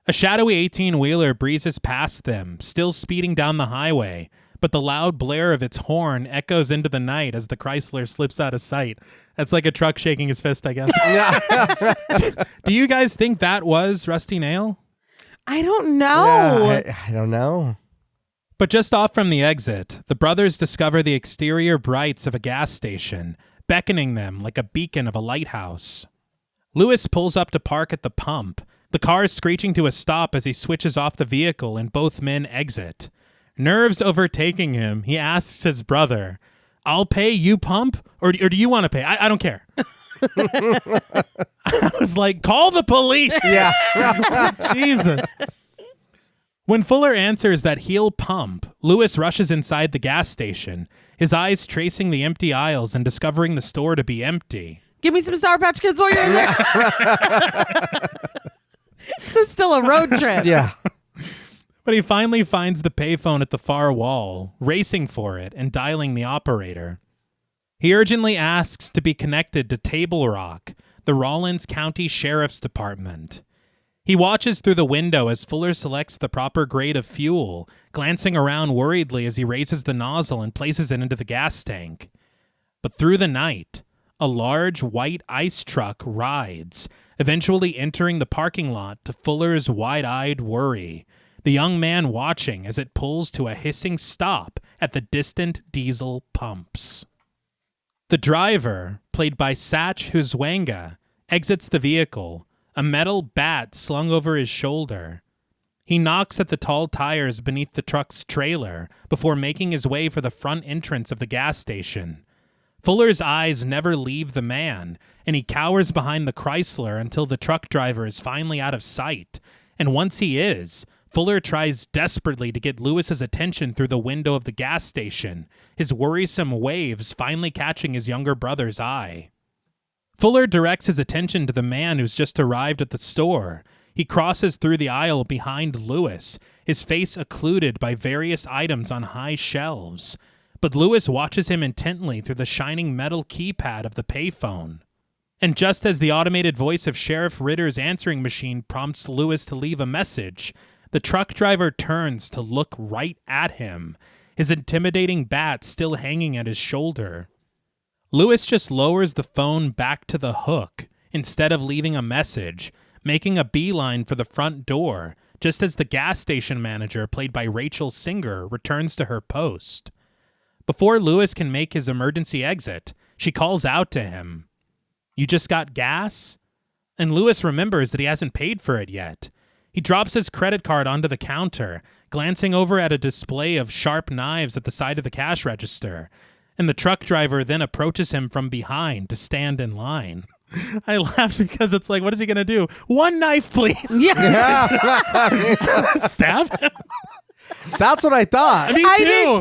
A shadowy 18-wheeler breezes past them, still speeding down the highway, but the loud blare of its horn echoes into the night as the Chrysler slips out of sight. That's like a truck shaking his fist, I guess. Do you guys think that was Rusty Nail? I don't know. Yeah, I don't know. But just off from the exit, the brothers discover the exterior brights of a gas station, beckoning them like a beacon of a lighthouse. Lewis pulls up to park at the pump, the car screeching to a stop as he switches off the vehicle and both men exit. Nerves overtaking him, he asks his brother, "I'll pay, you pump? Or do you want to pay? I don't care." I was like, call the police. Yeah. Jesus. When Fuller answers that he'll pump, Lewis rushes inside the gas station, his eyes tracing the empty aisles and discovering the store to be empty. Give me some Sour Patch Kids while you're in there. This is still a road trip. Yeah. But he finally finds the payphone at the far wall, racing for it and dialing the operator. He urgently asks to be connected to Table Rock, the Rawlins County Sheriff's Department. He watches through the window as Fuller selects the proper grade of fuel, glancing around worriedly as he raises the nozzle and places it into the gas tank. But through the night, a large white ice truck rides, eventually entering the parking lot to Fuller's wide-eyed worry, the young man watching as it pulls to a hissing stop at the distant diesel pumps. The driver, played by Satch Huzwanga, exits the vehicle, a metal bat slung over his shoulder. He knocks at the tall tires beneath the truck's trailer before making his way for the front entrance of the gas station. Fuller's eyes never leave the man, and he cowers behind the Chrysler until the truck driver is finally out of sight. And once he is, Fuller tries desperately to get Lewis's attention through the window of the gas station, his worrisome waves finally catching his younger brother's eye. Fuller directs his attention to the man who's just arrived at the store. He crosses through the aisle behind Lewis, his face occluded by various items on high shelves. But Lewis watches him intently through the shining metal keypad of the payphone. And just as the automated voice of Sheriff Ritter's answering machine prompts Lewis to leave a message, the truck driver turns to look right at him, his intimidating bat still hanging at his shoulder. Lewis just lowers the phone back to the hook instead of leaving a message, making a beeline for the front door, just as the gas station manager, played by Rachel Singer, returns to her post. Before Lewis can make his emergency exit, she calls out to him, "You just got gas?" And Lewis remembers that he hasn't paid for it yet. He drops his credit card onto the counter, glancing over at a display of sharp knives at the side of the cash register, and the truck driver then approaches him from behind to stand in line. I laughed because it's like, what is he going to do? "One knife, please." Yeah. Stab him? That's what I thought. I did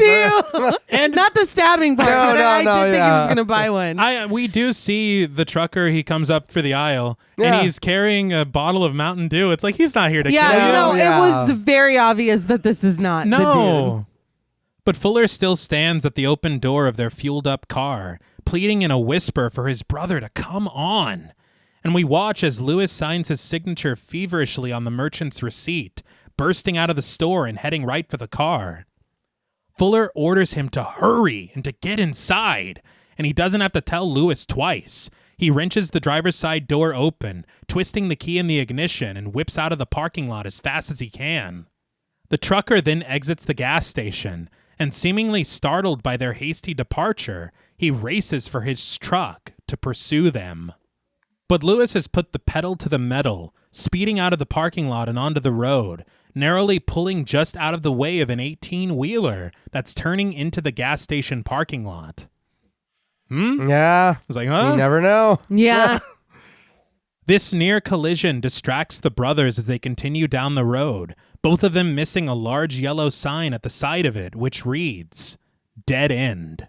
too. And not the stabbing part, but I did think he was going to buy one. We do see the trucker. He comes up for the aisle, and he's carrying a bottle of Mountain Dew. It's like he's not here to kill you. No, it was very obvious that this is not the dude. But Fuller still stands at the open door of their fueled-up car, pleading in a whisper for his brother to come on. And we watch as Lewis signs his signature feverishly on the merchant's receipt, bursting out of the store and heading right for the car. Fuller orders him to hurry and to get inside, and he doesn't have to tell Lewis twice. He wrenches the driver's side door open, twisting the key in the ignition, and whips out of the parking lot as fast as he can. The trucker then exits the gas station, and seemingly startled by their hasty departure, he races for his truck to pursue them. But Lewis has put the pedal to the metal, speeding out of the parking lot and onto the road, narrowly pulling just out of the way of an 18-wheeler that's turning into the gas station parking lot. Yeah. I was like, huh? You never know. Yeah. This near collision distracts the brothers as they continue down the road, both of them missing a large yellow sign at the side of it, which reads, Dead End.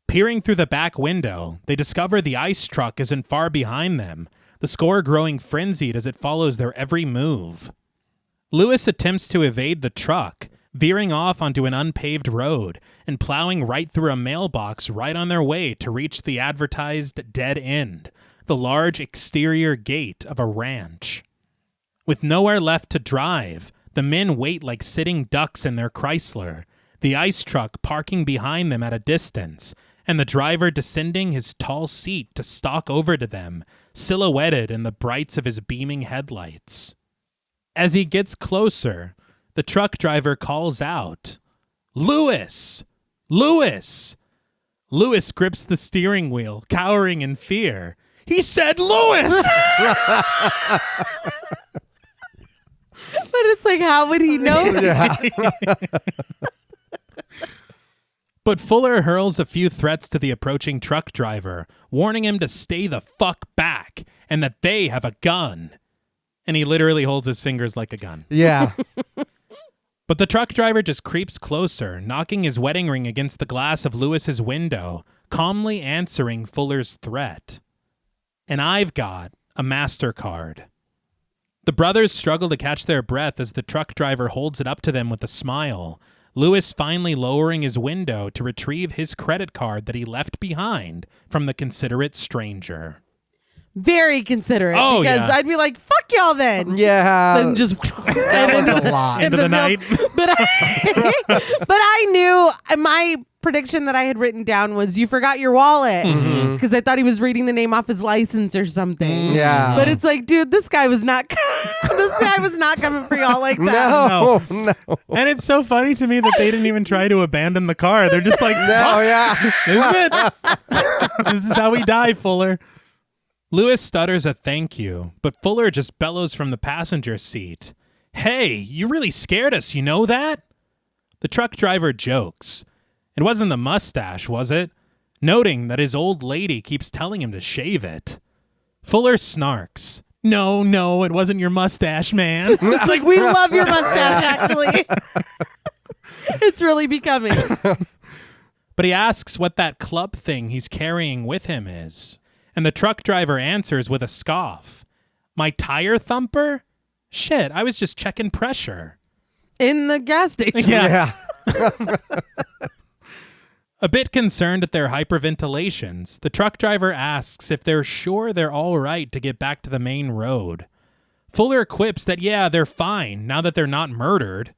Peering through the back window, they discover the ice truck isn't far behind them, the score growing frenzied as it follows their every move. Lewis attempts to evade the truck, veering off onto an unpaved road and plowing right through a mailbox right on their way to reach the advertised Dead End, the large exterior gate of a ranch. With nowhere left to drive, the men wait like sitting ducks in their Chrysler, the ice truck parking behind them at a distance, and the driver descending his tall seat to stalk over to them, silhouetted in the brights of his beaming headlights. As he gets closer, the truck driver calls out, Lewis! Lewis! Lewis grips the steering wheel, cowering in fear. He said Lewis! But it's like, how would he know? Yeah. But Fuller hurls a few threats to the approaching truck driver, warning him to stay the fuck back and that they have a gun. And he literally holds his fingers like a gun. Yeah. But the truck driver just creeps closer, knocking his wedding ring against the glass of Lewis's window, calmly answering Fuller's threat. And I've got a MasterCard. The brothers struggle to catch their breath as the truck driver holds it up to them with a smile, Lewis finally lowering his window to retrieve his credit card that he left behind from the considerate stranger. Very considerate. Oh, because yeah. I'd be like, fuck y'all then. Yeah. And just That was a lot. Into the night. But I knew my prediction that I had written down was you forgot your wallet because I thought he was reading the name off his license or something. Yeah. But it's like, dude, this guy was not coming for y'all like that. No. And it's so funny to me that they didn't even try to abandon the car. They're just like, No, yeah. this is it. This is how we die, Fuller. Lewis stutters a thank you, but Fuller just bellows from the passenger seat. Hey, you really scared us, you know that? The truck driver jokes. It wasn't the mustache, was it? Noting that his old lady keeps telling him to shave it. Fuller snarks. No, it wasn't your mustache, man. It's like, we love your mustache, actually. It's really becoming. But he asks what that club thing he's carrying with him is. And the truck driver answers with a scoff. My tire thumper? Shit, I was just checking pressure. In the gas station. Yeah. A bit concerned at their hyperventilations, the truck driver asks if they're sure they're all right to get back to the main road. Fuller quips that, yeah, they're fine now that they're not murdered.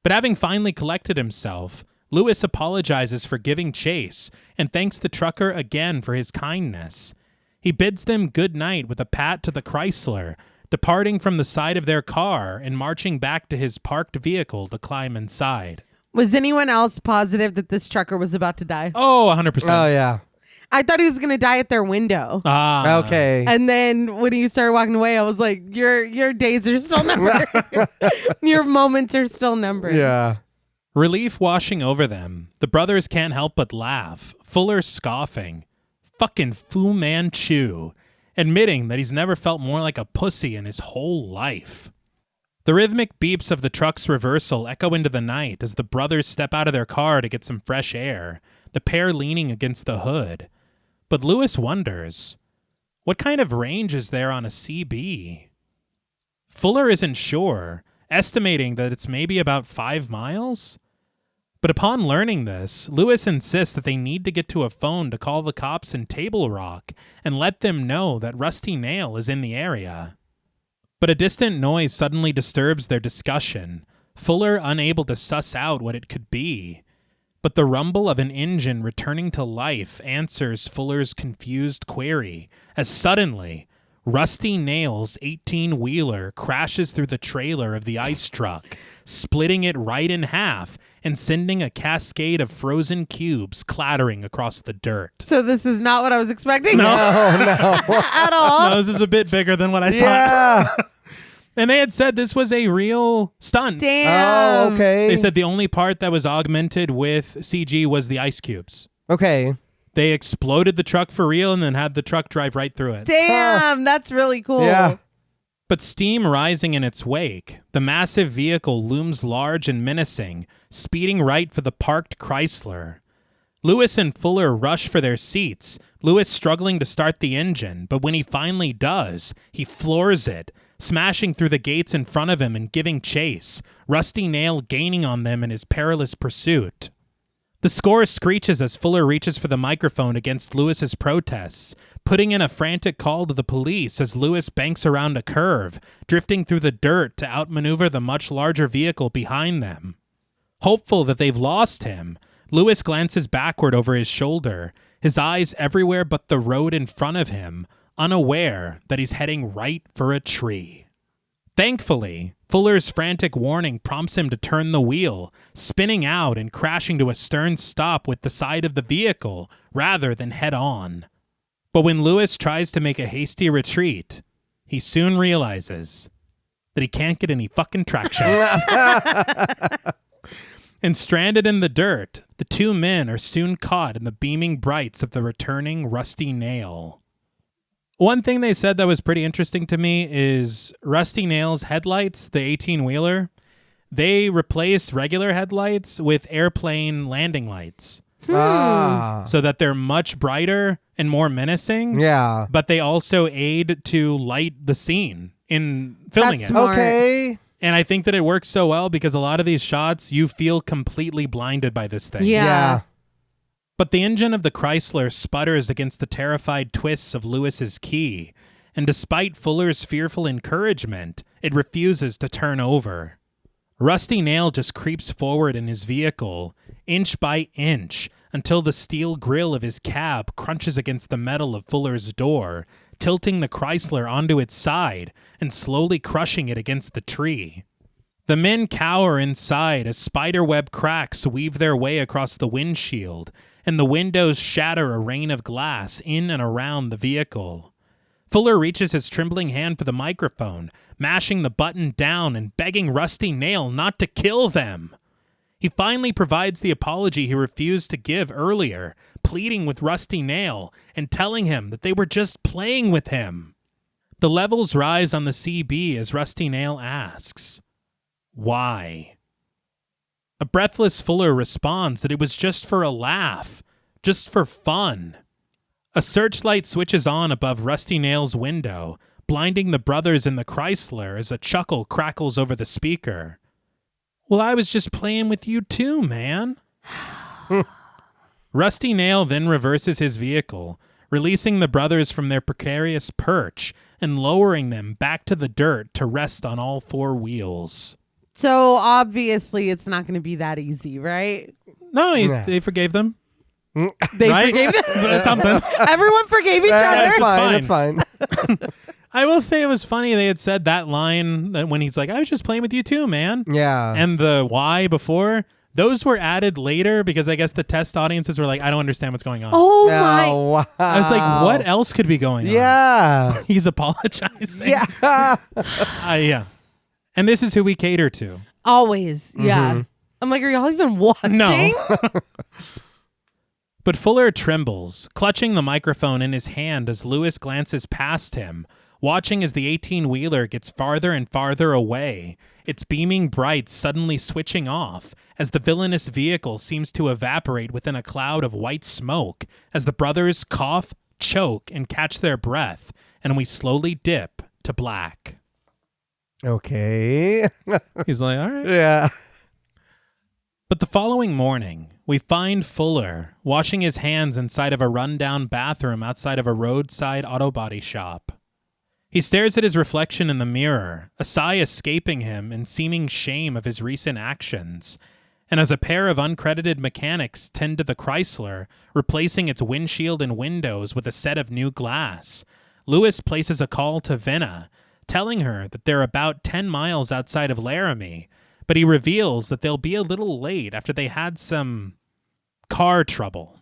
But having finally collected himself, Lewis apologizes for giving chase and thanks the trucker again for his kindness. He bids them good night with a pat to the Chrysler, departing from the side of their car and marching back to his parked vehicle to climb inside. Was anyone else positive that this trucker was about to die? Oh, 100%. Oh, yeah. I thought he was going to die at their window. Okay. And then when he started walking away, I was like, your days are still numbered. Your moments are still numbered. Yeah. Relief washing over them, the brothers can't help but laugh, Fuller scoffing. Fucking Fu Manchu, admitting that he's never felt more like a pussy in his whole life. The rhythmic beeps of the truck's reversal echo into the night as the brothers step out of their car to get some fresh air, the pair leaning against the hood. But Lewis wonders, what kind of range is there on a CB? Fuller isn't sure, estimating that it's maybe about 5 miles. But upon learning this, Lewis insists that they need to get to a phone to call the cops in Table Rock and let them know that Rusty Nail is in the area. But a distant noise suddenly disturbs their discussion, Fuller unable to suss out what it could be. But the rumble of an engine returning to life answers Fuller's confused query, as suddenly, Rusty Nail's 18-wheeler crashes through the trailer of the ice truck, splitting it right in half and sending a cascade of frozen cubes clattering across the dirt. So this is not what I was expecting? No. At all? No, this is a bit bigger than what I Yeah. thought. And they had said this was a real stunt. Damn. Oh, okay. They said the only part that was augmented with CG was the ice cubes. Okay. They exploded the truck for real and then had the truck drive right through it. Damn, that's really cool. Yeah. But steam rising in its wake, the massive vehicle looms large and menacing, speeding right for the parked Chrysler. Lewis and Fuller rush for their seats, Lewis struggling to start the engine, but when he finally does, he floors it, smashing through the gates in front of him and giving chase, Rusty Nail gaining on them in his perilous pursuit. The score screeches as Fuller reaches for the microphone against Lewis's protests, putting in a frantic call to the police as Lewis banks around a curve, drifting through the dirt to outmaneuver the much larger vehicle behind them. Hopeful that they've lost him, Lewis glances backward over his shoulder, his eyes everywhere but the road in front of him, unaware that he's heading right for a tree. Thankfully, Fuller's frantic warning prompts him to turn the wheel, spinning out and crashing to a stern stop with the side of the vehicle rather than head on. But when Lewis tries to make a hasty retreat, he soon realizes that he can't get any fucking traction. And stranded in the dirt, the two men are soon caught in the beaming brights of the returning Rusty Nail. One thing they said that was pretty interesting to me is Rusty Nail's headlights, the 18-wheeler, they replaced regular headlights with airplane landing lights. So that they're much brighter and more menacing. Yeah. But they also aid to light the scene in filming That's it. smart. Okay. And I think that it works so well because a lot of these shots, you feel completely blinded by this thing. Yeah. But the engine of the Chrysler sputters against the terrified twists of Lewis's key, and despite Fuller's fearful encouragement, it refuses to turn over. Rusty Nail just creeps forward in his vehicle, inch by inch, until the steel grille of his cab crunches against the metal of Fuller's door, tilting the Chrysler onto its side and slowly crushing it against the tree. The men cower inside as spiderweb cracks weave their way across the windshield, and the windows shatter a rain of glass in and around the vehicle. Fuller reaches his trembling hand for the microphone, mashing the button down and begging Rusty Nail not to kill them. He finally provides the apology he refused to give earlier, pleading with Rusty Nail and telling him that they were just playing with him. The levels rise on the CB as Rusty Nail asks, "Why?" A breathless Fuller responds that it was just for a laugh, just for fun. A searchlight switches on above Rusty Nail's window, blinding the brothers in the Chrysler as a chuckle crackles over the speaker. "Well, I was just playing with you too, man." Rusty Nail then reverses his vehicle, releasing the brothers from their precarious perch and lowering them back to the dirt to rest on all four wheels. So obviously it's not going to be that easy, right? No, Yeah. they forgave them. They Right? forgave them. That's something. Everyone forgave each other. That's fine. That's fine. I will say it was funny they had said that line that when he's like, "I was just playing with you too, man." Yeah. And the why before, those were added later because I guess the test audiences were like, "I don't understand what's going on." Oh my. wow. I was like, what else could be going on? Yeah. He's apologizing. Yeah. Yeah. And this is who we cater to. Always. Yeah. Mhm. I'm like, are y'all even watching? No. But Fuller trembles, clutching the microphone in his hand as Lewis glances past him, watching as the 18-wheeler gets farther and farther away, its beaming brights suddenly switching off as the villainous vehicle seems to evaporate within a cloud of white smoke as the brothers cough, choke, and catch their breath, and we slowly dip to black. Okay. He's like, all right. Yeah. But the following morning, we find Fuller washing his hands inside of a rundown bathroom outside of a roadside auto body shop. He stares at his reflection in the mirror, a sigh escaping him in seeming shame of his recent actions, And as a pair of uncredited mechanics tend to the Chrysler, replacing its windshield and windows with a set of new glass, Lewis places a call to Xxena, telling her that they're about 10 miles outside of Laramie, but he reveals that they'll be a little late after they had some car trouble.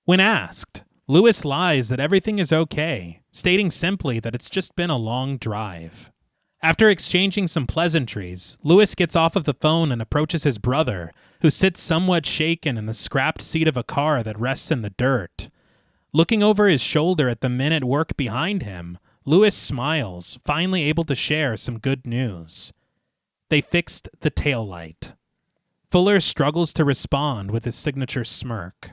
When asked, Lewis lies that everything is okay, stating simply that it's just been a long drive. After exchanging some pleasantries, Lewis gets off of the phone and approaches his brother, who sits somewhat shaken in the scrapped seat of a car that rests in the dirt. Looking over his shoulder at the men at work behind him, Lewis smiles, finally able to share some good news. They fixed the taillight. Fuller struggles to respond with his signature smirk.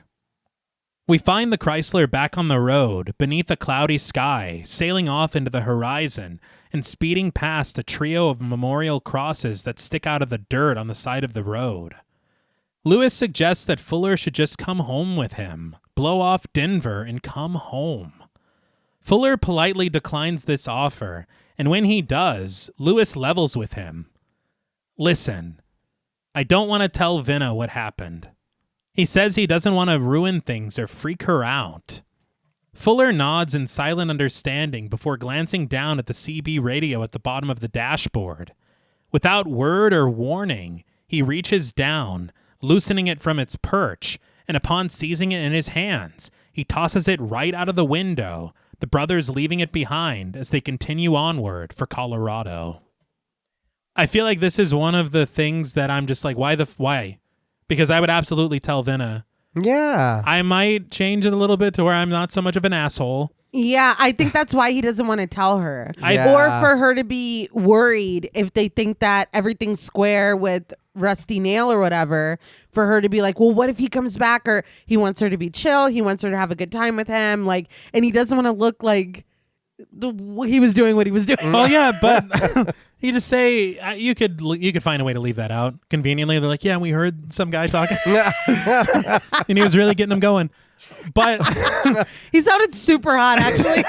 We find the Chrysler back on the road, beneath a cloudy sky, sailing off into the horizon and speeding past a trio of memorial crosses that stick out of the dirt on the side of the road. Lewis suggests that Fuller should just come home with him, blow off Denver, and come home. Fuller politely declines this offer, and when he does, Lewis levels with him. Listen, I don't want to tell Xxena what happened. He says he doesn't want to ruin things or freak her out. Fuller nods in silent understanding before glancing down at the CB radio at the bottom of the dashboard. Without word or warning, he reaches down, loosening it from its perch, and upon seizing it in his hands, he tosses it right out of the window, the brothers leaving it behind as they continue onward for Colorado. I feel like this is one of the things that I'm just like, why? Because I would absolutely tell Xxena. Yeah. I might change it a little bit to where I'm not so much of an asshole. Yeah, I think that's why he doesn't want to tell her. Yeah. Or for her to be worried if they think that everything's square with Rusty Nail or whatever, for her to be like, well, what if he comes back? Or he wants her to be chill. He wants her to have a good time with him. Like, and he doesn't want to look like he was doing what he was doing. Well, yeah, but you just say you could find a way to leave that out conveniently. They're like, yeah, we heard some guy talking, and he was really getting them going. But he sounded super hot, actually.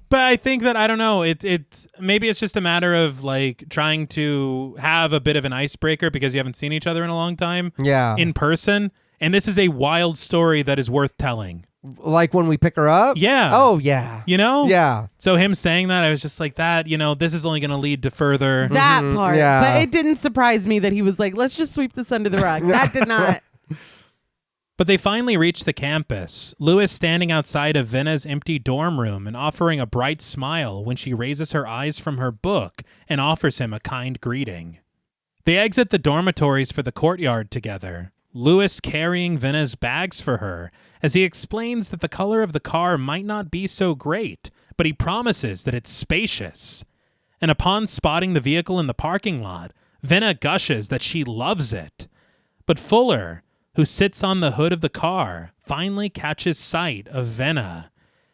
But I think that, I don't know, it's maybe it's just a matter of like trying to have a bit of an icebreaker because you haven't seen each other in a long time. Yeah. In person, and this is a wild story that is worth telling. Like when we pick her up? Yeah. Oh, yeah. You know? Yeah. So him saying that, I was just like, that, this is only going to lead to further. That part. Yeah. But it didn't surprise me that he was like, let's just sweep this under the rug. That did not. But they finally reach the campus, Lewis standing outside of Xxena's empty dorm room and offering a bright smile when she raises her eyes from her book and offers him a kind greeting. They exit the dormitories for the courtyard together, Lewis carrying Xxena's bags for her, as he explains that the color of the car might not be so great, but he promises that it's spacious. And upon spotting the vehicle in the parking lot, Xxena gushes that she loves it. But Fuller, who sits on the hood of the car, finally catches sight of Xxena,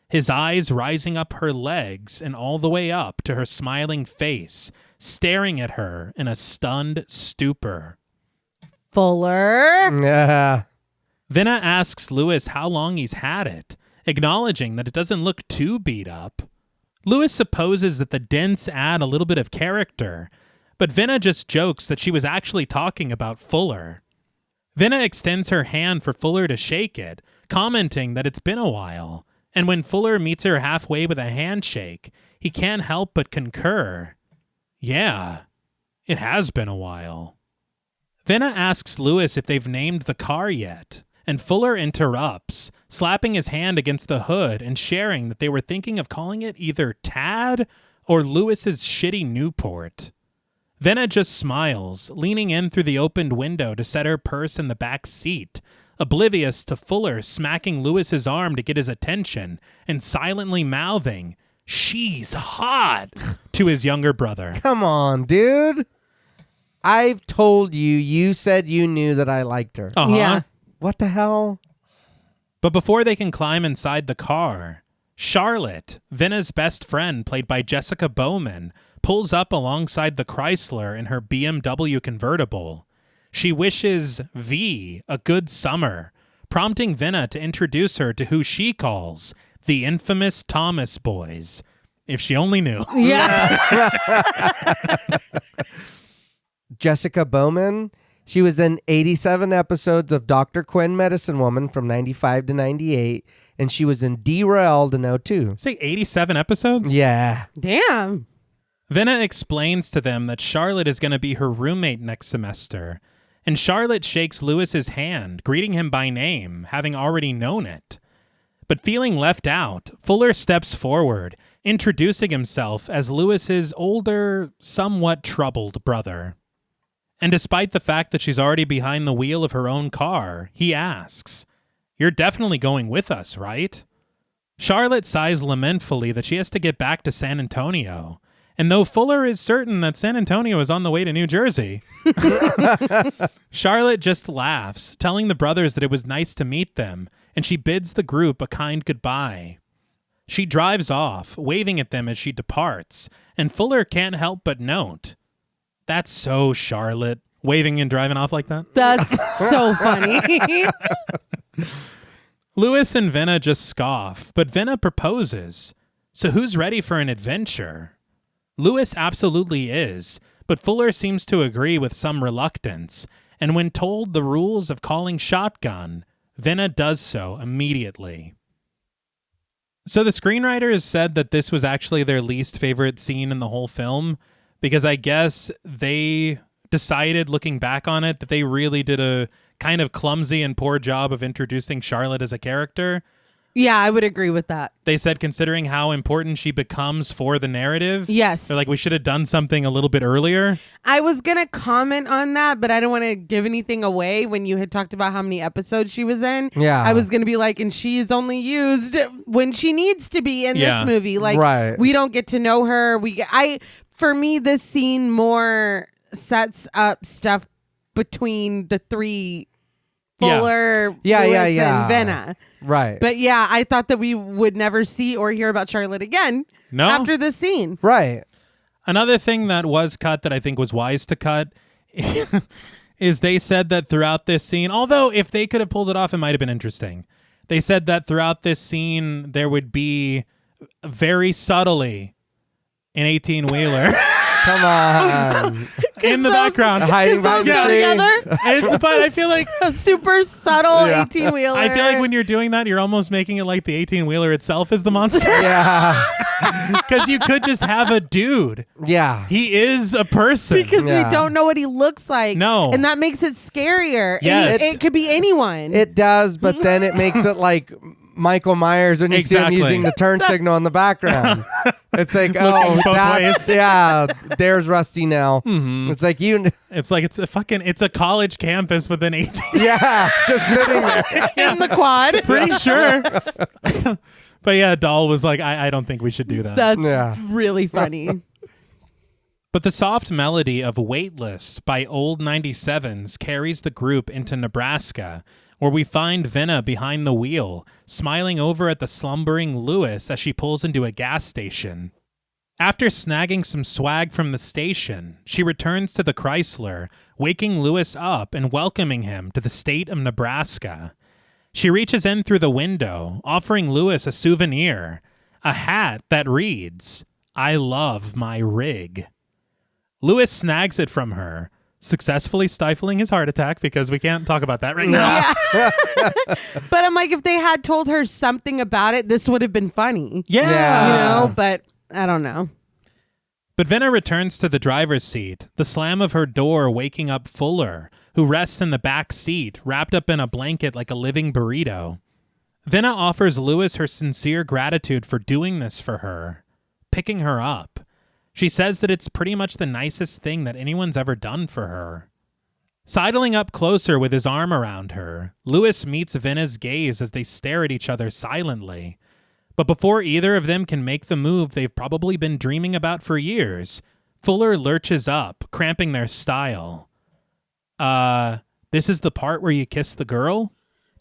his eyes rising up her legs and all the way up to her smiling face, staring at her in a stunned stupor. Fuller. Yeah. Xxena asks Lewis how long he's had it, acknowledging that it doesn't look too beat up. Lewis supposes that the dents add a little bit of character, but Xxena just jokes that she was actually talking about Fuller. Xxena extends her hand for Fuller to shake it, commenting that it's been a while, and when Fuller meets her halfway with a handshake, he can't help but concur. Yeah, it has been a while. Xxena asks Lewis if they've named the car yet, and Fuller interrupts, slapping his hand against the hood and sharing that they were thinking of calling it either Tad or Lewis's shitty Newport. Xxena just smiles, leaning in through the opened window to set her purse in the back seat, oblivious to Fuller smacking Lewis's arm to get his attention and silently mouthing, "She's hot," to his younger brother. Come on, dude. I've told you, you said you knew that I liked her. Uh-huh. Yeah. What the hell? But before they can climb inside the car, Charlotte, Xxena's best friend played by Jessica Bowman, pulls up alongside the Chrysler in her BMW convertible. She wishes V a good summer, prompting Xxena to introduce her to who she calls the infamous Thomas boys. If she only knew. Yeah. Jessica Bowman. She was in 87 episodes of Dr. Quinn, Medicine Woman from 95 to 98. And she was in Derailed in 02. Say 87 episodes? Yeah. Damn. Venna explains to them that Charlotte is going to be her roommate next semester. And Charlotte shakes Lewis's hand, greeting him by name, having already known it. But feeling left out, Fuller steps forward, introducing himself as Lewis's older, somewhat troubled brother. And despite the fact that she's already behind the wheel of her own car, he asks, "You're definitely going with us, right?" Charlotte sighs lamentfully that she has to get back to San Antonio. And though Fuller is certain that San Antonio is on the way to New Jersey, Charlotte just laughs, telling the brothers that it was nice to meet them, and she bids the group a kind goodbye. She drives off, waving at them as she departs, and Fuller can't help but note, "That's so Charlotte," waving and driving off like that. That's so funny. Lewis and Venna just scoff, but Venna proposes. So who's ready for an adventure? Lewis absolutely is, but Fuller seems to agree with some reluctance, and when told the rules of calling shotgun, Venna does so immediately. So the screenwriters said that this was actually their least favorite scene in the whole film, because I guess they decided, looking back on it, that they really did a kind of clumsy and poor job of introducing Charlotte as a character. Yeah, I would agree with that. They said considering how important she becomes for the narrative, Yes. they're like, we should have done something a little bit earlier. I was going to comment on that, but I don't want to give anything away when you had talked about how many episodes she was in. Yeah. I was going to be like, and she is only used when she needs to be in Yeah. this movie. Like, Right. we don't get to know her. For me, this scene more sets up stuff between the three, Yeah. Fuller, Yeah, Lewis, yeah. and Venna. Right. But yeah, I thought that we would never see or hear about Charlotte again No. after this scene. Right. Another thing that was cut that I think was wise to cut is they said that throughout this scene, although if they could have pulled it off, it might have been interesting. They said that throughout this scene, there would be very subtly an 18-wheeler Come on. in the those- background. Hiding Those behind the go tree. together. But I feel like A super subtle Yeah. 18-wheeler. I feel like when you're doing that, you're almost making it like the 18-wheeler itself is the monster. Yeah. Because you could just have a dude. Yeah. He is a person. because Yeah. we don't know what he looks like. No. And that makes it scarier. Yes. It could be anyone. It does, but then it makes it like Michael Myers when you see Exactly. him using the turn signal in the background. It's like, oh, both that's, ways. yeah, there's Rusty now. It's like, It's like it's a college campus with an 18. yeah, just sitting there. in the quad. Pretty sure. But yeah, Dahl was like, I don't think we should do that. That's Yeah. really funny. But the soft melody of Weightless by Old 97s carries the group into Nebraska, where we find Venna behind the wheel, smiling over at the slumbering Lewis as she pulls into a gas station. After snagging some swag from the station, she returns to the Chrysler, waking Lewis up and welcoming him to the state of Nebraska. She reaches in through the window, offering Lewis a souvenir, a hat that reads, "I love my rig." Lewis snags it from her, successfully stifling his heart attack because we can't talk about that right now. Yeah. But I'm like, if they had told her something about it, this would have been funny. Yeah. You know, but I don't know. But Venna returns to the driver's seat, the slam of her door waking up Fuller, who rests in the back seat, wrapped up in a blanket like a living burrito. Venna offers Lewis her sincere gratitude for doing this for her, picking her up. She says that it's pretty much the nicest thing that anyone's ever done for her. Sidling up closer with his arm around her, Lewis meets Venna's gaze as they stare at each other silently. But before either of them can make the move they've probably been dreaming about for years, Fuller lurches up, cramping their style. This is the part where you kiss the girl?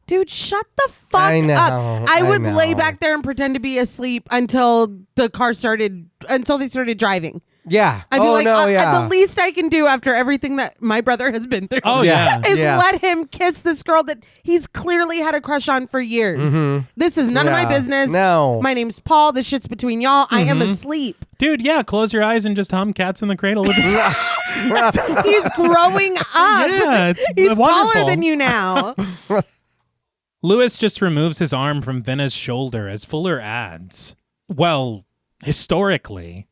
Dude, shut the fuck I know, up. I would lay know. back there and pretend to be asleep until they started driving. Yeah. I'd be oh, like, no, yeah. the least I can do after everything that my brother has been through Oh, yeah. is Yeah. let him kiss this girl that he's clearly had a crush on for years. This is none of my Yeah. business. No. My name's Paul. This shit's between y'all. I am asleep. Dude, yeah, close your eyes and just hum Cats in the Cradle with the He's growing up. Yeah, it's He's wonderful. taller than you now. Lewis just removes his arm from Vinna's shoulder as Fuller adds, well, historically.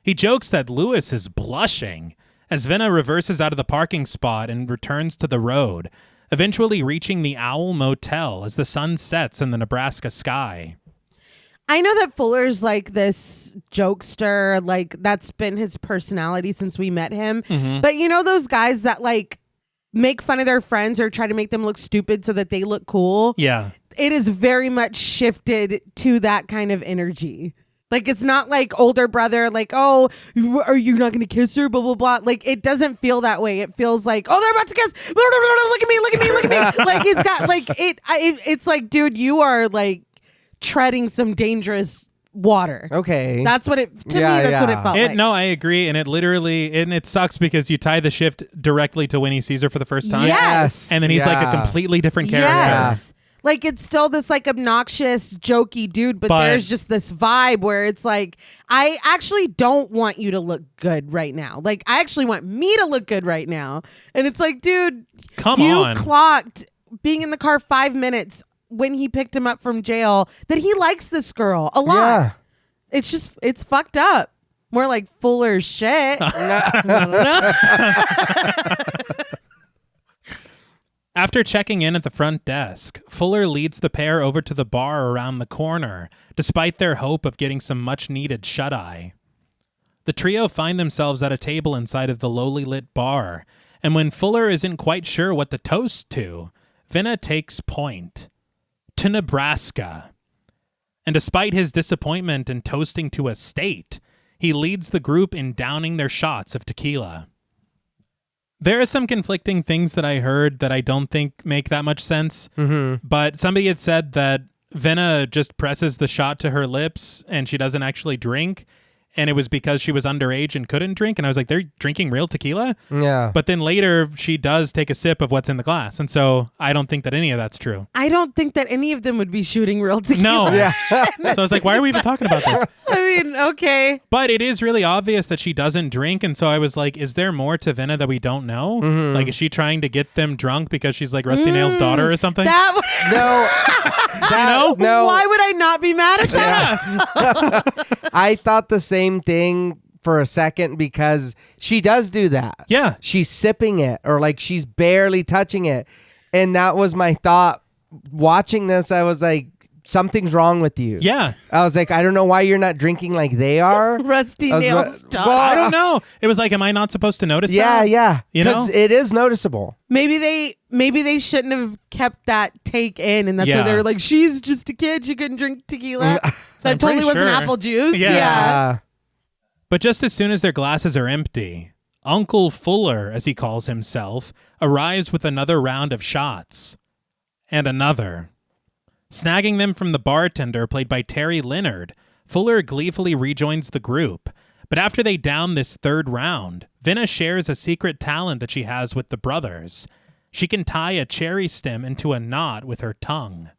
He jokes that Lewis is blushing as Vinna reverses out of the parking spot and returns to the road, eventually reaching the Owl Motel as the sun sets in the Nebraska sky. I know that Fuller's like this jokester, like that's been his personality since we met him. But you know those guys that like make fun of their friends or try to make them look stupid so that they look cool? Yeah. It is very much shifted to that kind of energy. Like, it's not like older brother, like, oh, are you not going to kiss her, blah, blah, blah. Like, it doesn't feel that way. It feels like, oh, they're about to kiss. Look at me, look at me, look at me. Like, he's got, like, it's like, dude, you are, like, treading some dangerous water. Okay. That's what it, to me, that's what it felt like. No, I agree. And it sucks because you tie the shift directly to when he sees her for the first time. Yes. And then he's like a completely different character. Yes. Like, it's still this, like, obnoxious, jokey dude, but there's just this vibe where it's like, I actually don't want you to look good right now. Like, I actually want me to look good right now. And it's like, dude, you clocked being in the car 5 minutes when he picked him up from jail that he likes this girl a lot. Yeah. It's just, it's fucked up. More like Fuller's shit. After checking in at the front desk, Fuller leads the pair over to the bar around the corner, despite their hope of getting some much-needed shut-eye. The trio find themselves at a table inside of the lowly lit bar, and when Fuller isn't quite sure what to toast to, Vinna takes point. To Nebraska. And despite his disappointment in toasting to a state, he leads the group in downing their shots of tequila. There are some conflicting things that I heard that I don't think make that much sense. But somebody had said that Vinna just presses the shot to her lips and she doesn't actually drink. And it was because she was underage and couldn't drink. And I was like, they're drinking real tequila? Yeah. But then later she does take a sip of what's in the glass. And so I don't think that any of that's true. I don't think that any of them would be shooting real tequila. No. Yeah. So I was like, why are we even talking about this? I mean, okay. But it is really obvious that she doesn't drink. And so I was like, is there more to Vinna that we don't know? Like, is she trying to get them drunk because she's like Rusty Nail's daughter or something? No. No. Why would I not be mad at that? I thought the same thing for a second because she does do that. Yeah. She's sipping it or like she's barely touching it. And that was my thought watching this. I was like, something's wrong with you. Yeah. I was like, I don't know why you're not drinking like they are. Rusty Nail's daughter. I don't know. It was like, am I not supposed to notice that? Yeah. You know? Because it is noticeable. Maybe they shouldn't have kept that take in, and that's why they were like, she's just a kid, she couldn't drink tequila. So that totally wasn't apple juice. Yeah. But just as soon as their glasses are empty, Uncle Fuller, as he calls himself, arrives with another round of shots. And another. Snagging them from the bartender, played by Terry Leonard, Fuller gleefully rejoins the group. But after they down this third round, Vinna shares a secret talent that she has with the brothers. She can tie a cherry stem into a knot with her tongue.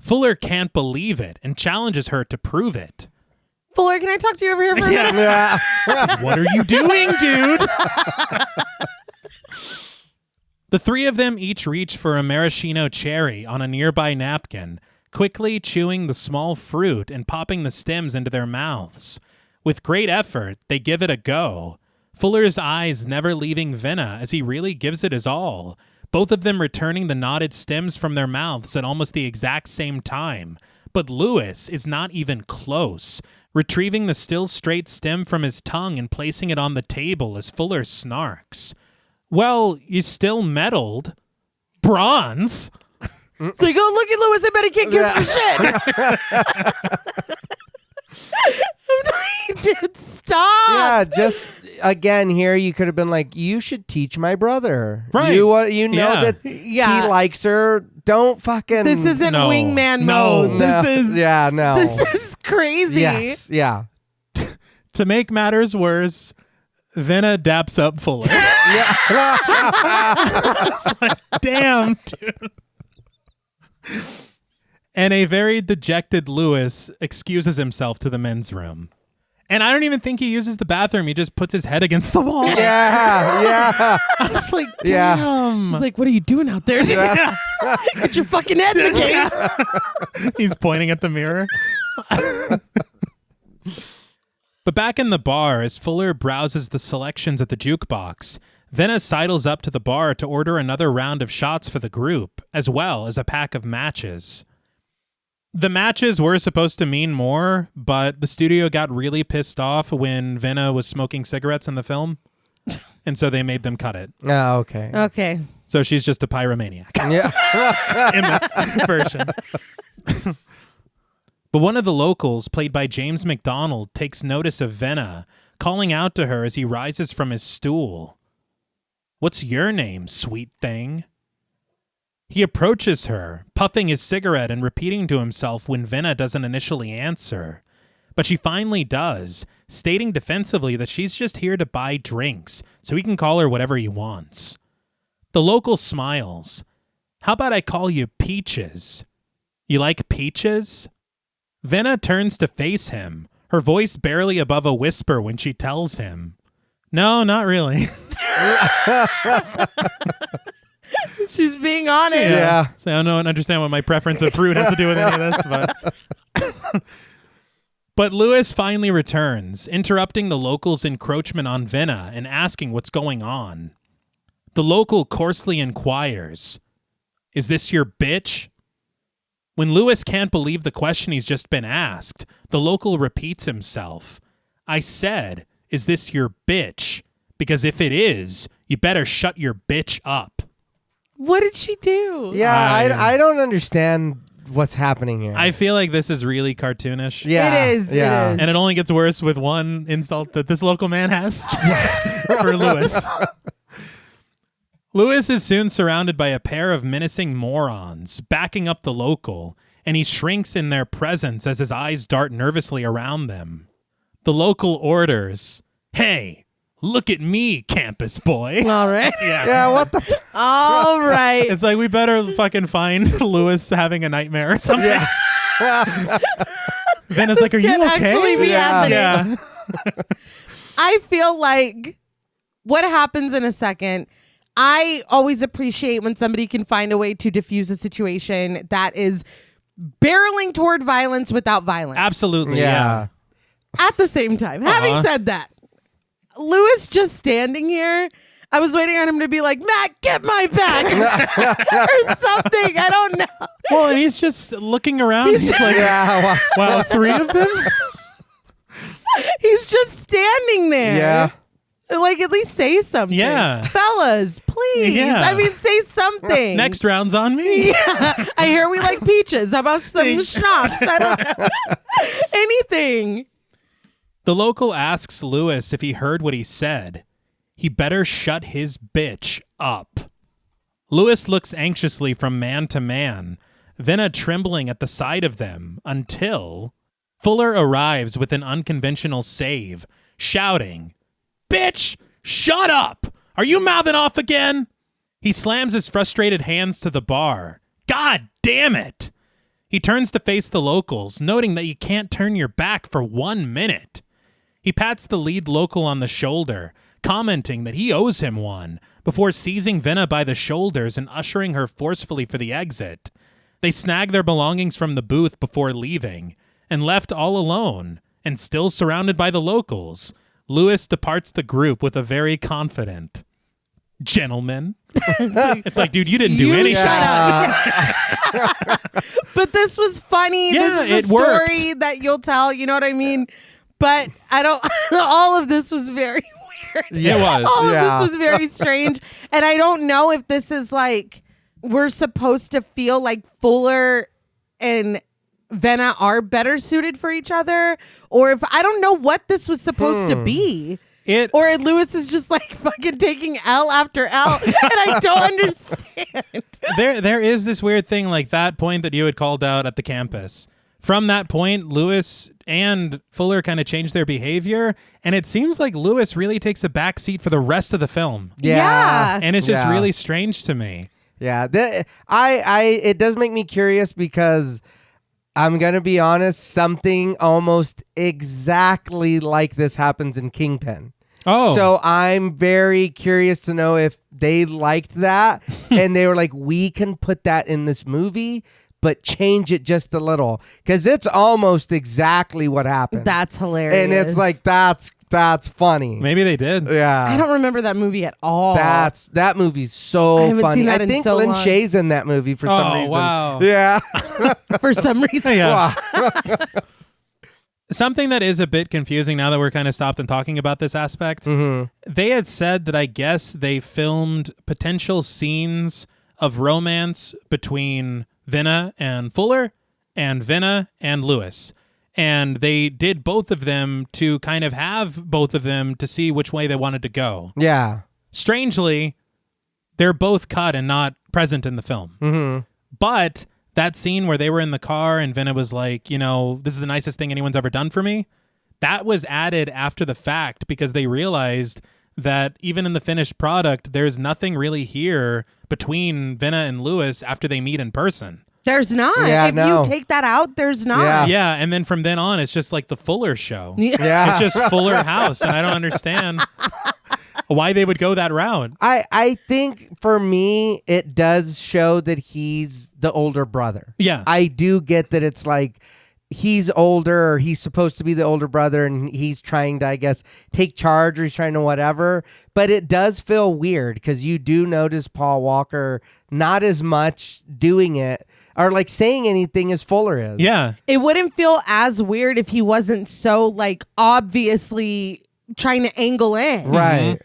Fuller can't believe it and challenges her to prove it. Fuller, can I talk to you over here for a minute? What are you doing, dude? The three of them each reach for a maraschino cherry on a nearby napkin, quickly chewing the small fruit and popping the stems into their mouths. With great effort, they give it a go. Fuller's eyes never leaving Vinna as he really gives it his all, both of them returning the knotted stems from their mouths at almost the exact same time. But Lewis is not even close, retrieving the still straight stem from his tongue and placing it on the table as Fuller snarks. Well, you still medaled. Bronze. It's like, oh, look at Lewis, I bet he can't kiss for shit. Dude, stop. Yeah, just again here you could have been like, you should teach my brother. Right. You know that he likes her. Don't fucking. This isn't wingman mode. No. This is no. This is crazy. Yes. Yeah. To make matters worse, Vinna daps up Fuller. It's like, damn, dude. And a very dejected Lewis excuses himself to the men's room. And I don't even think he uses the bathroom. He just puts his head against the wall. Yeah. I was like, Yeah. damn. He's like, what are you doing out there? Yeah. Get your fucking head in the game. He's pointing at the mirror. But back in the bar, as Fuller browses the selections at the jukebox, Venna sidles up to the bar to order another round of shots for the group, as well as a pack of matches. The matches were supposed to mean more, but the studio got really pissed off when Venna was smoking cigarettes in the film, and so they made them cut it. Oh, okay. Okay. So she's just a pyromaniac Yeah. in this version. But one of the locals, played by James McDonald, takes notice of Venna, calling out to her as he rises from his stool. "What's your name, sweet thing?" He approaches her, puffing his cigarette and repeating to himself when Venna doesn't initially answer. But she finally does, stating defensively that she's just here to buy drinks, so he can call her whatever he wants. The local smiles. "How about I call you Peaches? You like peaches?" Venna turns to face him, her voice barely above a whisper when she tells him, "No, not really." She's being honest. Yeah. So I don't understand what my preference of fruit has to do with any of this, but... But Lewis finally returns, interrupting the locals' encroachment on Venna and asking what's going on. The local coarsely inquires, "Is this your bitch?" When Lewis can't believe the question he's just been asked, the local repeats himself. "I said, is this your bitch? Because if it is, you better shut your bitch up." What did she do? Yeah, I don't understand what's happening here. I feel like this is really cartoonish. yeah. It is, it Yeah. is. And it only gets worse with one insult that this local man has for Lewis. Lewis is soon surrounded by a pair of menacing morons, backing up the local, and he shrinks in their presence as his eyes dart nervously around them. The local orders, "Hey, look at me, campus boy." All right. Yeah, what the All right. It's like we better fucking find Lewis having a nightmare or something. Yeah. Then it's like, "Are you Can't okay?" actually be Yeah. happening. Yeah. I feel like what happens in a second, I always appreciate when somebody can find a way to diffuse a situation that is barreling toward violence without violence. Absolutely. Yeah. At the same time, having said that, Lewis just standing here, I was waiting on him to be like, "Matt, get my back," or something. I don't know. Well, and he's just looking around. He's like, Yeah. "Wow, 3 of them?" He's just standing there. Yeah. Like, at least say something. Yeah. Fellas, please. Yeah. I mean, say something. Next round's on me. Yeah. I hear we like peaches. How about some schnapps? I don't know. Anything. The local asks Lewis if he heard what he said. He better shut his bitch up. Lewis looks anxiously from man to man, Venna trembling at the sight of them, until Fuller arrives with an unconventional save, shouting, "Bitch, shut up! Are you mouthing off again?" He slams his frustrated hands to the bar. God damn it! He turns to face the locals, noting that you can't turn your back for 1 minute. He pats the lead local on the shoulder, commenting that he owes him one, before seizing Venna by the shoulders and ushering her forcefully for the exit. They snag their belongings from the booth before leaving, and left all alone, and still surrounded by the locals, Lewis departs the group with a very confident, "Gentlemen." It's like, dude, you didn't do You anything. shut up. But this was funny. Yeah, this is it a story worked. that you'll tell. You know what I mean? But I don't. All of this was very weird. It was. All Yeah. of this was very strange, and I don't know if this is like we're supposed to feel like Fuller and Venna are better suited for each other, or if I don't know what this was supposed to be. Or Lewis is just like fucking taking L after L, and I don't understand. There is this weird thing, like that point that you had called out at the campus. From that point, Lewis and Fuller kind of changed their behavior, and it seems like Lewis really takes a back seat for the rest of the film. Yeah. And it's just Yeah. really strange to me. Yeah, it does make me curious because I'm going to be honest, something almost exactly like this happens in Kingpin. Oh. So I'm very curious to know if they liked that and they were like, we can put that in this movie, but change it just a little. Because it's almost exactly what happened. That's hilarious. And it's like, that's funny. Maybe they did. Yeah. I don't remember that movie at all. That movie's so I haven't funny. seen that I in think so Lin long. Shaye's in that movie for some reason. Wow. Yeah. For some reason. Yeah. Something that is a bit confusing now that we're kind of stopped and talking about this aspect. Mm-hmm. They had said that I guess they filmed potential scenes of romance between Xxena and Fuller and Xxena and Lewis. And they did both of them to kind of have both of them to see which way they wanted to go. Yeah. Strangely, they're both cut and not present in the film. Mm-hmm. But that scene where they were in the car and Vinna was like, you know, this is the nicest thing anyone's ever done for me. That was added after the fact because they realized that even in the finished product, there's nothing really here between Vinna and Lewis after they meet in person. There's not. Yeah, if no. you take that out, there's not. Yeah. Yeah. And then from then on, it's just like the Fuller show. Yeah. It's just Fuller House. And I don't understand why they would go that route. I think for me, it does show that he's the older brother. Yeah. I do get that it's like he's older or he's supposed to be the older brother and he's trying to, I guess, take charge or he's trying to whatever. But it does feel weird because you do notice Paul Walker not as much doing it or like saying anything as Fuller is. Yeah. It wouldn't feel as weird if he wasn't so like obviously trying to angle in. Right.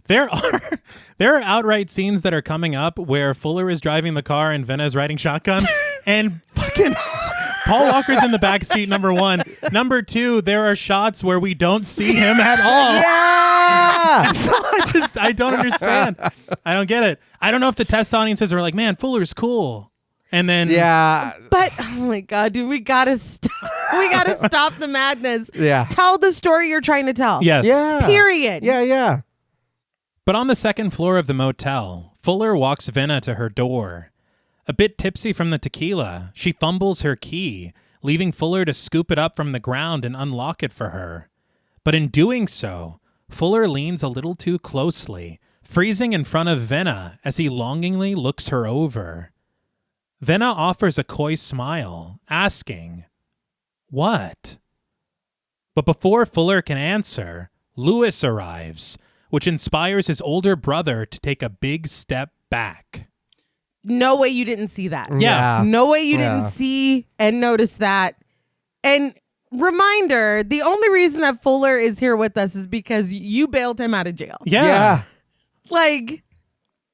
Mm-hmm. There are outright scenes that are coming up where Fuller is driving the car and Vinna is riding shotgun and fucking Paul Walker's in the back seat, number one. Number two, there are shots where we don't see him at all. Yeah. So I don't understand. I don't get it. I don't know if the test audiences are like, man, Fuller's cool. And then Yeah. But oh my god, dude, we gotta stop. We gotta stop the madness. Yeah. Tell the story you're trying to tell. yes. Yeah. Period. Yeah. But on the second floor of the motel, Fuller walks Vinna to her door. A bit tipsy from the tequila, she fumbles her key, leaving Fuller to scoop it up from the ground and unlock it for her. But in doing so, Fuller leans a little too closely, freezing in front of Vinna as he longingly looks her over. Vinna offers a coy smile, asking, "What?" But before Fuller can answer, Lewis arrives, which inspires his older brother to take a big step back. No way you didn't see that. Yeah. No way you Yeah. didn't see and notice that. And reminder, the only reason that Fuller is here with us is because you bailed him out of jail. Yeah. Like,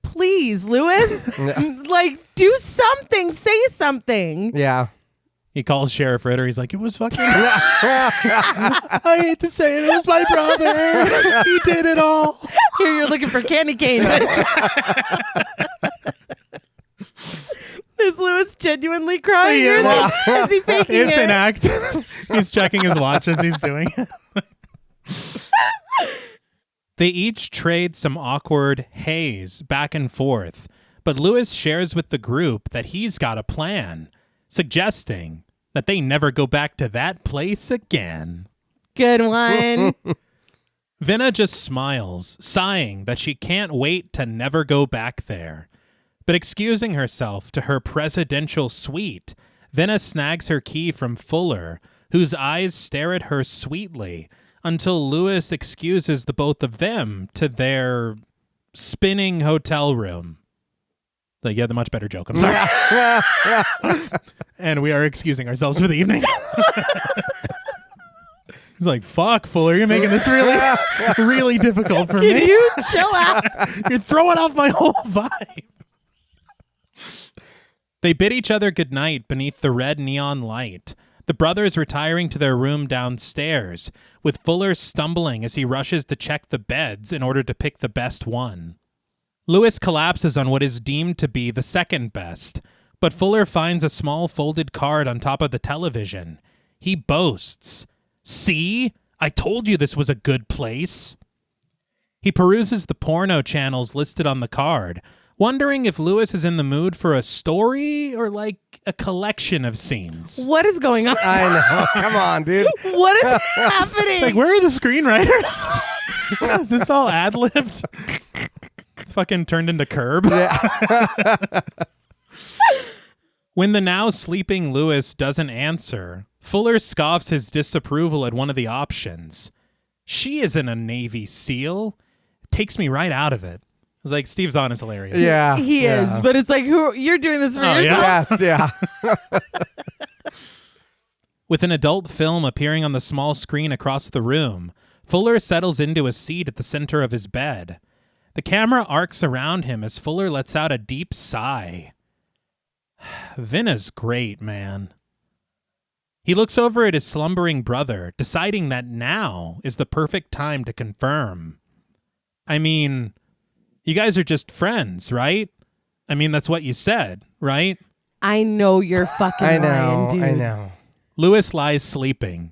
please, Lewis, like, do something, say something. Yeah. He calls Sheriff Ritter. He's like, it was fucking... I hate to say it was my brother. He did it all. Here you're looking for candy cane, bitch. Is Lewis genuinely crying? Or Yeah. is he faking It's it? an act. He's checking his watch as he's doing it. They each trade some awkward haze back and forth, but Lewis shares with the group that he's got a plan, suggesting that they never go back to that place again. Good one. Vinna just smiles, sighing that she can't wait to never go back there. But excusing herself to her presidential suite, Vinna snags her key from Fuller, whose eyes stare at her sweetly, until Lewis excuses the both of them to their spinning hotel room. Like, yeah, the much better joke. I'm sorry. And we are excusing ourselves for the evening. He's like, fuck, Fuller, you're making this really difficult for me. Can you chill out? You're throwing off my whole vibe. They bid each other goodnight beneath the red neon light, the brothers retiring to their room downstairs, with Fuller stumbling as he rushes to check the beds in order to pick the best one. Lewis collapses on what is deemed to be the second best, but Fuller finds a small folded card on top of the television. He boasts, "See? I told you this was a good place." He peruses the porno channels listed on the card, wondering if Lewis is in the mood for a story or like a collection of scenes. What is going on? I know. Come on, dude. What is happening? It's like, where are the screenwriters? Is this all ad-libbed? It's fucking turned into Curb. Yeah. When the now sleeping Lewis doesn't answer, Fuller scoffs his disapproval at one of the options. She isn't a Navy SEAL. Takes me right out of it. It's like, Steve Zahn is hilarious. Yeah. He is, but it's like, you're doing this for yourself? Yes, yeah. With an adult film appearing on the small screen across the room, Fuller settles into a seat at the center of his bed. The camera arcs around him as Fuller lets out a deep sigh. Vinna's great, man. He looks over at his slumbering brother, deciding that now is the perfect time to confirm. I mean, you guys are just friends, right? I mean, that's what you said, right? I know you're fucking lying, dude. I know. Lewis lies sleeping.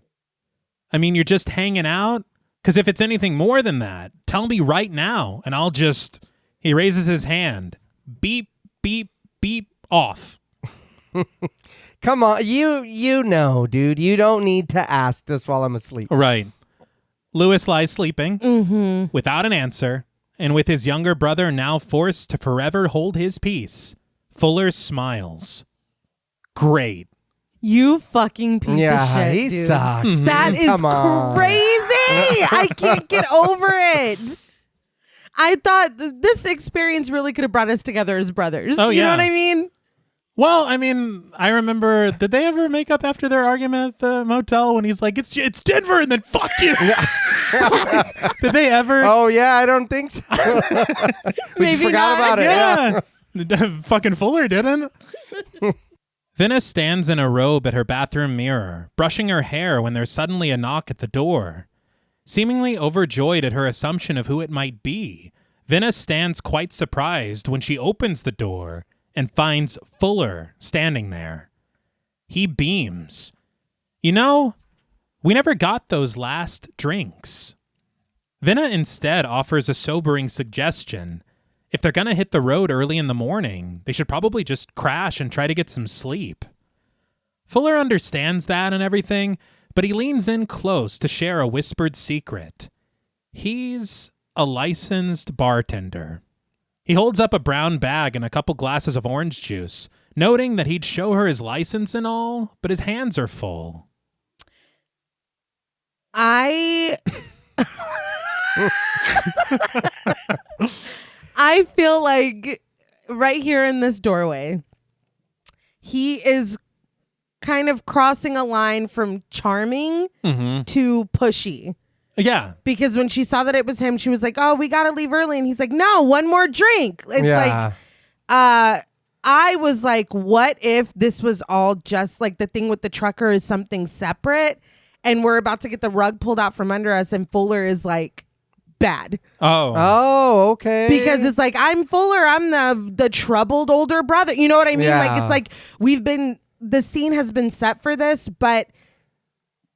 I mean, you're just hanging out? Because if it's anything more than that, tell me right now, and I'll just... He raises his hand. Beep, beep, beep, off. Come on, you know, dude. You don't need to ask this while I'm asleep. Right. Lewis lies sleeping without an answer, and with his younger brother now forced to forever hold his peace, Fuller smiles. Great. You fucking piece of shit, he dude. sucks. That is Come on. crazy. I can't get over it. I thought this experience really could have brought us together as brothers. Oh, you know yeah. what I mean? Well, I mean, I remember, did they ever make up after their argument at the motel when he's like, it's Denver, and then fuck you? Did they ever? Oh, yeah, I don't think so. We Maybe just forgot not. about it. Yeah. Fucking Fuller didn't. Vinna stands in a robe at her bathroom mirror, brushing her hair when there's suddenly a knock at the door. Seemingly overjoyed at her assumption of who it might be, Vinna stands quite surprised when she opens the door and finds Fuller standing there. He beams. You know, we never got those last drinks. Vinna instead offers a sobering suggestion. If they're gonna hit the road early in the morning, they should probably just crash and try to get some sleep. Fuller understands that and everything, but he leans in close to share a whispered secret. He's a licensed bartender. He holds up a brown bag and a couple glasses of orange juice, noting that he'd show her his license and all, but his hands are full. I feel like right here in this doorway, he is kind of crossing a line from charming to pushy. Yeah. Because when she saw that it was him, she was like, oh, we got to leave early. And he's like, no, one more drink. It's like, I was like, what if this was all just like the thing with the trucker is something separate and we're about to get the rug pulled out from under us and Fuller is like bad. Oh, okay. Because it's like, I'm Fuller. I'm the troubled older brother. You know what I mean? Yeah. Like, it's like the scene has been set for this, but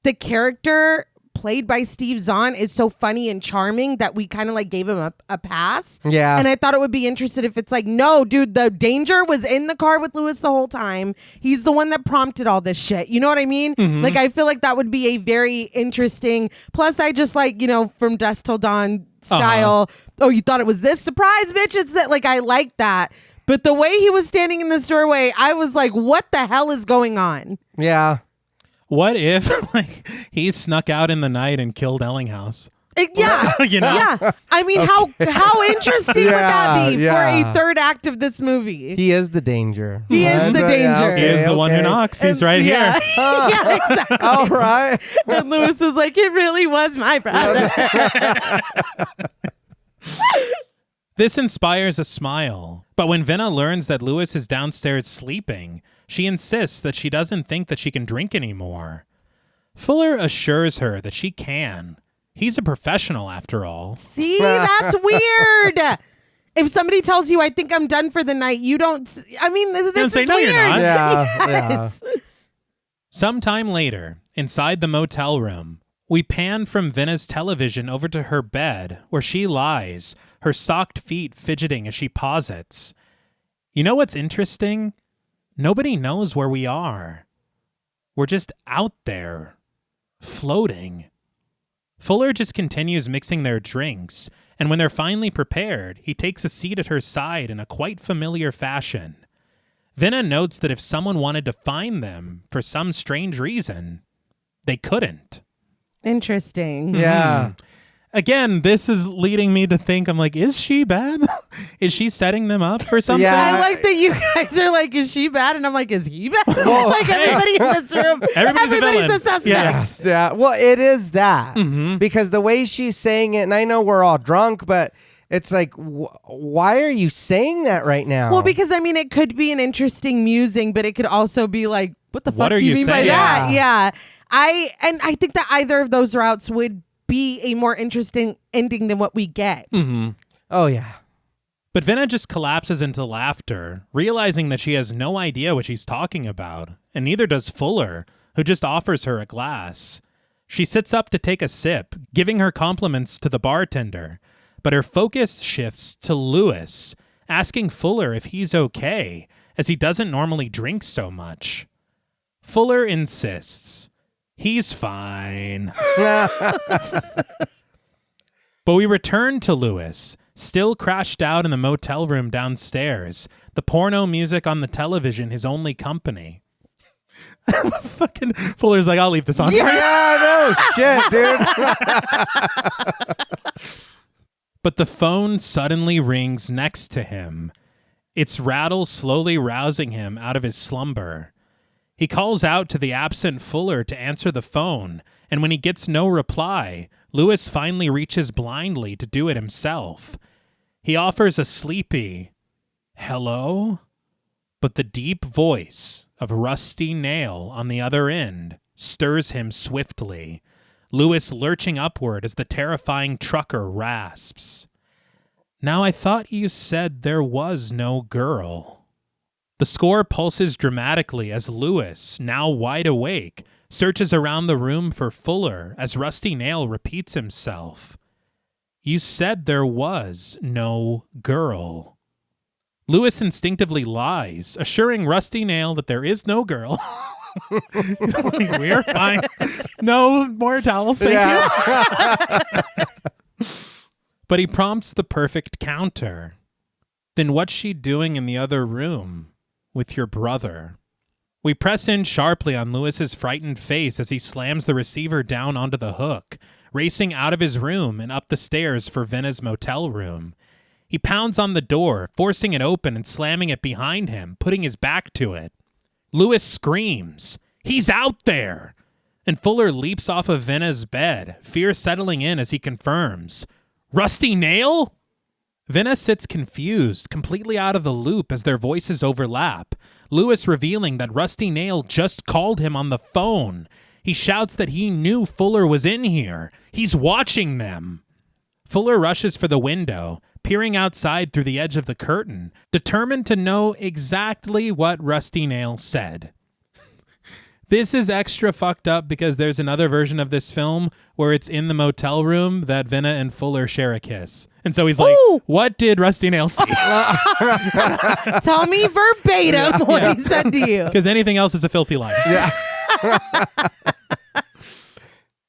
the played by Steve Zahn is so funny and charming that we kind of like gave him a pass. Yeah. And I thought it would be interesting if it's like, no, dude, the danger was in the car with Lewis the whole time. He's the one that prompted all this shit. You know what I mean? Like, I feel like that would be a very interesting. Plus, I just like, you know, from Dusk Till Dawn style. Oh, you thought it was this? Surprise, bitch. It's that. Like, I like that. But the way he was standing in this doorway, I was like, what the hell is going on? Yeah. What if like he snuck out in the night and killed Ellinghaus? Yeah. You know? Yeah. I mean, how interesting would that be for a third act of this movie? He is the danger. He is the danger. He is the one who knocks. He's right yeah. here. Yeah, exactly. All right. And Lewis was like, it really was my brother. This inspires a smile, but when Vinna learns that Lewis is downstairs sleeping, she insists that she doesn't think that she can drink anymore. Fuller assures her that she can. He's a professional after all. See, that's weird. If somebody tells you, I think I'm done for the night, you don't. I mean, this don't is say, no, weird. you're not. Yes. Sometime later, inside the motel room, we pan from Vinna's television over to her bed, where she lies, her socked feet fidgeting as she posits, You know what's interesting? Nobody knows where we are. We're just out there, floating. Fuller just continues mixing their drinks, and when they're finally prepared, he takes a seat at her side in a quite familiar fashion. Xxena notes that if someone wanted to find them for some strange reason, they couldn't. Interesting. Yeah. Again, this is leading me to think, I'm like, is she bad? Is she setting them up for something? Yeah. I like that you guys are like, is she bad? And I'm like, is he bad? Like everybody in this room, everybody's a suspect. Yes. Yeah. Well, it is that. Mm-hmm. Because the way she's saying it, and I know we're all drunk, but it's like, why are you saying that right now? Well, because I mean, it could be an interesting musing, but it could also be like, what the fuck are do you you mean by saying? that? Yeah. I think that either of those routes would be a more interesting ending than what we get. Mm-hmm. Oh, yeah. But Xxena just collapses into laughter, realizing that she has no idea what she's talking about, and neither does Fuller, who just offers her a glass. She sits up to take a sip, giving her compliments to the bartender, but her focus shifts to Lewis, asking Fuller if he's okay, as he doesn't normally drink so much. Fuller insists. He's fine. But we return to Lewis, still crashed out in the motel room downstairs, the porno music on the television his only company. Fucking Fuller's like, I'll leave this on. Yeah, no shit, dude. But the phone suddenly rings next to him, its rattle slowly rousing him out of his slumber. He calls out to the absent Fuller to answer the phone, and when he gets no reply, Lewis finally reaches blindly to do it himself. He offers a sleepy, "Hello?" But the deep voice of Rusty Nail on the other end stirs him swiftly, Lewis lurching upward as the terrifying trucker rasps. "Now I thought you said there was no girl." The score pulses dramatically as Lewis, now wide awake, searches around the room for Fuller as Rusty Nail repeats himself. "You said there was no girl." Lewis instinctively lies, assuring Rusty Nail that there is no girl. Like, we're fine. No more towels, thank you. But he prompts the perfect counter. "Then what's she doing in the other room? With your brother?" We press in sharply on Lewis's frightened face as he slams the receiver down onto the hook, racing out of his room and up the stairs for Xxena's motel room. He pounds on the door, forcing it open and slamming it behind him, putting his back to it. Lewis screams, "He's out there!" And Fuller leaps off of Xxena's bed, fear settling in as he confirms, "Rusty Nail?" Xxena sits confused, completely out of the loop as their voices overlap, Lewis revealing that Rusty Nail just called him on the phone. He shouts that he knew Fuller was in here. He's watching them. Fuller rushes for the window, peering outside through the edge of the curtain, determined to know exactly what Rusty Nail said. This is extra fucked up because there's another version of this film where it's in the motel room that Xxena and Fuller share a kiss. And so he's like, what did Rusty Nail say? Tell me verbatim what he said to you. Because anything else is a filthy lie. Yeah.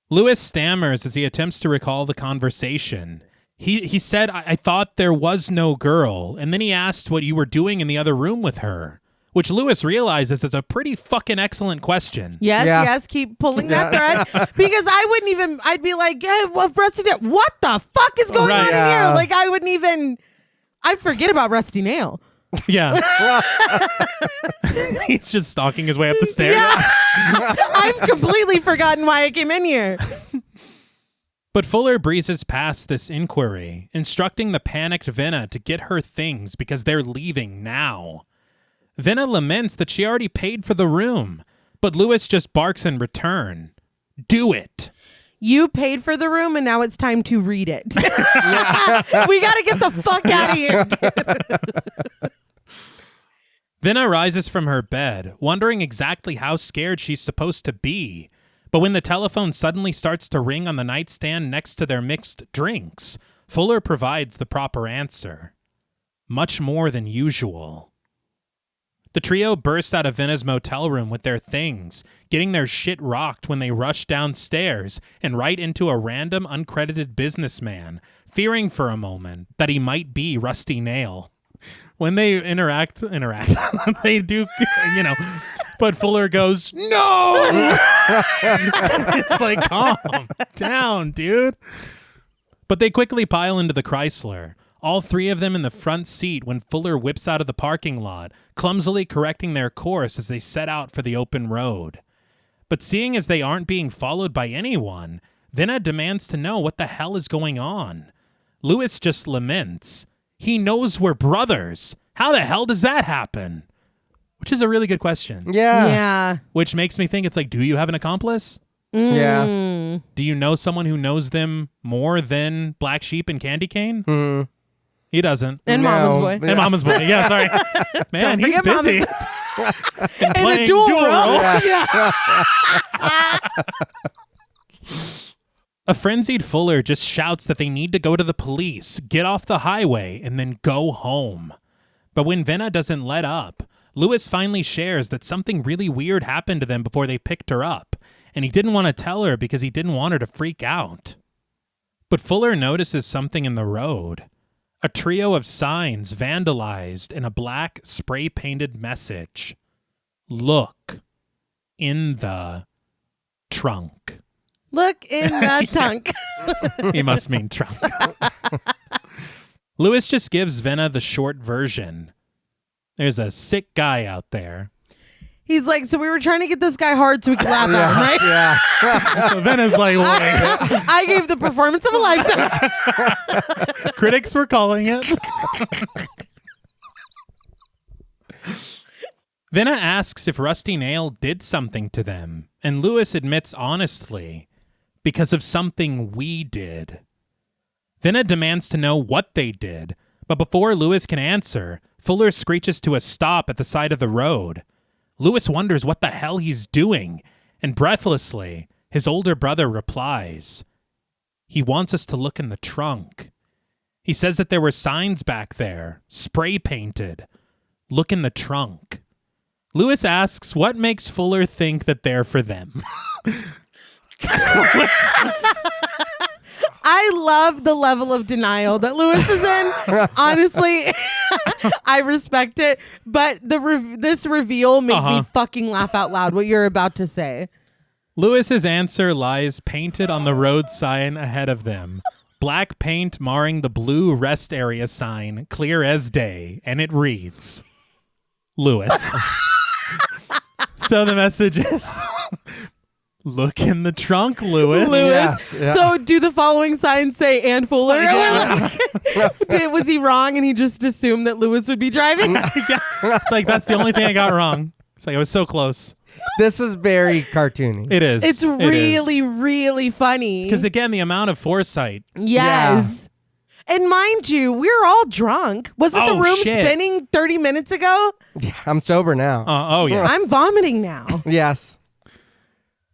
Lewis stammers as he attempts to recall the conversation. He said, I thought there was no girl. And then he asked what you were doing in the other room with her. Which Lewis realizes is a pretty fucking excellent question. Yes, keep pulling that thread. Because I wouldn't even, I'd be like, hey, what the fuck is going on in here? Like, I wouldn't even, I'd forget about Rusty Nail. Yeah. He's just stalking his way up the stairs. Yeah. I've completely forgotten why I came in here. But Fuller breezes past this inquiry, instructing the panicked Xxena to get her things because they're leaving now. Xxena laments that she already paid for the room, but Lewis just barks in return. Do it. You paid for the room and now it's time to read it. We got to get the fuck out of here. Xxena rises from her bed, wondering exactly how scared she's supposed to be. But when the telephone suddenly starts to ring on the nightstand next to their mixed drinks, Fuller provides the proper answer. Much more than usual. The trio bursts out of Vena's motel room with their things, getting their shit rocked when they rush downstairs and right into a random uncredited businessman, fearing for a moment that he might be Rusty Nail. When they interact, they do, but Fuller goes, no! It's like, calm down, dude. But they quickly pile into the Chrysler, all three of them in the front seat when Fuller whips out of the parking lot, clumsily correcting their course as they set out for the open road. But seeing as they aren't being followed by anyone, Vena demands to know what the hell is going on. Lewis just laments. He knows we're brothers. How the hell does that happen? Which is a really good question. Yeah. Which makes me think it's like, do you have an accomplice? Yeah. Do you know someone who knows them more than Black Sheep and Candy Cane? Mm. He doesn't. And Mama's Boy. And Mama's Boy. Yeah, sorry. Man, he's busy. And a dual role. Yeah. A frenzied Fuller just shouts that they need to go to the police, get off the highway, and then go home. But when Vena doesn't let up, Lewis finally shares that something really weird happened to them before they picked her up, and he didn't want to tell her because he didn't want her to freak out. But Fuller notices something in the road. A trio of signs vandalized in a black spray-painted message. Look in the trunk. Look in the trunk. He must mean trunk. Lewis just gives Vena the short version. There's a sick guy out there. He's like, so we were trying to get this guy hard so we could laugh at him, right? Yeah. So Vena's like, wait. I gave the performance of a lifetime. Critics were calling it. Vena asks if Rusty Nail did something to them, and Lewis admits honestly, because of something we did. Vena demands to know what they did, but before Lewis can answer, Fuller screeches to a stop at the side of the road. Lewis wonders what the hell he's doing, and breathlessly, his older brother replies, he wants us to look in the trunk. He says that there were signs back there, spray painted. Look in the trunk. Lewis asks what makes Fuller think that they're for them. I love the level of denial that Lewis is in. Honestly, I respect it. But this reveal made me fucking laugh out loud what you're about to say. Lewis's answer lies painted on the road sign ahead of them. Black paint marring the blue rest area sign, clear as day, and it reads, Lewis. So the message is, look in the trunk, Lewis. Lewis. Yeah. So do the following signs say and Fuller? Was he wrong and he just assumed that Lewis would be driving? Yeah. It's like, that's the only thing I got wrong. It's like, I was so close. This is very cartoony. It is. It's really, really funny. Because again, the amount of foresight. Yes. Yeah. And mind you, we're all drunk. Wasn't the room spinning 30 minutes ago? Yeah, I'm sober now. Oh, yeah. I'm vomiting now. Yes.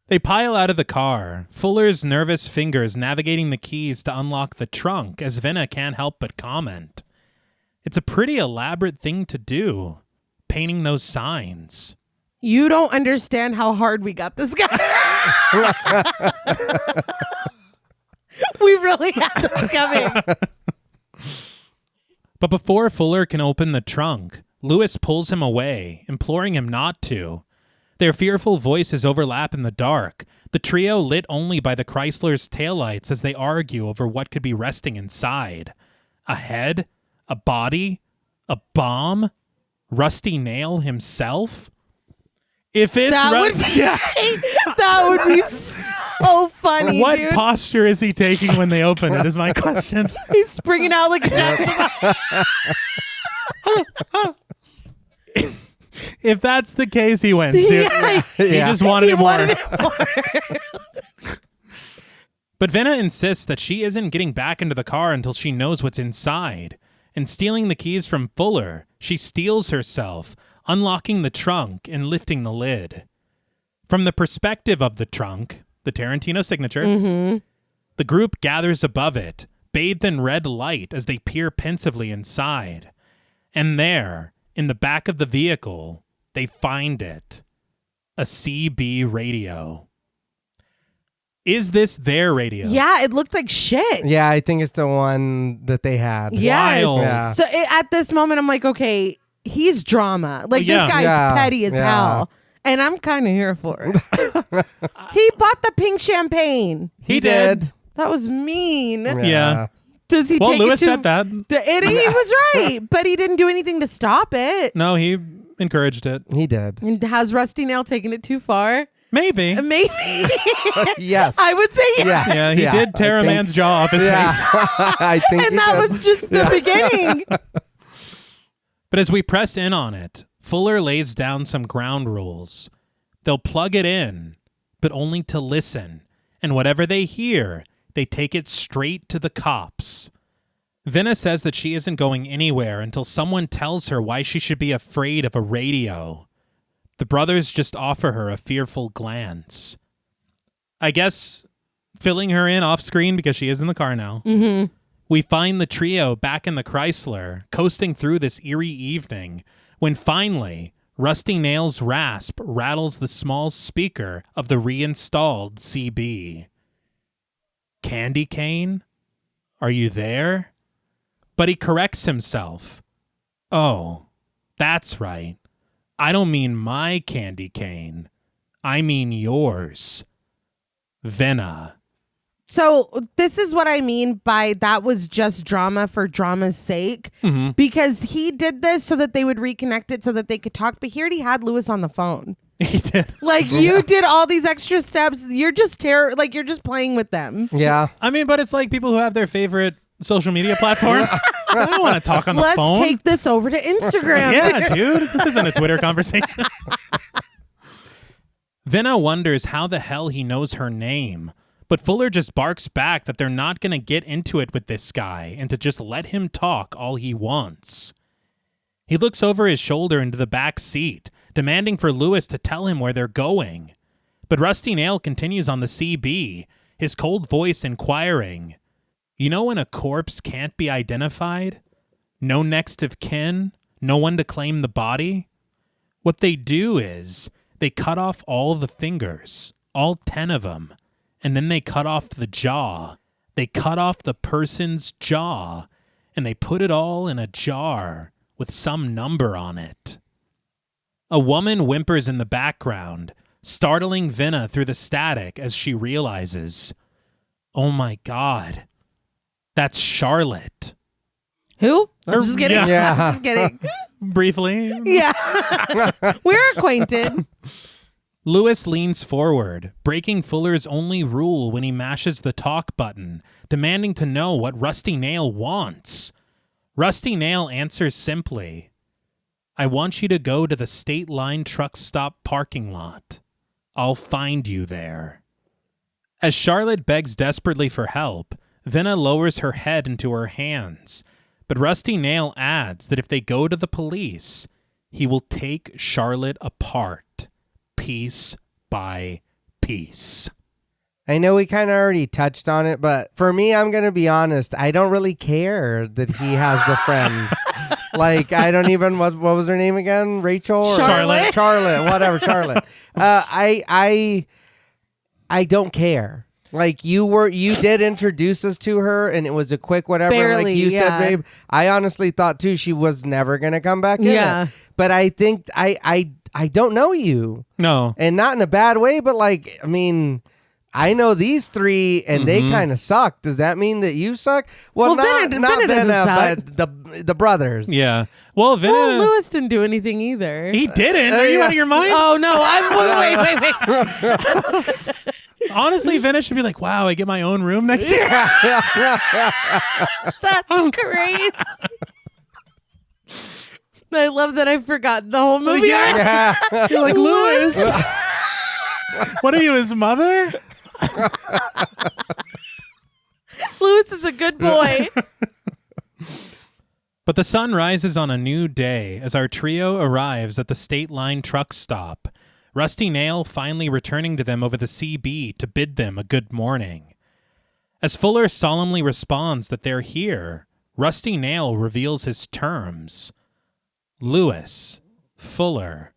They pile out of the car, Fuller's nervous fingers navigating the keys to unlock the trunk as Vena can't help but comment. It's a pretty elaborate thing to do, painting those signs. You don't understand how hard we got this guy. We really had this coming. But before Fuller can open the trunk, Lewis pulls him away, imploring him not to. Their fearful voices overlap in the dark, the trio lit only by the Chrysler's taillights as they argue over what could be resting inside. A head? A body? A bomb? Rusty Nail himself? If it's that would be so funny. What dude. posture is he taking when they open it is my question. He's springing out like a jack. If that's the case, he wins. He just wanted it more. But Vena insists that she isn't getting back into the car until she knows what's inside. And stealing the keys from Fuller, she steals herself, unlocking the trunk and lifting the lid. From the perspective of the trunk, the Tarantino signature, the group gathers above it, bathed in red light as they peer pensively inside. And there, in the back of the vehicle, they find it. A CB radio. Is this their radio? Yeah, it looked like shit. Yeah, I think it's the one that they had. Yes. Wild. Yeah. So at this moment, I'm like, okay, he's drama. Like, Yeah. this guy's Yeah. petty as Yeah. hell. And I'm kind of here for it. He bought the pink champagne. He did. That was mean. Yeah. Does he Well, take Lewis it to... said that. And he was right, but he didn't do anything to stop it. No, he encouraged it. He did. And has Rusty Nail taken it too far? Maybe. Maybe. Yes. I would say yes. Yes. Yeah, he did tear I a think- man's jaw off his Yeah. face. I think And he that did. was just the beginning. But as we press in on it, Fuller lays down some ground rules. They'll plug it in, but only to listen. And whatever they hear, they take it straight to the cops. Vinna says that she isn't going anywhere until someone tells her why she should be afraid of a radio. The brothers just offer her a fearful glance. I guess filling her in off screen because she is in the car now. Mm-hmm. We find the trio back in the Chrysler, coasting through this eerie evening, when finally, Rusty Nail's rasp rattles the small speaker of the reinstalled CB. Candy cane? Are you there? But he corrects himself. Oh, that's right. I don't mean my candy cane. I mean yours. Venna. So this is what I mean by that was just drama for drama's sake. Mm-hmm. Because he did this so that they would reconnect it so that they could talk. But he already had Lewis on the phone. He did. Like, you did all these extra steps. You're just you're just playing with them. Yeah. I mean, but it's like people who have their favorite social media platform. I don't want to talk on the Let's phone. take this over to Instagram. Yeah, dude. This isn't a Twitter conversation. Venna wonders how the hell he knows her name, but Fuller just barks back that they're not going to get into it with this guy and to just let him talk all he wants. He looks over his shoulder into the back seat, demanding for Lewis to tell him where they're going. But Rusty Nail continues on the CB, his cold voice inquiring, "You know when a corpse can't be identified? No next of kin? No one to claim the body? What they do is they cut off all the fingers, all 10 of them, and then they cut off the jaw. They cut off the person's jaw, and they put it all in a jar with some number on it." A woman whimpers in the background, startling Venna through the static as she realizes, "Oh my God, that's Charlotte." Who? I'm just kidding. Yeah. I'm just kidding. Briefly. Yeah. We're acquainted. Lewis leans forward, breaking Fuller's only rule when he mashes the talk button, demanding to know what Rusty Nail wants. Rusty Nail answers simply, "I want you to go to the State Line truck stop parking lot. I'll find you there." As Charlotte begs desperately for help, Venna lowers her head into her hands, but Rusty Nail adds that if they go to the police, he will take Charlotte apart, piece by piece. I know we kind of already touched on it, but for me, I'm going to be honest. I don't really care that he has the friend. Like, I don't even, what was her name again? Rachel? Or- Charlotte. Charlotte, whatever, Charlotte. I don't care. Like, you did introduce us to her, and it was a quick whatever. Barely, like you yeah. said, babe. I honestly thought, too, she was never going to come back in Yeah. it. But I think, I don't know you. No. And not in a bad way, but like, I mean, I know these three and they kind of suck. Does that mean that you suck? Well, not Venna doesn't Venna, suck. but the brothers. Yeah. Well, Venna, Well, Lewis didn't do anything either. he didn't. Are you yeah. out of your mind? Oh, no. Wait. Honestly, Venna should be like, wow, I get my own room next year. That's crazy. I love that I forgot the whole movie. Yeah. You're like, Lewis. What are you, his mother? Lewis is a good boy. But the sun rises on a new day as our trio arrives at the State Line truck stop, Rusty Nail finally returning to them over the CB to bid them a good morning. As Fuller solemnly responds that they're here, Rusty Nail reveals his terms. Lewis, Fuller,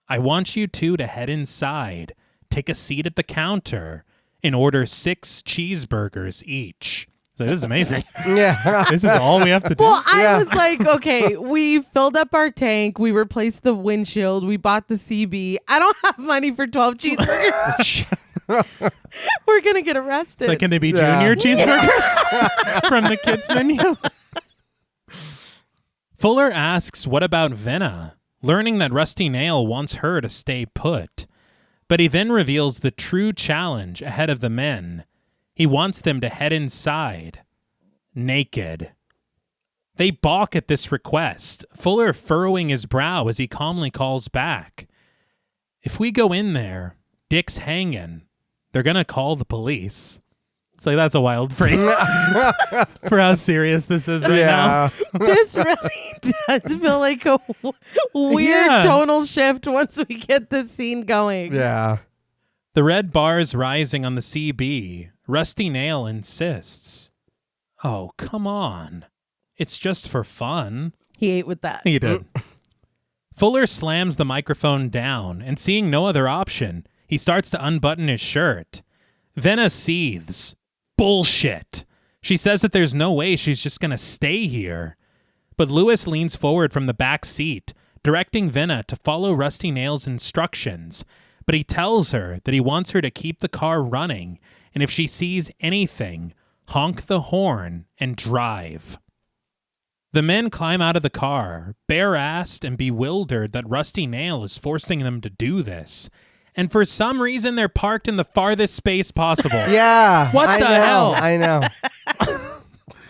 I want you two to head inside, take a seat at the counter, and order 6 cheeseburgers each. So this is amazing. Yeah. This is all we have to do. Well, I Yeah. was like, okay, we filled up our tank. We replaced the windshield. We bought the CB. I don't have money for 12 cheeseburgers. We're going to get arrested. So can they be Yeah. junior cheeseburgers from the kids menu? Fuller asks, what about Venna? Learning that Rusty Nail wants her to stay put. But he then reveals the true challenge ahead of the men. He wants them to head inside, naked. They balk at this request, Fuller furrowing his brow as he calmly calls back. If we go in there, Dick's hanging. They're going to call the police. It's like, that's a wild phrase for how serious this is right now. This really does feel like a weird tonal shift once we get the scene going. Yeah. The red bars rising on the CB. Rusty Nail insists. Oh, come on. It's just for fun. He ate with that. He did. Fuller slams the microphone down, and seeing no other option, he starts to unbutton his shirt. Venna seethes. Bullshit. She says that there's no way she's just going to stay here. But Lewis leans forward from the back seat, directing Venna to follow Rusty Nail's instructions. But he tells her that he wants her to keep the car running, and if she sees anything, honk the horn and drive. The men climb out of the car, bare-assed and bewildered that Rusty Nail is forcing them to do this. And for some reason, they're parked in the farthest space possible. Yeah. What I the know, hell? I know.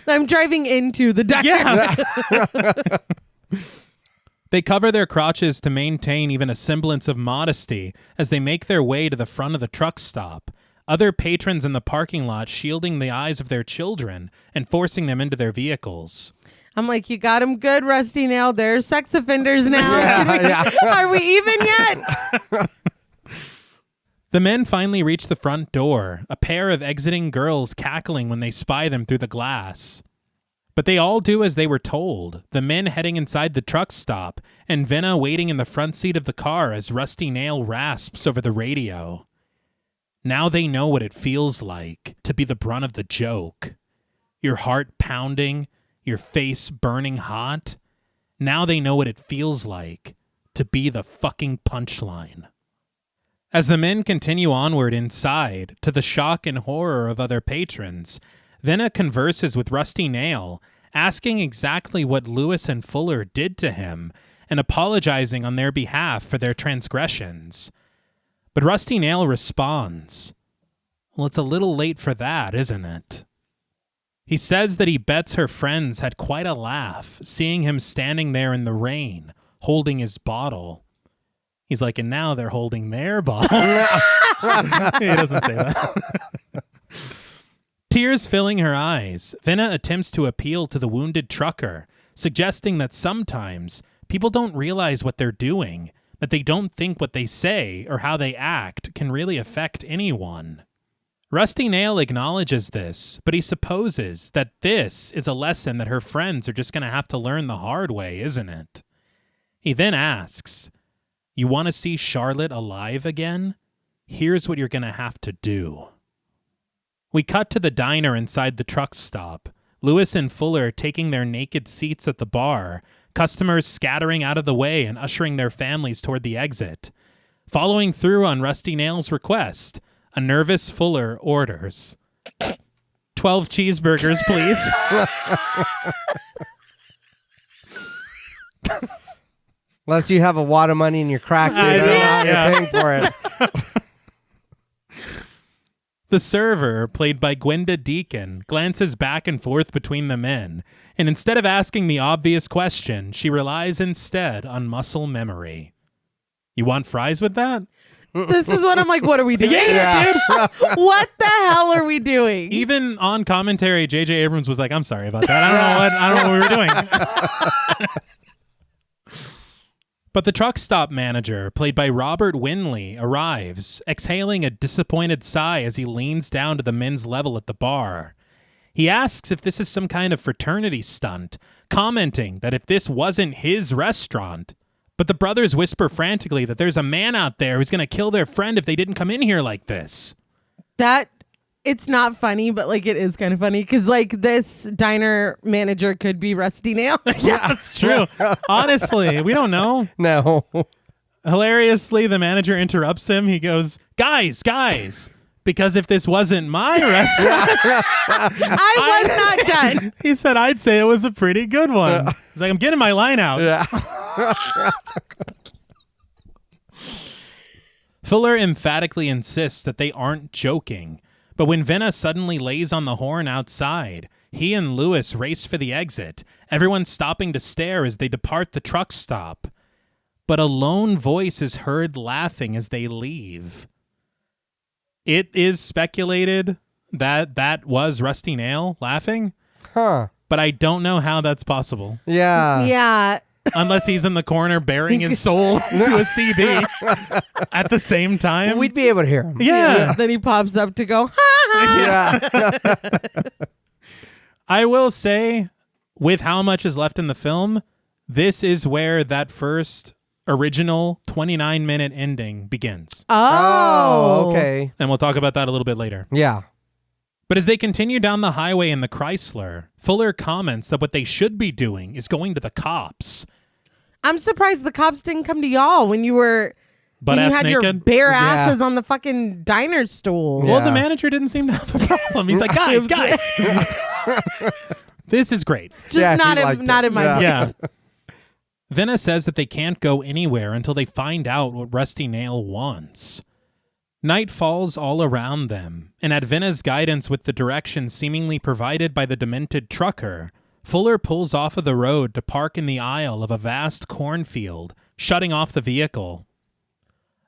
I'm driving into the diner. Yeah. They cover their crotches to maintain even a semblance of modesty as they make their way to the front of the truck stop. Other patrons in the parking lot shielding the eyes of their children and forcing them into their vehicles. I'm like, you got him good, Rusty Nail. They're sex offenders now. Yeah. Are we even yet? The men finally reach the front door, a pair of exiting girls cackling when they spy them through the glass. But they all do as they were told, the men heading inside the truck stop, and Venna waiting in the front seat of the car as Rusty Nail rasps over the radio. Now they know what it feels like to be the brunt of the joke. Your heart pounding, your face burning hot. Now they know what it feels like to be the fucking punchline. As the men continue onward inside, to the shock and horror of other patrons, Venna converses with Rusty Nail, asking exactly what Lewis and Fuller did to him, and apologizing on their behalf for their transgressions. But Rusty Nail responds, well, it's a little late for that, isn't it? He says that he bets her friends had quite a laugh, seeing him standing there in the rain, holding his bottle. He's like, and now they're holding their bottles. He doesn't say that. Tears filling her eyes, Venna attempts to appeal to the wounded trucker, suggesting that sometimes people don't realize what they're doing, that they don't think what they say or how they act can really affect anyone. Rusty Nail acknowledges this, but he supposes that this is a lesson that her friends are just going to have to learn the hard way, isn't it? He then asks, you want to see Charlotte alive again? Here's what you're going to have to do. We cut to the diner inside the truck stop. Lewis and Fuller taking their naked seats at the bar, customers scattering out of the way and ushering their families toward the exit. Following through on Rusty Nail's request, a nervous Fuller orders 12 cheeseburgers, please. Unless you have a wad of money in your crack, dude. I don't know how you're paying for it. The server, played by Gwenda Deacon, glances back and forth between the men, and instead of asking the obvious question, she relies instead on muscle memory. You want fries with that? This is what I'm like, what are we doing? Yeah, dude. What the hell are we doing? Even on commentary, J.J. Abrams was like, I'm sorry about that. I don't know what we were doing. But the truck stop manager, played by Robert Winley, arrives, exhaling a disappointed sigh as he leans down to the men's level at the bar. He asks if this is some kind of fraternity stunt, commenting that if this wasn't his restaurant, But the brothers whisper frantically that there's a man out there who's going to kill their friend if they didn't come in here like this. It's not funny, but like it is kind of funny because like this diner manager could be Rusty Nail. Yeah, that's true. Honestly, we don't know. No. Hilariously, the manager interrupts him. He goes, guys, because if this wasn't my restaurant, I was not done. He said, I'd say it was a pretty good one. He's like, I'm getting my line out. Yeah. Fuller emphatically insists that they aren't joking, but when Venna suddenly lays on the horn outside, he and Lewis race for the exit, everyone stopping to stare as they depart the truck stop. But a lone voice is heard laughing as they leave. It is speculated that that was Rusty Nail laughing, Huh. but I don't know how that's possible. Yeah. Yeah. Unless he's in the corner bearing his soul to a CB at the same time. We'd be able to hear him. Yeah. Then he pops up to go, ha ha. Yeah. I will say, with how much is left in the film, this is where that first original 29-minute ending begins. Oh. Okay. And we'll talk about that a little bit later. Yeah. But as they continue down the highway in the Chrysler, Fuller comments that what they should be doing is going to the cops. I'm surprised the cops didn't come to y'all when you were when you Butt-ass had your naked. bare Yeah. asses on the fucking diner stool. Yeah. Well, the manager didn't seem to have a problem. He's like, guys. This is great. Just Yeah, he not liked in it. my Yeah. Yeah. Venna says that they can't go anywhere until they find out what Rusty Nail wants. Night falls all around them, and at Venna's guidance with the directions seemingly provided by the demented trucker, Fuller pulls off of the road to park in the aisle of a vast cornfield, shutting off the vehicle.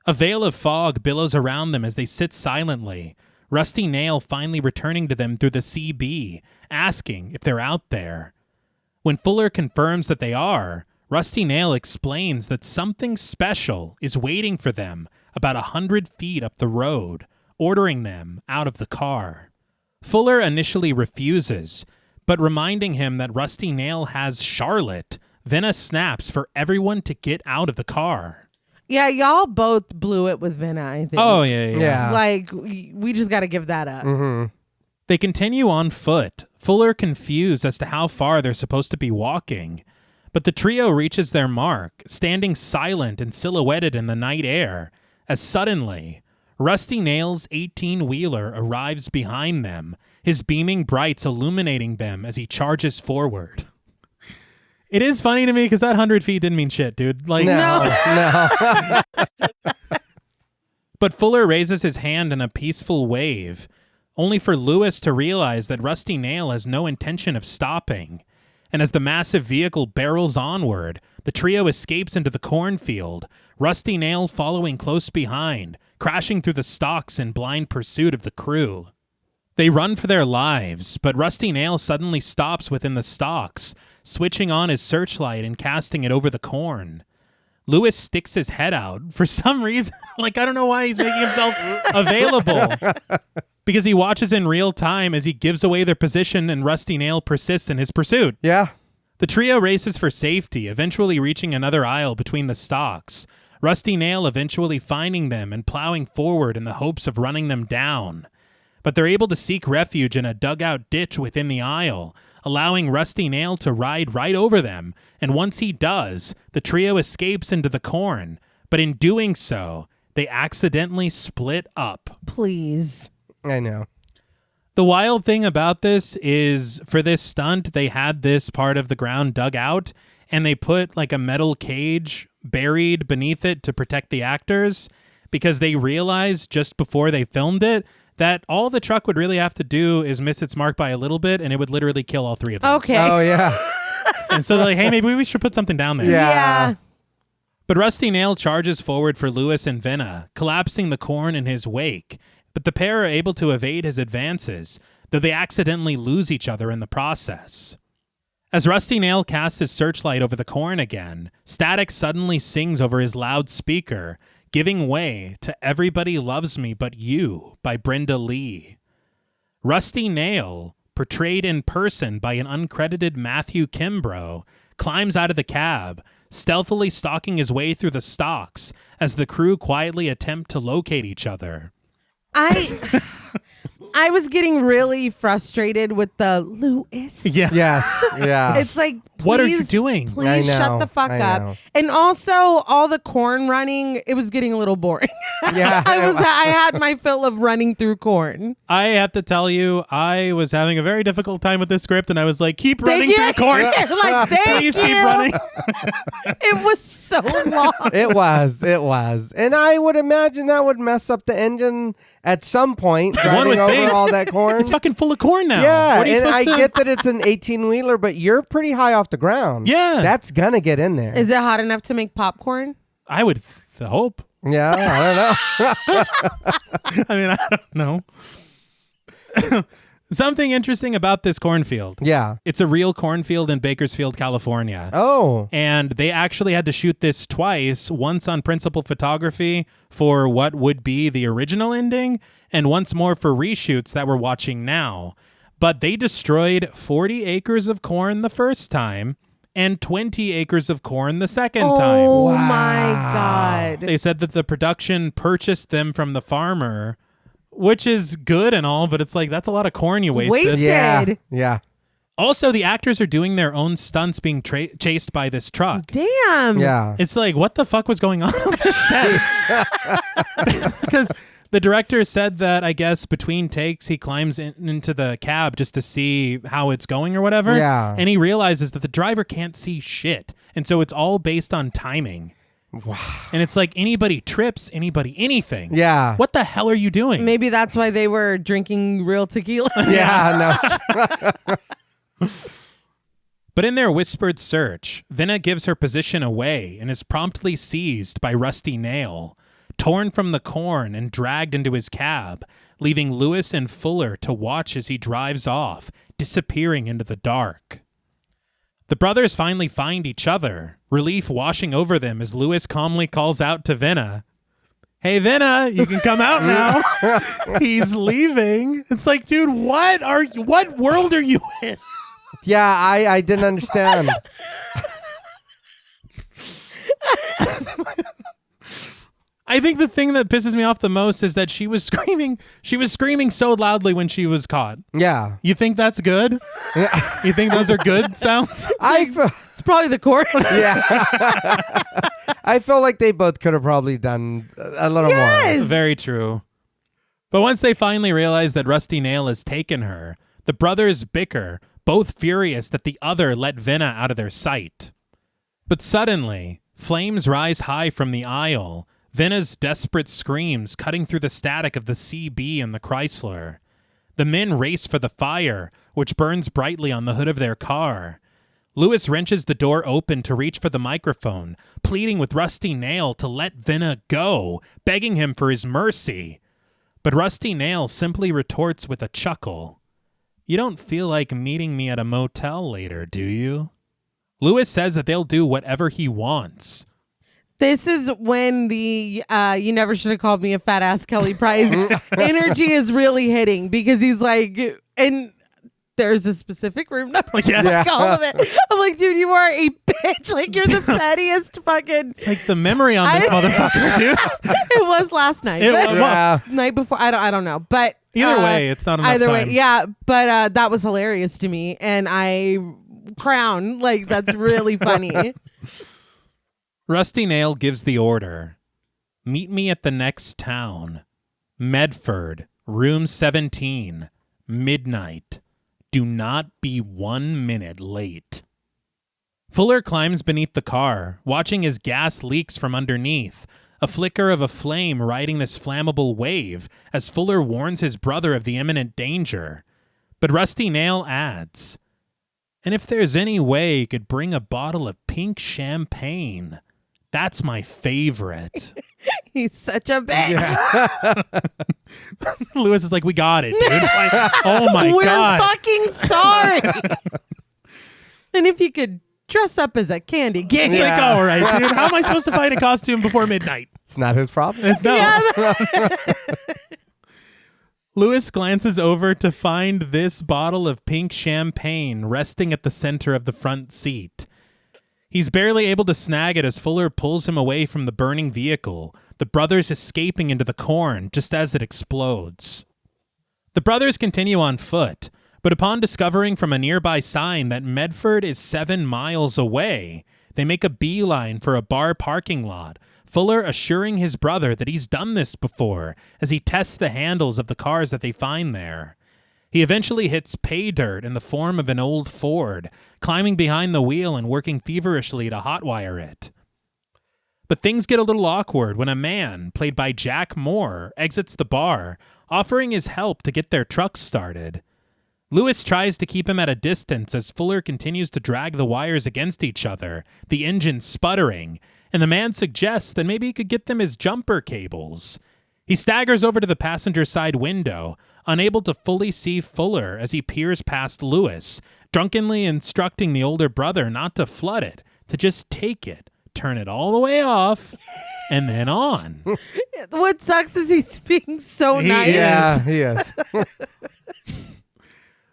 A veil of fog billows around them as they sit silently, Rusty Nail finally returning to them through the CB, asking if they're out there. When Fuller confirms that they are, Rusty Nail explains that something special is waiting for them about 100 feet up the road, ordering them out of the car. Fuller initially refuses, but reminding him that Rusty Nail has Charlotte, Venna snaps for everyone to get out of the car. Yeah, y'all both blew it with Venna, I think. Oh, yeah. Yeah. Like, we just got to give that up. Mm-hmm. They continue on foot, Fuller confused as to how far they're supposed to be walking. But the trio reaches their mark, standing silent and silhouetted in the night air, as suddenly, Rusty Nail's 18-wheeler arrives behind them, his beaming brights illuminating them as he charges forward. It is funny to me because that 100 feet didn't mean shit, dude. Like, No. But Fuller raises his hand in a peaceful wave, only for Lewis to realize that Rusty Nail has no intention of stopping. And as the massive vehicle barrels onward, the trio escapes into the cornfield, Rusty Nail following close behind, crashing through the stalks in blind pursuit of the crew. They run for their lives, but Rusty Nail suddenly stops within the stalks, switching on his searchlight and casting it over the corn. Lewis sticks his head out for some reason. Like, I don't know why he's making himself available. Because he watches in real time as he gives away their position and Rusty Nail persists in his pursuit. Yeah. The trio races for safety, eventually reaching another aisle between the stalks, Rusty Nail eventually finding them and plowing forward in the hopes of running them down. But they're able to seek refuge in a dugout ditch within the aisle, allowing Rusty Nail to ride right over them, and once he does, the trio escapes into the corn, but in doing so, they accidentally split up. Please. I know. The wild thing about this is, for this stunt, they had this part of the ground dug out, and they put like a metal cage buried beneath it to protect the actors, because they realized just before they filmed it that all the truck would really have to do is miss its mark by a little bit, and it would literally kill all three of them. Okay. Oh, yeah. And so they're like, hey, maybe we should put something down there. Yeah. But Rusty Nail charges forward for Lewis and Venna, collapsing the corn in his wake, but the pair are able to evade his advances, though they accidentally lose each other in the process. As Rusty Nail casts his searchlight over the corn again, Static suddenly sings over his loudspeaker, giving way to Everybody Loves Me But You by Brenda Lee. Rusty Nail, portrayed in person by an uncredited Matthew Kimbrough, climbs out of the cab, stealthily stalking his way through the stalks as the crew quietly attempt to locate each other. I was getting really frustrated with the Lewis. Yeah. Yes. Yeah. It's like, What are you doing? I Please know, shut the fuck I up. know. And also, all the corn running, it was getting a little boring. Yeah. I had my fill of running through corn. I have to tell you, I was having a very difficult time with this script, and I was like, keep running through the corn. Like, Please keep running. It was so long. It was. And I would imagine that would mess up the engine at some point, driving would over think. all that corn. It's fucking full of corn now. Yeah, What are you and I supposed to... get that it's an 18-wheeler, but you're pretty high off the ground. Yeah. That's going to get in there. Is it hot enough to make popcorn? I would hope. Yeah, I don't know. I mean, I don't know. Something interesting about this cornfield. Yeah. It's a real cornfield in Bakersfield, California. Oh. And they actually had to shoot this twice, once on principal photography for what would be the original ending, and once more for reshoots that we're watching now. But they destroyed 40 acres of corn the first time and 20 acres of corn the second time. Oh my God. They said that the production purchased them from the farmer, which is good and all, but it's like, that's a lot of corn you wasted. Yeah. Dead. Yeah. Also, the actors are doing their own stunts being chased by this truck. Damn. Yeah. It's like, what the fuck was going on the set? Because the director said that, I guess, between takes, he climbs into the cab just to see how it's going or whatever. Yeah. And he realizes that the driver can't see shit. And so it's all based on timing. Wow. And it's like anybody trips, anybody, anything. Yeah. What the hell are you doing? Maybe that's why they were drinking real tequila. Yeah, no. But in their whispered search, Vinna gives her position away and is promptly seized by Rusty Nail, torn from the corn and dragged into his cab, leaving Lewis and Fuller to watch as he drives off, disappearing into the dark. The brothers finally find each other, relief washing over them as Lewis calmly calls out to Vinna, "Hey, Vinna, you can come out now." He's leaving. It's like, dude, what world are you in? Yeah, I didn't understand. I think the thing that pisses me off the most is that she was screaming so loudly when she was caught. Yeah. You think that's good? You think those are good sounds? It's probably the corn. Yeah. I feel like they both could have probably done a little Yes. more. Very true. But once they finally realize that Rusty Nail has taken her, the brothers bicker, both furious that the other let Vinna out of their sight. But suddenly, flames rise high from the aisle, Vinna's desperate screams cutting through the static of the CB and the Chrysler. The men race for the fire, which burns brightly on the hood of their car. Lewis wrenches the door open to reach for the microphone, pleading with Rusty Nail to let Vinna go, begging him for his mercy. But Rusty Nail simply retorts with a chuckle. "You don't feel like meeting me at a motel later, do you?" Lewis says that they'll do whatever he wants. This is when the you never should have called me a fat ass Kelly Price energy is really hitting, because he's like, and there's a specific room number. Yes. Like all of it. I'm like, dude, you are a bitch. Like, you're the pettiest fucking. It's like the memory on this motherfucker, dude. It was last night. It but- was- Yeah. Night before. I don't know. But Either way, it's not enough either time. way, yeah. But that was hilarious to me, and I crown like that's really funny. Rusty Nail gives the order. "Meet me at the next town. Medford, room 17, midnight. Do not be 1 minute late." Fuller climbs beneath the car, watching as gas leaks from underneath, a flicker of a flame riding this flammable wave as Fuller warns his brother of the imminent danger. But Rusty Nail adds, "And if there's any way you could bring a bottle of pink champagne, that's my favorite." He's such a bitch. Lewis is like, "We got it, dude." Like, oh my We're God. fucking sorry. And if you could dress up as a candy It's king. like, all right, dude, how am I supposed to find a costume before midnight? It's not his problem. It's no. Yeah, Lewis glances over to find this bottle of pink champagne resting at the center of the front seat. He's barely able to snag it as Fuller pulls him away from the burning vehicle, the brothers escaping into the corn just as it explodes. The brothers continue on foot, but upon discovering from a nearby sign that Medford is 7 miles away, they make a beeline for a bar parking lot, Fuller assuring his brother that he's done this before as he tests the handles of the cars that they find there. He eventually hits pay dirt in the form of an old Ford, climbing behind the wheel and working feverishly to hotwire it. But things get a little awkward when a man, played by Jack Moore, exits the bar, offering his help to get their truck started. Lewis tries to keep him at a distance as Fuller continues to drag the wires against each other, the engine sputtering, and the man suggests that maybe he could get them his jumper cables. He staggers over to the passenger side window, unable to fully see Fuller as he peers past Lewis, drunkenly instructing the older brother not to flood it, to just take it, turn it all the way off, and then on. What sucks is he's being so nice. Yeah, he is.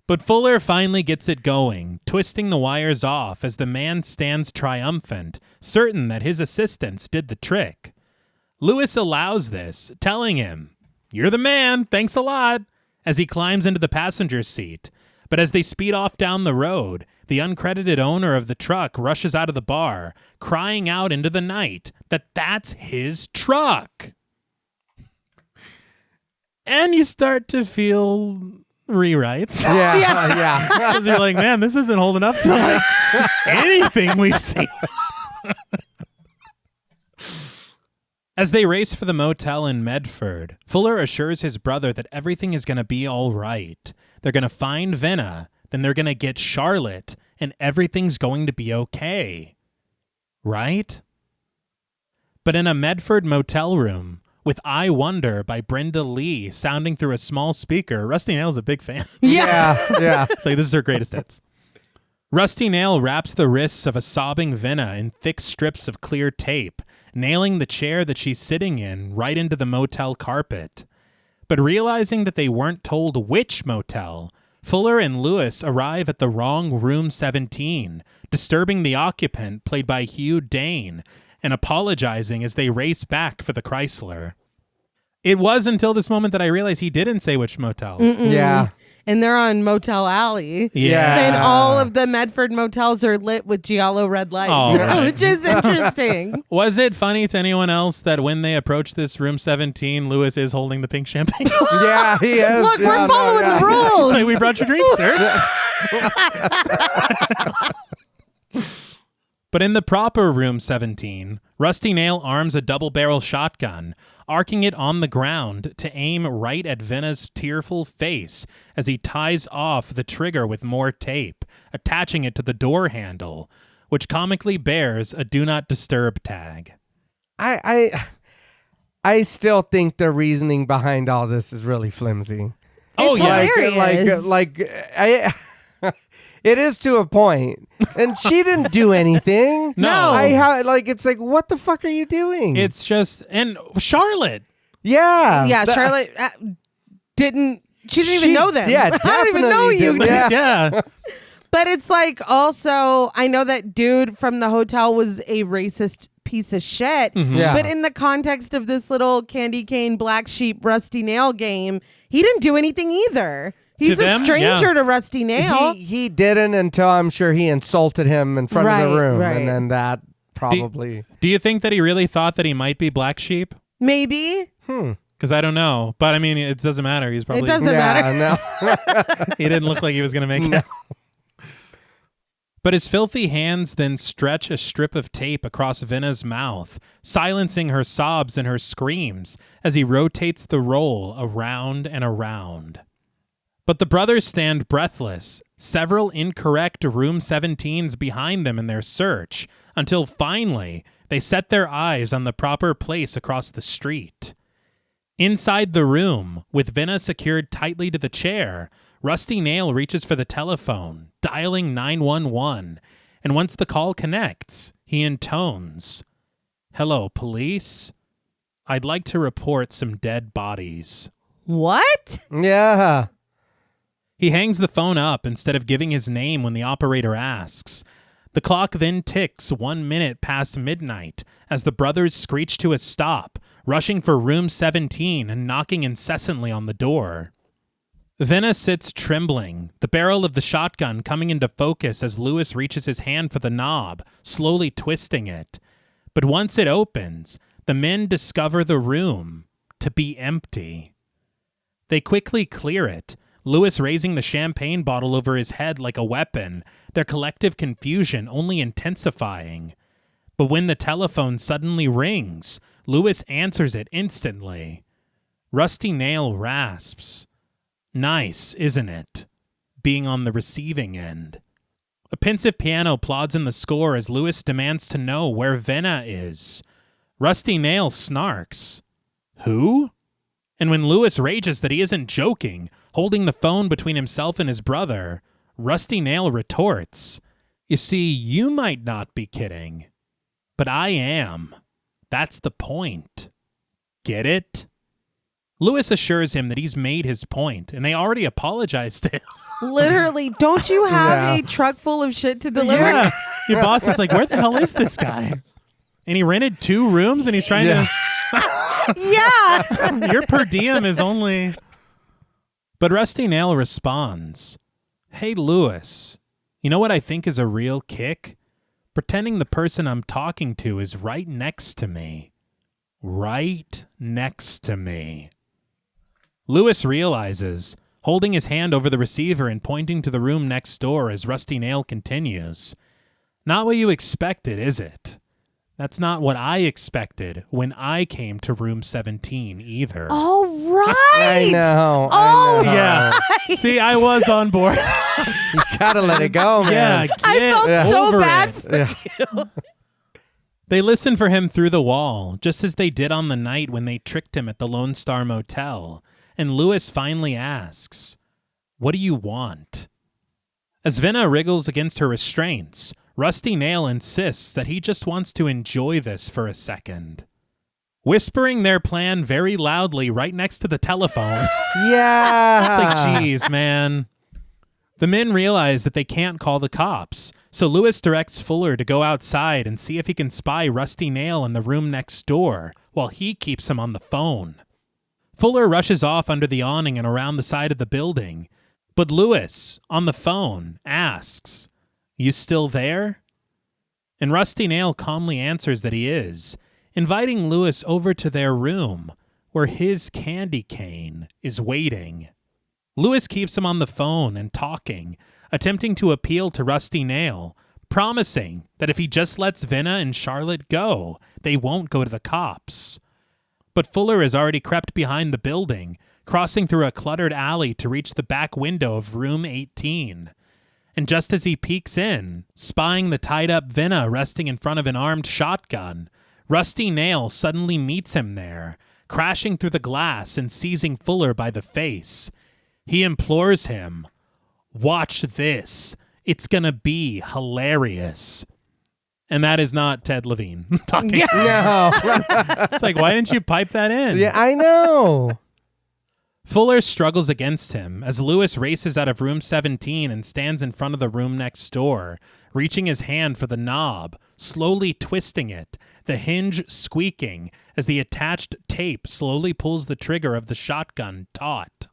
But Fuller finally gets it going, twisting the wires off as the man stands triumphant, certain that his assistants did the trick. Lewis allows this, telling him, "You're the man, thanks a lot," as he climbs into the passenger seat. But as they speed off down the road, the uncredited owner of the truck rushes out of the bar, crying out into the night that that's his truck. And you start to feel rewrites. Yeah. Because you're like, man, this isn't holding up to like anything we've seen. As they race for the motel in Medford, Fuller assures his brother that everything is going to be all right. They're going to find Venna, then they're going to get Charlotte, and everything's going to be okay. Right? But in a Medford motel room, with I Wonder by Brenda Lee sounding through a small speaker, Rusty Nail's a big fan. Yeah. It's like, this is her greatest hits. Rusty Nail wraps the wrists of a sobbing Venna in thick strips of clear tape, nailing the chair that she's sitting in right into the motel carpet. But realizing that they weren't told which motel, Fuller and Lewis arrive at the wrong room 17, disturbing the occupant, played by Hugh Dane, and apologizing as they race back for the Chrysler. It was until this moment that I realized he didn't say which motel. Yeah. And they're on Motel Alley. Yeah. And all of the Medford motels are lit with giallo red lights, Oh, right. which is interesting. Was it funny to anyone else that when they approach this room 17, Lewis is holding the pink champagne? Yeah, he is. Look, Yeah, we're following the rules. It's like, we brought your drinks, sir. But in the proper room 17, Rusty Nail arms a double-barrel shotgun, arcing it on the ground to aim right at Venna's tearful face as he ties off the trigger with more tape, attaching it to the door handle, which comically bears a Do Not Disturb tag. I still think the reasoning behind all this is really flimsy. Oh, It's yeah. hilarious. It is to a point, and she didn't do anything. No. It's like, what the fuck are you doing? It's just, and Charlotte. yeah, Yeah, Charlotte didn't even know them. Yeah, I don't even know definitely you. didn't. Yeah. But it's like, also, I know that dude from the hotel was a racist piece of shit. Yeah. But in the context of this little candy cane black sheep Rusty Nail game, he didn't do anything either. He's To a them? stranger Yeah. to Rusty Nail. He didn't until I'm sure he insulted him in front of the room, Right. and then that probably. Do you think that he really thought that he might be Black Sheep? Maybe. Because I don't know. But I mean, it doesn't matter. He's probably. It doesn't matter. No. He didn't look like he was going to make it. But his filthy hands then stretch a strip of tape across Venna's mouth, silencing her sobs and her screams as he rotates the roll around and around. But the brothers stand breathless, several incorrect room 17s behind them in their search, until finally they set their eyes on the proper place across the street. Inside the room, with Venna secured tightly to the chair, Rusty Nail reaches for the telephone, dialing 911, and once the call connects, he intones, "Hello, police. I'd like to report some dead bodies." What? Yeah. He hangs the phone up instead of giving his name when the operator asks. The clock then ticks 1 minute past midnight as the brothers screech to a stop, rushing for room 17 and knocking incessantly on the door. Xxena sits trembling, the barrel of the shotgun coming into focus as Lewis reaches his hand for the knob, slowly twisting it. But once it opens, the men discover the room to be empty. They quickly clear it, Lewis raising the champagne bottle over his head like a weapon, their collective confusion only intensifying. But when the telephone suddenly rings, Lewis answers it instantly. Rusty Nail rasps. Nice, isn't it? Being on the receiving end. A pensive piano plods in the score as Lewis demands to know where Xxena is. Rusty Nail snarks. Who? And when Lewis rages that he isn't joking, holding the phone between himself and his brother, Rusty Nail retorts, You see, you might not be kidding, but I am. That's the point. Get it? Lewis assures him that he's made his point, and they already apologized to him. Literally, don't you have a truck full of shit to deliver? Yeah. Your boss is like, where the hell is this guy? And he rented 2 rooms, and he's trying to... Yeah. Your per diem is only... But Rusty Nail responds, Hey, Lewis, you know what I think is a real kick? Pretending the person I'm talking to is right next to me. Right next to me. Lewis realizes, holding his hand over the receiver and pointing to the room next door as Rusty Nail continues. Not what you expected, is it? That's not what I expected when I came to room 17 either. All right. I know. Oh, Yeah. See, I was on board. You gotta let it go, Yeah, man. I felt so over bad it. for you. They listen for him through the wall, just as they did on the night when they tricked him at the Lone Star Motel. And Lewis finally asks, What do you want? As Xxena wriggles against her restraints, Rusty Nail insists that he just wants to enjoy this for a second. Whispering their plan very loudly right next to the telephone. Yeah. It's like, geez, man. The men realize that they can't call the cops, so Lewis directs Fuller to go outside and see if he can spy Rusty Nail in the room next door, while he keeps him on the phone. Fuller rushes off under the awning and around the side of the building, but Lewis, on the phone, asks, You still there? And Rusty Nail calmly answers that he is, inviting Lewis over to their room, where his candy cane is waiting. Lewis keeps him on the phone and talking, attempting to appeal to Rusty Nail, promising that if he just lets Xxena and Charlotte go, they won't go to the cops. But Fuller has already crept behind the building, crossing through a cluttered alley to reach the back window of room 18. And just as he peeks in, spying the tied-up Xxena resting in front of an armed shotgun, Rusty Nail suddenly meets him there, crashing through the glass and seizing Fuller by the face. He implores him, Watch this. It's gonna be hilarious. And that is not Ted Levine talking. No. It's like, why didn't you pipe that in? Yeah, I know. Fuller struggles against him as Lewis races out of room 17 and stands in front of the room next door, reaching his hand for the knob, slowly twisting it, the hinge squeaking as the attached tape slowly pulls the trigger of the shotgun taut.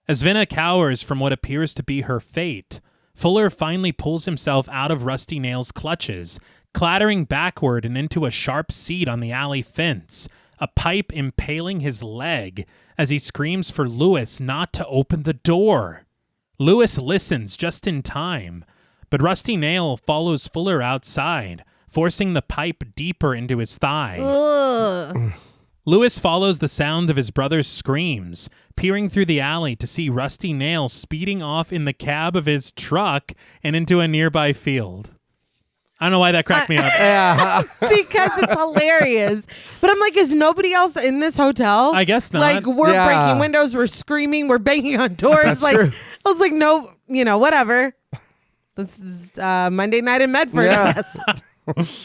As Xxena cowers from what appears to be her fate, Fuller finally pulls himself out of Rusty Nail's clutches, clattering backward and into a sharp seat on the alley fence, a pipe impaling his leg as he screams for Lewis not to open the door. Lewis listens just in time, but Rusty Nail follows Fuller outside, forcing the pipe deeper into his thigh. Ugh. Lewis follows the sound of his brother's screams, peering through the alley to see Rusty Nail speeding off in the cab of his truck and into a nearby field. I don't know why that cracked me up. Yeah. Because it's hilarious. But I'm like, is nobody else in this hotel? I guess not. Like, we're Yeah. breaking windows, we're screaming, we're banging on doors. That's like, true. I was like, no, whatever. This is Monday night in Medford, Yeah. I guess.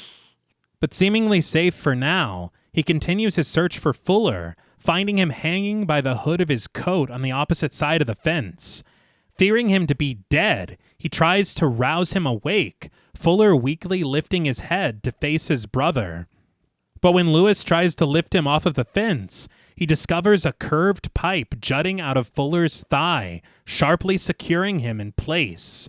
But seemingly safe for now, he continues his search for Fuller, finding him hanging by the hood of his coat on the opposite side of the fence. Fearing him to be dead, He tries to rouse him awake, Fuller weakly lifting his head to face his brother. But when Lewis tries to lift him off of the fence, he discovers a curved pipe jutting out of Fuller's thigh, sharply securing him in place.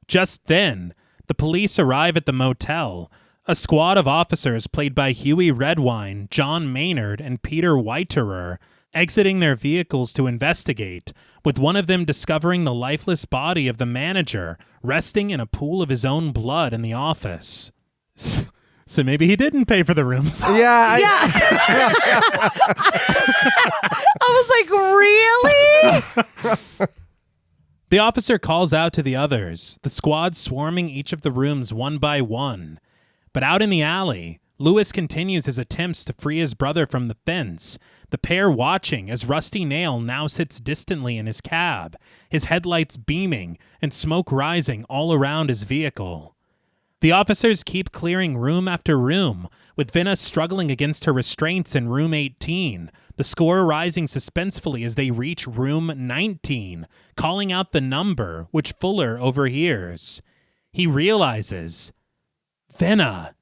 Just then, the police arrive at the motel. A squad of officers played by Huey Redwine, John Maynard, and Peter Whiterer, exiting their vehicles to investigate, with one of them discovering the lifeless body of the manager resting in a pool of his own blood in the office. So maybe he didn't pay for the rooms. Yeah. I was like, really? The officer calls out to the others, the squad swarming each of the rooms one by one. But out in the alley, Lewis continues his attempts to free his brother from the fence, the pair watching as Rusty Nail now sits distantly in his cab, his headlights beaming and smoke rising all around his vehicle. The officers keep clearing room after room, with Vinna struggling against her restraints in room 18, the score rising suspensefully as they reach room 19, calling out the number, which Fuller overhears. He realizes, Vinna.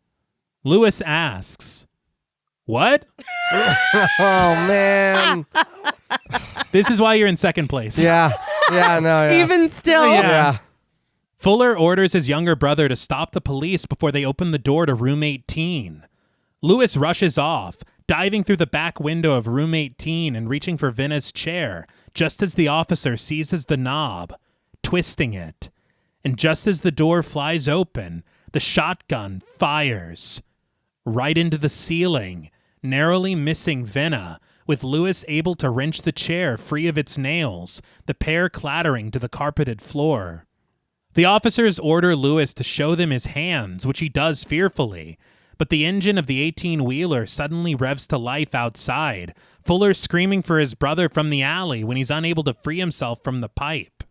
Lewis asks, "What?" Oh, man. This is why you're in second place. Yeah. Yeah, no, yeah. Even still? Yeah. Fuller orders his younger brother to stop the police before they open the door to room 18. Lewis rushes off, diving through the back window of room 18 and reaching for Vinna's chair, just as the officer seizes the knob, twisting it. And just as the door flies open, the shotgun fires right into the ceiling, narrowly missing Vinna, with Lewis able to wrench the chair free of its nails, the pair clattering to the carpeted floor. The officers order Lewis to show them his hands, which he does fearfully, but the engine of the 18-wheeler suddenly revs to life outside, Fuller screaming for his brother from the alley when he's unable to free himself from the pipe.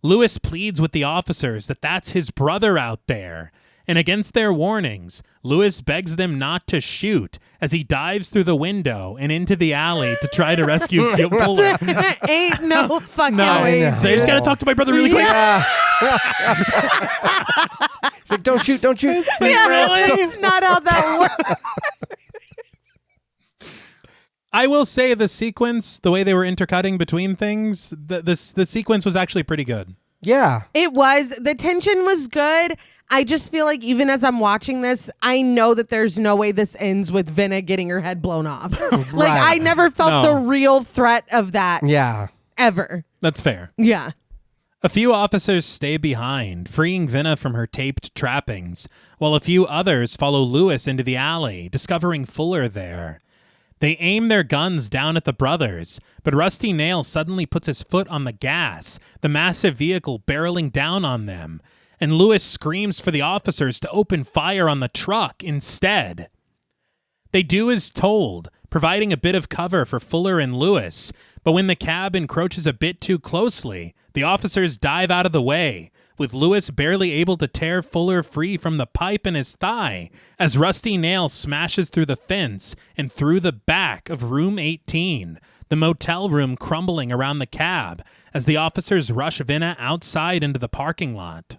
Lewis pleads with the officers that that's his brother out there, and against their warnings, Lewis begs them not to shoot as he dives through the window and into the alley to try to rescue Fuller. Ain't no fucking No, way. so I just gotta talk to my brother really quick. Yeah. It's like, don't shoot. That's not how that works. I will say the sequence, the way they were intercutting between things, the sequence was actually pretty good. Yeah. It was. The tension was good. I just feel like even as I'm watching this, I know that there's no way this ends with Vinna getting her head blown off. Like, Right. I never felt the real threat of that Yeah. ever. That's fair. Yeah. A few officers stay behind, freeing Vinna from her taped trappings, while a few others follow Lewis into the alley, discovering Fuller there. They aim their guns down at the brothers, but Rusty Nail suddenly puts his foot on the gas, the massive vehicle barreling down on them, and Lewis screams for the officers to open fire on the truck instead. They do as told, providing a bit of cover for Fuller and Lewis, but when the cab encroaches a bit too closely, the officers dive out of the way, with Lewis barely able to tear Fuller free from the pipe in his thigh as Rusty Nail smashes through the fence and through the back of room 18, the motel room crumbling around the cab as the officers rush Vinna outside into the parking lot.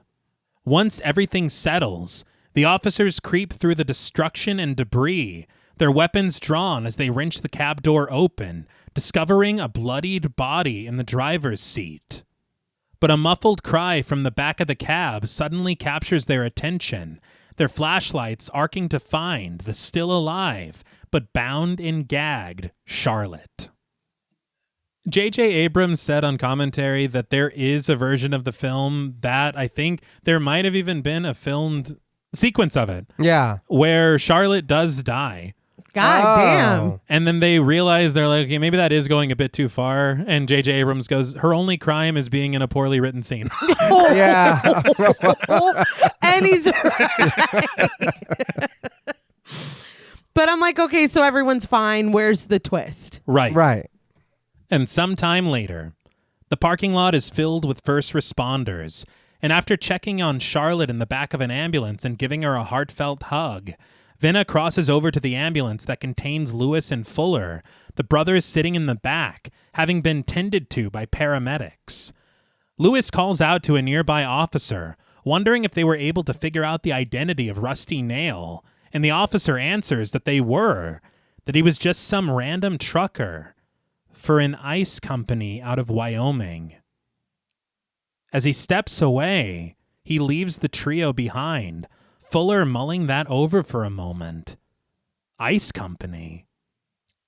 Once everything settles, the officers creep through the destruction and debris, their weapons drawn as they wrench the cab door open, discovering a bloodied body in the driver's seat. But a muffled cry from the back of the cab suddenly captures their attention, their flashlights arcing to find the still alive, but bound and gagged Charlotte. J.J. Abrams said on commentary that there is a version of the film that I think there might have even been a filmed sequence of it. Yeah. Where Charlotte does die. God damn. And then they realize they're like, okay, maybe that is going a bit too far. And J.J. Abrams goes, her only crime is being in a poorly written scene. Yeah. And he's right. But I'm like, okay, so everyone's fine. Where's the twist? Right. Right. And sometime later, the parking lot is filled with first responders. And after checking on Charlotte in the back of an ambulance and giving her a heartfelt hug, Vinna crosses over to the ambulance that contains Lewis and Fuller, the brothers sitting in the back, having been tended to by paramedics. Lewis calls out to a nearby officer, wondering if they were able to figure out the identity of Rusty Nail, and the officer answers that they were, that he was just some random trucker for an ice company out of Wyoming. As he steps away, he leaves the trio behind, Fuller mulling that over for a moment. Ice company.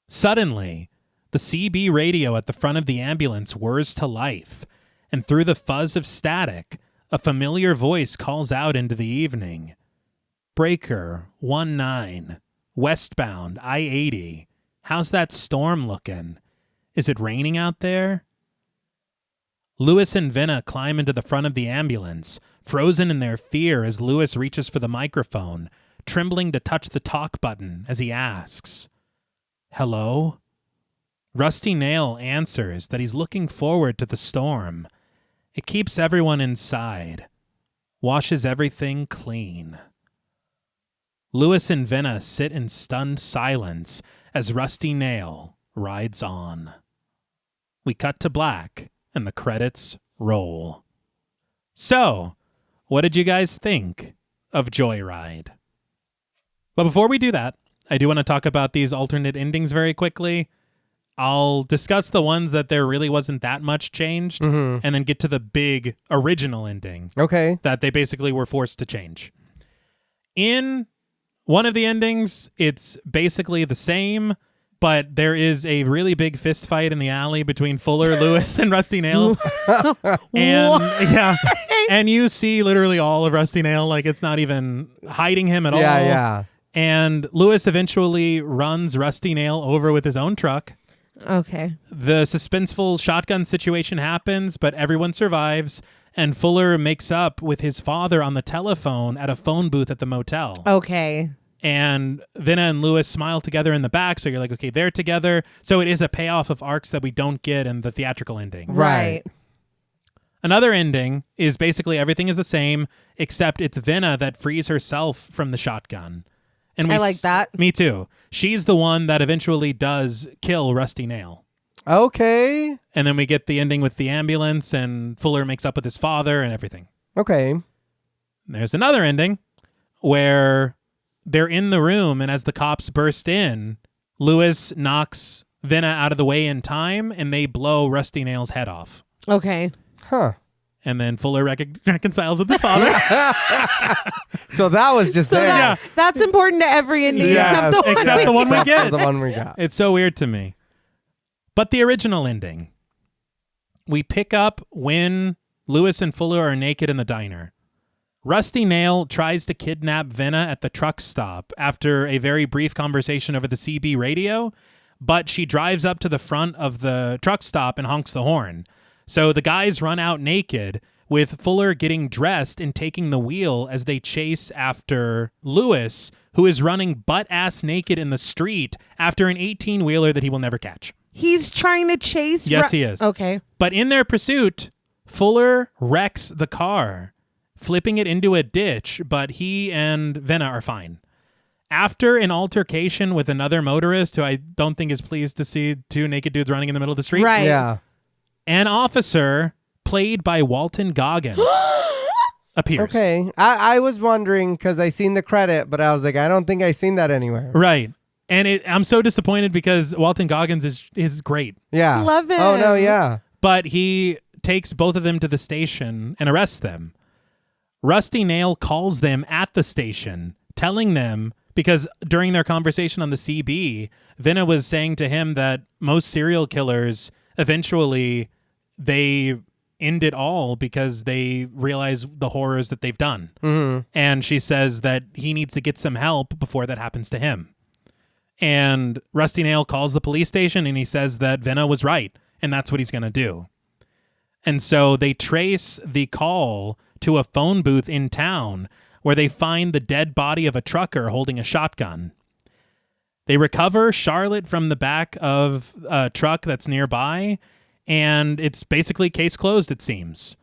Suddenly, the CB radio at the front of the ambulance whirs to life, and through the fuzz of static, a familiar voice calls out into the evening. Breaker 19, westbound I-80. How's that storm looking? Is it raining out there? Lewis and Vinna climb into the front of the ambulance, frozen in their fear as Lewis reaches for the microphone, trembling to touch the talk button as he asks, "Hello?" Rusty Nail answers that he's looking forward to the storm. It keeps everyone inside, washes everything clean. Lewis and Vinna sit in stunned silence as Rusty Nail rides on. We cut to black, and the credits roll. So, what did you guys think of Joyride? But before we do that, I do want to talk about these alternate endings very quickly. I'll discuss the ones that there really wasn't that much changed, and then get to the big original ending. Okay. That they basically were forced to change. In one of the endings, it's basically the same, but there is a really big fist fight in the alley between Fuller, Lewis, and Rusty Nail. And you see literally all of Rusty Nail, like it's not even hiding him at all. Yeah. And Lewis eventually runs Rusty Nail over with his own truck. Okay. The suspenseful shotgun situation happens, but everyone survives, and Fuller makes up with his father on the telephone at a phone booth at the motel. Okay. And Vinna and Lewis smile together in the back, so you're like, okay, they're together. So it is a payoff of arcs that we don't get in the theatrical ending. Right. Another ending is basically everything is the same, except it's Vinna that frees herself from the shotgun. And I like that. Me too. She's the one that eventually does kill Rusty Nail. Okay. And then we get the ending with the ambulance, and Fuller makes up with his father and everything. Okay. There's another ending where they're in the room, and as the cops burst in, Lewis knocks Vinna out of the way in time, and they blow Rusty Nail's head off. Okay. Huh. And then Fuller reconciles with his father. So that was just there. That's important to every ending Yes, except the one we Except the one we get. The one we got. It's so weird to me. But the original ending. We pick up when Lewis and Fuller are naked in the diner. Rusty Nail tries to kidnap Vinna at the truck stop after a very brief conversation over the CB radio, but she drives up to the front of the truck stop and honks the horn. So the guys run out naked, with Fuller getting dressed and taking the wheel as they chase after Lewis, who is running butt-ass naked in the street after an 18-wheeler that he will never catch. He's trying to chase... Yes, he is. Okay. But in their pursuit, Fuller wrecks the car, flipping it into a ditch, but he and Vinna are fine. After an altercation with another motorist, who I don't think is pleased to see two naked dudes running in the middle of the street, Right. Yeah. an officer, played by Walton Goggins, appears. Okay. I was wondering because I seen the credit, but I was like, I don't think I seen that anywhere. Right. And I'm so disappointed because Walton Goggins is great. Yeah. Love it. Oh, no, yeah. But he takes both of them to the station and arrests them. Rusty Nail calls them at the station, telling them, because during their conversation on the CB, Vinna was saying to him that most serial killers eventually they end it all because they realize the horrors that they've done. Mm-hmm. And she says that he needs to get some help before that happens to him. And Rusty Nail calls the police station and he says that Vinna was right, and that's what he's going to do. And so they trace the call to a phone booth in town where they find the dead body of a trucker holding a shotgun. They recover Charlotte from the back of a truck that's nearby, and it's basically case closed, it seems.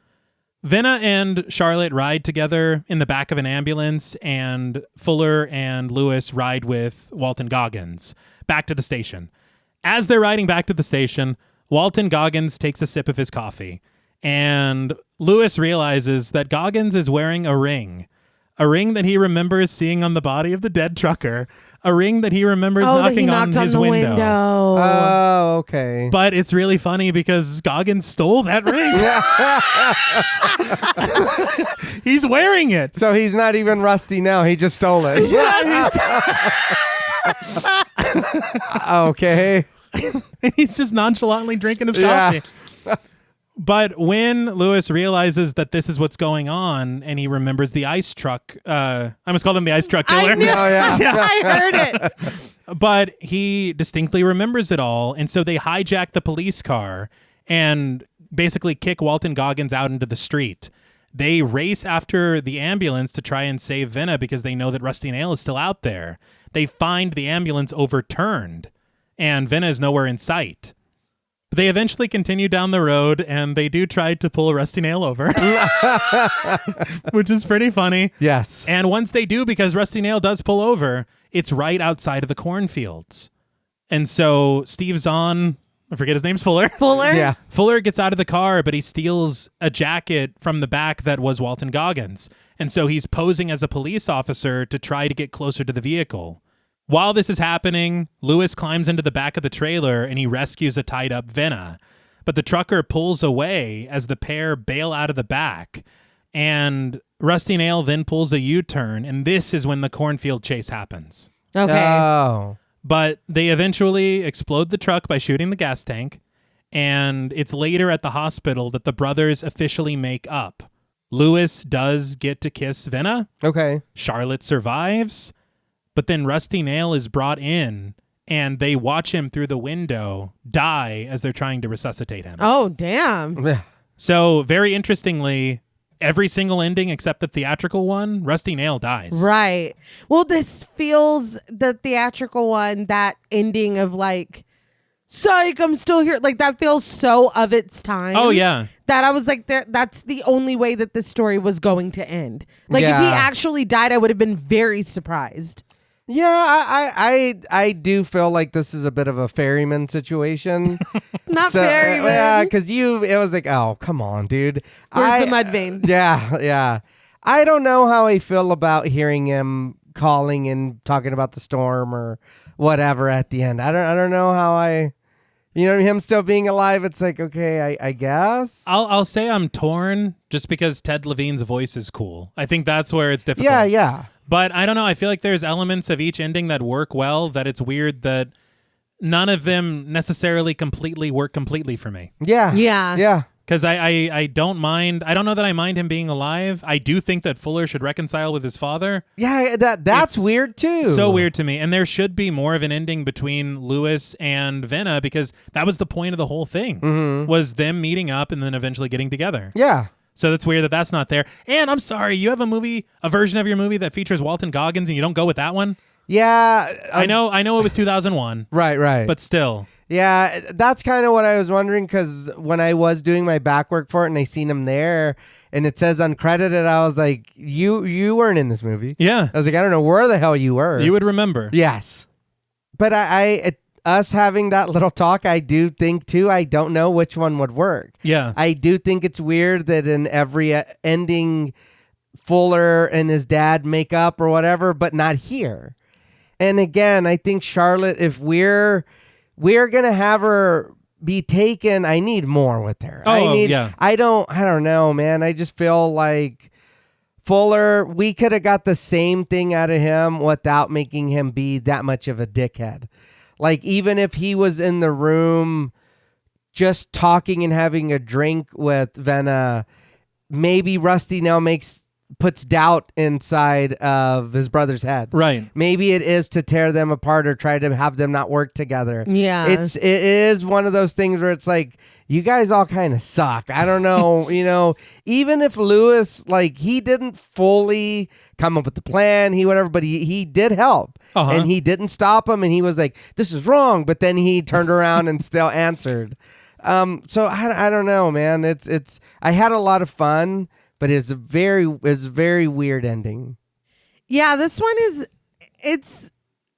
Vinna and Charlotte ride together in the back of an ambulance, and Fuller and Lewis ride with Walton Goggins back to the station. As they're riding back to the station, Walton Goggins takes a sip of his coffee, And Lewis realizes that Goggins is wearing a ring that he remembers seeing on the body of the dead trucker, a ring that he remembers knocking on his window. Oh, okay. But it's really funny because Goggins stole that ring. He's wearing it. So he's not even rusty now. He just stole it. Okay. And he's just nonchalantly drinking his coffee. But when Lewis realizes that this is what's going on and he remembers the ice truck, I almost called him the ice truck killer. I knew. I heard it. But he distinctly remembers it all. And so they hijack the police car and basically kick Walton Goggins out into the street. They race after the ambulance to try and save Venna because they know that Rusty Nail is still out there. They find the ambulance overturned and Venna is nowhere in sight. They eventually continue down the road, and they do try to pull Rusty Nail over, which is pretty funny. Yes. And once they do, because Rusty Nail does pull over, it's right outside of the cornfields. And so Steve Zahn, I forget his name's Fuller. Yeah. Fuller gets out of the car, but he steals a jacket from the back that was Walton Goggins. And so he's posing as a police officer to try to get closer to the vehicle. While this is happening, Lewis climbs into the back of the trailer and he rescues a tied up Venna. But the trucker pulls away as the pair bail out of the back. And Rusty Nail then pulls a U-turn, and this is when the cornfield chase happens. Okay. Oh. But they eventually explode the truck by shooting the gas tank. And it's later at the hospital that the brothers officially make up. Lewis does get to kiss Venna. Okay. Charlotte survives. But then Rusty Nail is brought in, and they watch him through the window die as they're trying to resuscitate him. Oh, damn. So, very interestingly, every single ending except the theatrical one, Rusty Nail dies. Right. Well, this feels the theatrical one, that ending of like, psych, I'm still here. Like, that feels so of its time. Oh, yeah. That I was like, that's the only way that this story was going to end. Like, if he actually died, I would have been very surprised. Yeah, I do feel like this is a bit of a ferryman situation. Not ferryman. Yeah, because it was like, oh, come on, dude. Where's the mud vein? Yeah. I don't know how I feel about hearing him calling and talking about the storm or whatever at the end. I don't know how him still being alive. It's like, okay, I guess. I'll say I'm torn just because Ted Levine's voice is cool. I think that's where it's difficult. Yeah. But I don't know. I feel like there's elements of each ending that work well, that it's weird that none of them necessarily completely work completely for me. Yeah. Because I don't mind. I don't know that I mind him being alive. I do think that Fuller should reconcile with his father. Yeah, that's weird too. So weird to me. And there should be more of an ending between Lewis and Venna because that was the point of the whole thing, was them meeting up and then eventually getting together. Yeah. So that's weird that that's not there. And I'm sorry, you have a version of your movie that features Walton Goggins and you don't go with that one? Yeah. I know it was 2001. Right. But still. Yeah, that's kind of what I was wondering because when I was doing my back work for it and I seen him there and it says uncredited, I was like, you weren't in this movie. Yeah. I was like, I don't know where the hell you were. You would remember. Yes. But us having that little talk, I do think too, I don't know which one would work. Yeah. I do think it's weird that in every ending, Fuller and his dad make up or whatever, but not here. And again, I think Charlotte, if we're going to have her be taken, I need more with her. I don't know, man. I just feel like Fuller, we could have got the same thing out of him without making him be that much of a dickhead. Like, even if he was in the room just talking and having a drink with Venna, maybe Rusty now puts doubt inside of his brother's head. Right. Maybe it is to tear them apart or try to have them not work together. Yeah. It is one of those things where it's like, you guys all kind of suck. I don't know, even if Lewis, like, he didn't fully come up with the plan, but he did help. And he didn't stop him, and he was like, this is wrong, but then he turned around and still answered. So I don't know, man. It's I had a lot of fun, but it's a very weird ending. Yeah, this one is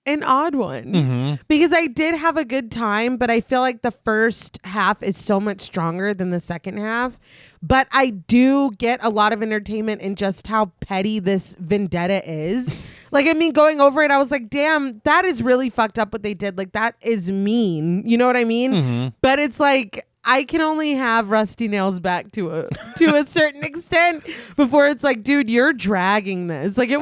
an odd one because I did have a good time, but I feel like the first half is so much stronger than the second half. But I do get a lot of entertainment in just how petty this vendetta is. Like, I mean, going over it, I was like, damn, that is really fucked up what they did. Like, that is mean. You know what I mean? But it's like, I can only have Rusty Nails back to a certain extent before it's like, dude, you're dragging this. Like, it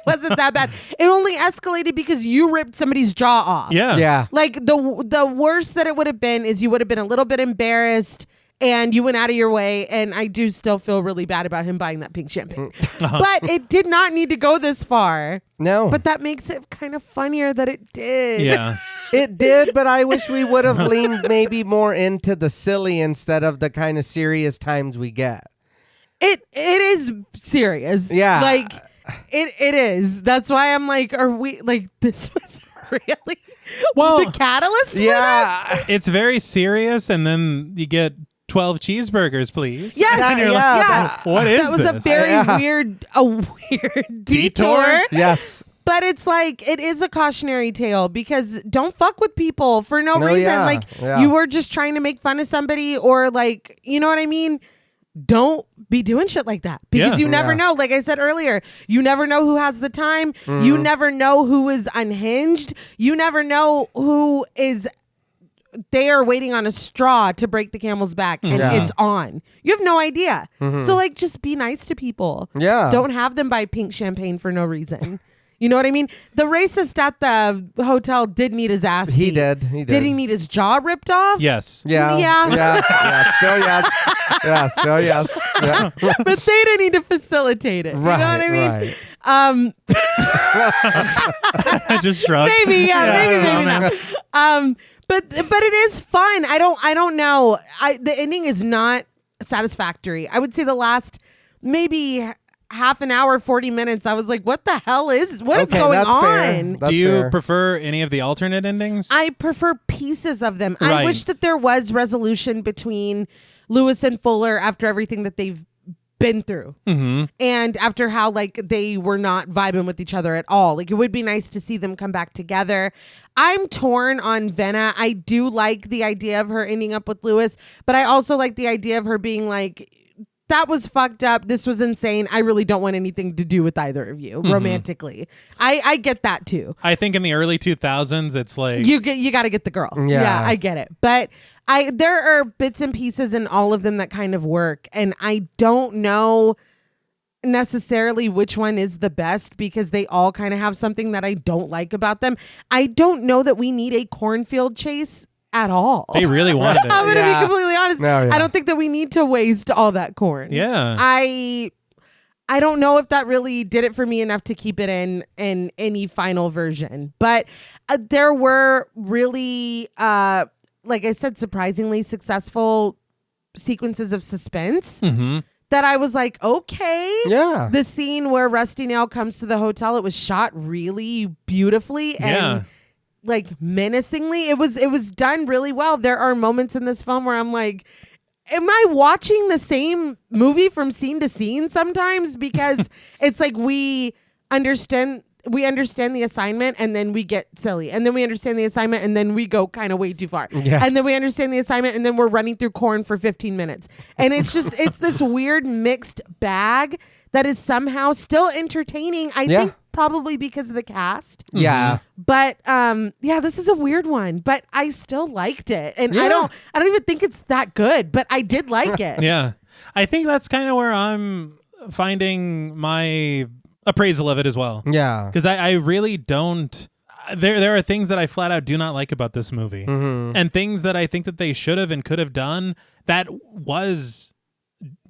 wasn't that bad. It only escalated because you ripped somebody's jaw off. Yeah. Like, the worst that it would have been is you would have been a little bit embarrassed and you went out of your way. And I do still feel really bad about him buying that pink champagne. But it did not need to go this far. No. But that makes it kind of funnier that it did. Yeah. It did, but I wish we would have leaned maybe more into the silly instead of the kind of serious times we get. It is serious. Yeah. Like it is. That's why I'm like, are we like this was really the catalyst for this? It's very serious, and then you get 12 cheeseburgers, please. Yes. And you're like, what is that was this? a very weird detour. Yes. But it's like, it is a cautionary tale because don't fuck with people for no reason. Yeah, like yeah. you were just trying to make fun of somebody or like, you know what I mean? Don't be doing shit like that because you never know. Like I said earlier, you never know who has the time. You never know who is unhinged. You never know who is there waiting on a straw to break the camel's back and it's on. You have no idea. So like, just be nice to people. Yeah. Don't have them buy pink champagne for no reason. You know what I mean? The racist at the hotel did need his ass beat. He did. Did he need his jaw ripped off? Yes. Yeah. Still yes. Yeah, still yes. Yeah. But they didn't need to facilitate it. Right, you know what I mean? Right. I just shrugged. Maybe not. But it is fun. I don't know. The ending is not satisfactory. I would say the last maybe half an hour, 40 minutes, I was like, what the hell is going on? Do you prefer any of the alternate endings? I prefer pieces of them. Right. I wish that there was resolution between Lewis and Fuller after everything that they've been through. And after how like they were not vibing with each other at all. Like it would be nice to see them come back together. I'm torn on Venna. I do like the idea of her ending up with Lewis, but I also like the idea of her being like, that was fucked up. This was insane. I really don't want anything to do with either of you romantically. I get that too. I think in the early 2000s, it's like you got to get the girl. Yeah, I get it. But there are bits and pieces in all of them that kind of work, and I don't know necessarily which one is the best because they all kind of have something that I don't like about them. I don't know that we need a cornfield chase at all. they really wanted it. I'm going to be completely honest. No, yeah. I don't think that we need to waste all that corn. Yeah. I don't know if that really did it for me enough to keep it in any final version. But there were really, like I said, surprisingly successful sequences of suspense that I was like, okay. Yeah. The scene where Rusty Nail comes to the hotel, it was shot really beautifully and like menacingly. It was done really well. There are moments in this film where I'm like, am I watching the same movie from scene to scene sometimes? Because it's like we understand the assignment and then we get silly. And then we understand the assignment and then we go kind of way too far. Yeah. And then we understand the assignment and then we're running through corn for 15 minutes. And it's just, it's this weird mixed bag that is somehow still entertaining. I think probably because of the cast. Yeah. But this is a weird one, but I still liked it. And I don't even think it's that good, but I did like it. Yeah. I think that's kind of where I'm finding my appraisal of it as well. Yeah. Because I really don't. There are things that I flat out do not like about this movie, and things that I think that they should have and could have done that was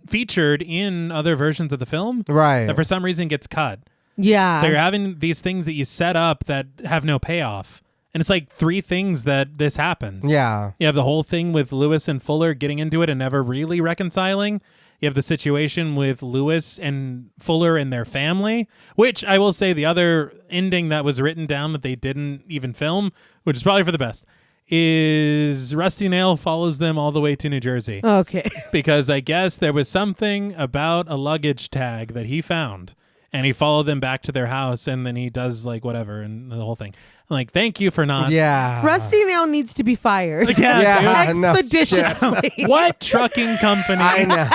featured in other versions of the film, Right. that for some reason gets cut. Yeah. So you're having these things that you set up that have no payoff, and it's like three things that this happens. Yeah. You have the whole thing with Lewis and Fuller getting into it and never really reconciling. You have the situation with Lewis and Fuller and their family, which I will say the other ending that was written down that they didn't even film, which is probably for the best, is Rusty Nail follows them all the way to New Jersey. Okay. Because I guess there was something about a luggage tag that he found. and he followed them back to their house, and then he does like whatever and the whole thing. I'm like, thank you for not. Yeah. Rusty Nail needs to be fired. Yeah, no expeditiously. dude. What trucking company? I know.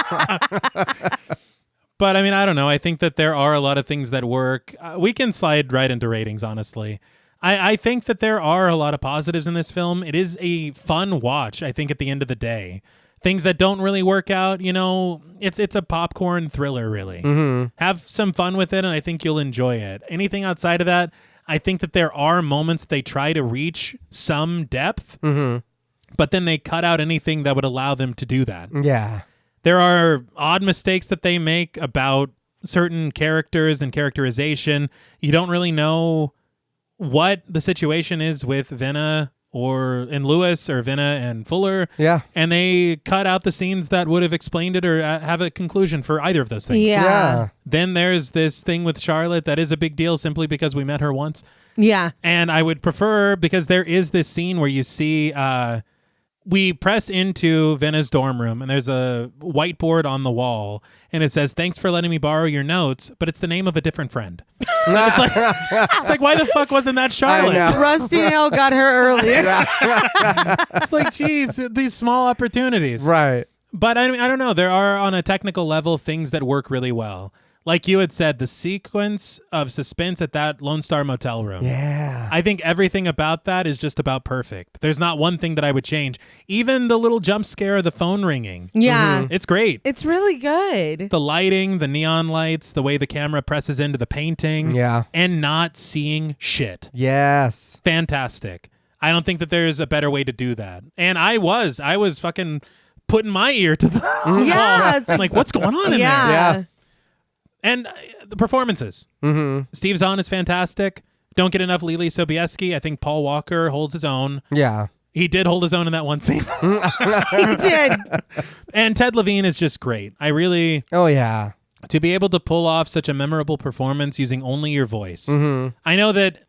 But I mean, I don't know. I think that there are a lot of things that work. We can slide right into ratings, honestly. I think that there are a lot of positives in this film. It is a fun watch, I think, at the end of the day. Things that don't really work out, it's a popcorn thriller, really. Mm-hmm. Have some fun with it, and I think you'll enjoy it. Anything outside of that, I think that there are moments they try to reach some depth, but then they cut out anything that would allow them to do that. Yeah. There are odd mistakes that they make about certain characters and characterization. You don't really know what the situation is with Venna and Lewis, or Venna and Fuller. Yeah. And they cut out the scenes that would have explained it or have a conclusion for either of those things. Yeah. Then there's this thing with Charlotte that is a big deal simply because we met her once. Yeah. And I would prefer, because there is this scene where you see we press into Venna's dorm room, and there's a whiteboard on the wall, and it says, "Thanks for letting me borrow your notes," but it's the name of a different friend. It's like, why the fuck wasn't that Charlotte? I know. Rusty Nail got her earlier. It's like, geez, these small opportunities. Right. But I mean, I don't know. There are, on a technical level, things that work really well. Like you had said, the sequence of suspense at that Lone Star motel room. Yeah. I think everything about that is just about perfect. There's not one thing that I would change. Even the little jump scare of the phone ringing. Yeah. It's great. It's really good. The lighting, the neon lights, the way the camera presses into the painting. Yeah. And not seeing shit. Yes. Fantastic. I don't think that there's a better way to do that. And I was fucking putting my ear to the Yeah. wall. It's I'm like, what's going on in there? Yeah. And the performances. Steve Zahn is fantastic. Don't get enough Lily Sobieski. I think Paul Walker holds his own. Yeah. He did hold his own in that one scene. He did. And Ted Levine is just great. I really, Oh, yeah. to be able to pull off such a memorable performance using only your voice. I know that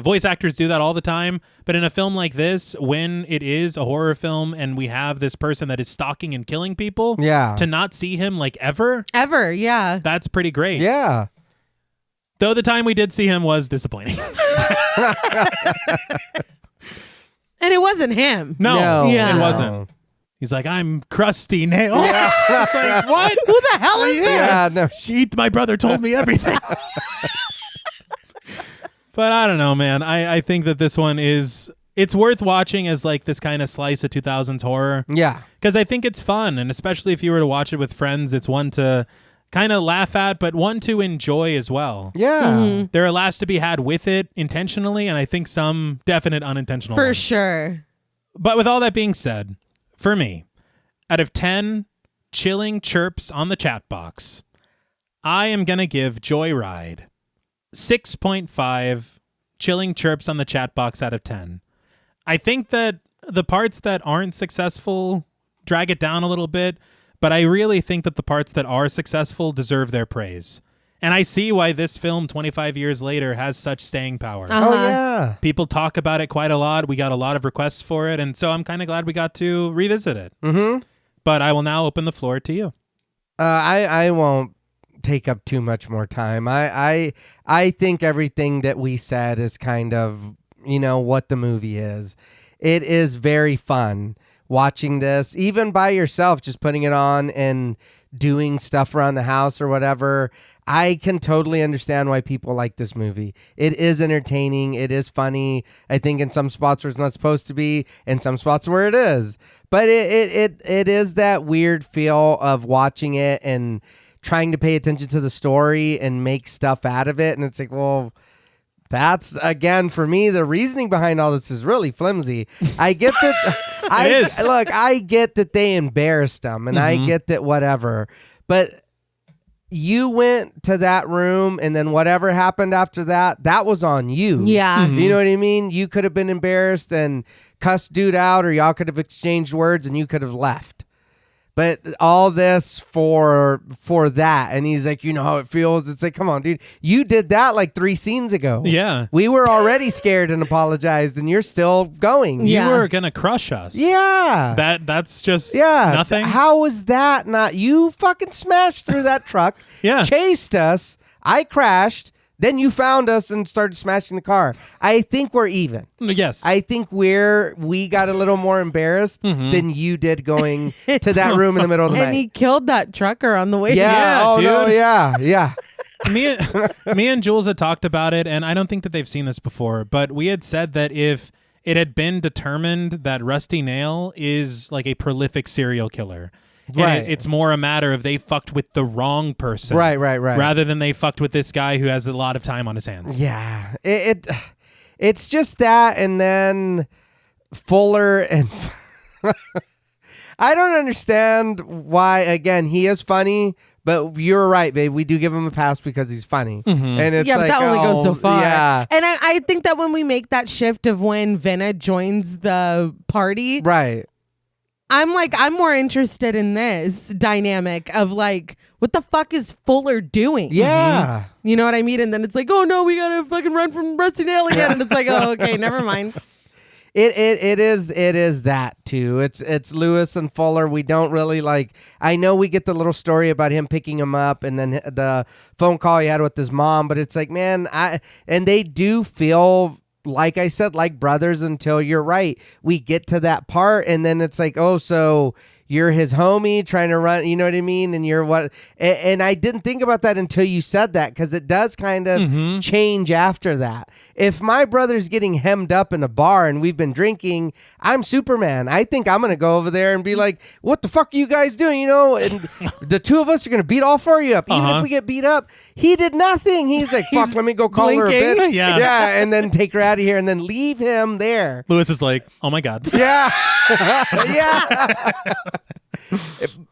voice actors do that all the time, but in a film like this, when it is a horror film and we have this person that is stalking and killing people, Yeah. to not see him like ever, Yeah. that's pretty great. Yeah. Though the time we did see him was disappointing. And it wasn't him. No, Yeah. it wasn't. He's like, I'm Krusty Nail. It's like, what? Who the hell is this? Yeah. No. My brother told me everything. But I don't know, man. I think that this one it's worth watching as like this kind of slice of 2000s horror. Yeah. Because I think it's fun. And especially if you were to watch it with friends, it's one to kind of laugh at, but one to enjoy as well. Yeah. There are laughs to be had with it intentionally, and I think some definite unintentional For ones. sure. But with all that being said, for me, out of 10 chilling chirps on the chat box, I am going to give Joyride 6.5 chilling chirps on the chat box out of 10. I think that the parts that aren't successful drag it down a little bit, but I really think that the parts that are successful deserve their praise. And I see why this film 25 years later has such staying power. Oh, yeah. People talk about it quite a lot. We got a lot of requests for it, and so I'm kind of glad we got to revisit it. But I will now open the floor to you. I won't take up too much more time. I think everything that we said is kind of, what the movie is. It is very fun watching this, even by yourself, just putting it on and doing stuff around the house or whatever. I can totally understand why people like this movie. It is entertaining. It is funny. I think in some spots where it's not supposed to be, in some spots where it is. But it is that weird feel of watching it and trying to pay attention to the story and make stuff out of it. And it's like, well, that's, again, for me, the reasoning behind all this is really flimsy. I get that. I get that they embarrassed them, and I get that whatever. But you went to that room, and then whatever happened after that, that was on you. Yeah. You know what I mean? You could have been embarrassed and cussed dude out, or y'all could have exchanged words, and you could have left. But all this for that. And he's like, you know how it feels? It's like, come on, dude. You did that like 3 scenes ago. Yeah. We were already scared and apologized, and you're still going. Yeah. You were going to crush us. Yeah. That's just Yeah. nothing. How was that not? You fucking smashed through that truck. Yeah. Chased us. I crashed. Then you found us and started smashing the car. I think we're even. Yes. I think we got a little more embarrassed than you did going to that room in the middle of the night. And he killed that trucker on the way. Yeah. Oh, dude. no. Yeah. me and Jules had talked about it, and I don't think that they've seen this before, but we had said that if it had been determined that Rusty Nail is like a prolific serial killer, Right. it's more a matter of they fucked with the wrong person. Right. Rather than they fucked with this guy who has a lot of time on his hands. Yeah. It's just that, and then Fuller and I don't understand why. Again, he is funny, but you're right, babe. We do give him a pass because he's funny, and it's But that only goes so far. Yeah, And I think that when we make that shift of when Venna joins the party, right. I'm more interested in this dynamic of like, what the fuck is Fuller doing? Yeah. You know what I mean? And then it's like, oh no, we gotta fucking run from Rusty Nail again. And it's like, oh, okay, never mind. It is that too. It's Lewis and Fuller. We don't really like. I know we get the little story about him picking him up, and then the phone call he had with his mom. But it's like, man, and they do feel, like I said, like brothers until you're right. We get to that part, and then it's like, oh, so you're his homie trying to run, you know what I mean? And you're what? And I didn't think about that until you said that, because it does kind of change after that. If my brother's getting hemmed up in a bar and we've been drinking, I'm Superman. I think I'm going to go over there and be like, what the fuck are you guys doing? You know, and the two of us are going to beat all four of you up. Even if we get beat up, he did nothing. He's like, fuck, let me go call her a bitch. Yeah. And then take her out of here and then leave him there. Lewis is like, oh my God. Yeah. Yeah.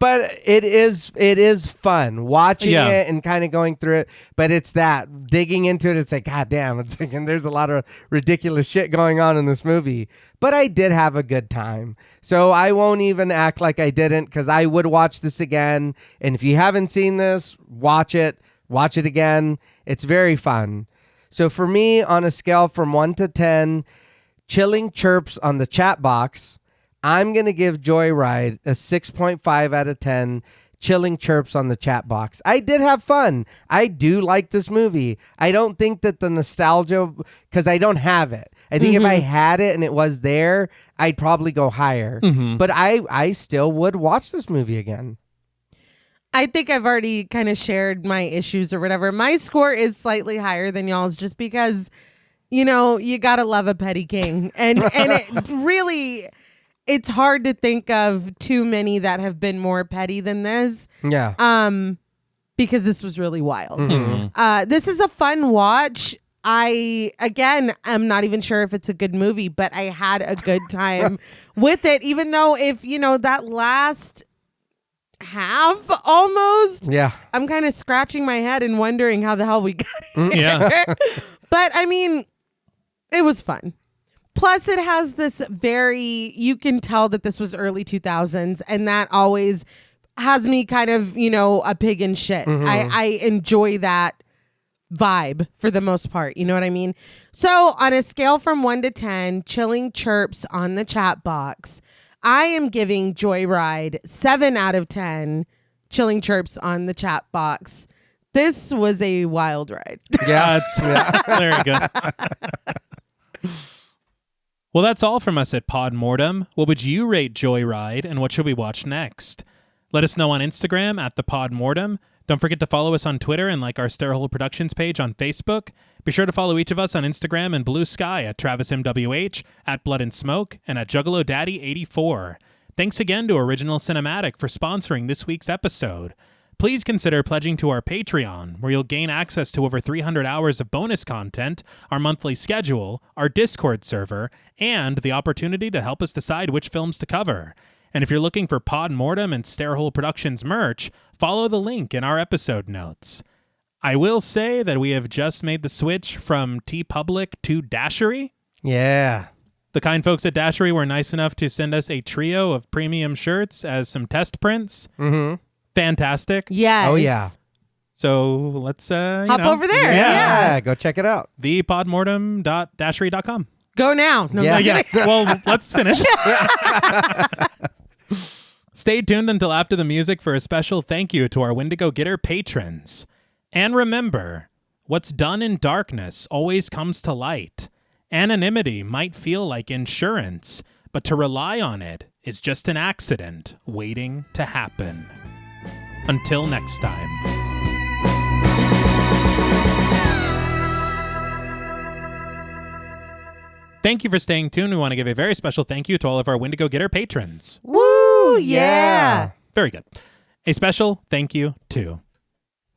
But it is fun watching it and kind of going through it. But it's that digging into it. It's like, God damn, it's like, and there's a lot of ridiculous shit going on in this movie. But I did have a good time, so I won't even act like I didn't, because I would watch this again. And if you haven't seen this, watch it again. It's very fun. So for me, on a scale from 1 to 10, chilling chirps on the chat box, I'm going to give Joyride a 6.5 out of 10 chilling chirps on the chat box. I did have fun. I do like this movie. I don't think that the nostalgia, because I don't have it. I think if I had it and it was there, I'd probably go higher. But I still would watch this movie again. I think I've already kind of shared my issues or whatever. My score is slightly higher than y'all's just because, you know, you got to love a petty king. And it really... It's hard to think of too many that have been more petty than this. Yeah. Because this was really wild. This is a fun watch. I'm not even sure if it's a good movie, but I had a good time with it, even though if, you know, that last half almost, I'm kind of scratching my head and wondering how the hell we got here. Yeah. But I mean, it was fun. Plus, it has this you can tell that this was early 2000s, and that always has me kind of, you know, a pig in shit. I enjoy that vibe for the most part. You know what I mean? So on a scale from 1 to 10, chilling chirps on the chat box, I am giving Joyride 7 out of 10 chilling chirps on the chat box. This was a wild ride. Yeah, very good. Well, that's all from us at Pod Mortem. What would you rate Joyride, and what should we watch next? Let us know on Instagram at the Pod Mortem. Don't forget to follow us on Twitter and like our Stairhole Productions page on Facebook. Be sure to follow each of us on Instagram and Blue Sky at TravisMWH, at Blood and Smoke, and at Juggalo Daddy 84. Thanks again to Original Cinematic for sponsoring this week's episode. Please consider pledging to our Patreon, where you'll gain access to over 300 hours of bonus content, our monthly schedule, our Discord server, and the opportunity to help us decide which films to cover. And if you're looking for Pod Mortem and Stairhole Productions merch, follow the link in our episode notes. I will say that we have just made the switch from TeePublic to Dashery. Yeah. The kind folks at Dashery were nice enough to send us a trio of premium shirts as some test prints. Fantastic. Yes. Oh, yeah. So let's hop over there. Yeah. Go check it out. thepodmortem.dashery.com. Go now. No, Yeah. Well, let's finish. Stay tuned until after the music for a special thank you to our Wendigo Getter patrons. And remember, what's done in darkness always comes to light. Anonymity might feel like insurance, but to rely on it is just an accident waiting to happen. Until next time. Thank you for staying tuned. We want to give a very special thank you to all of our Wendigo Getter patrons. Woo! Yeah. Very good. A special thank you to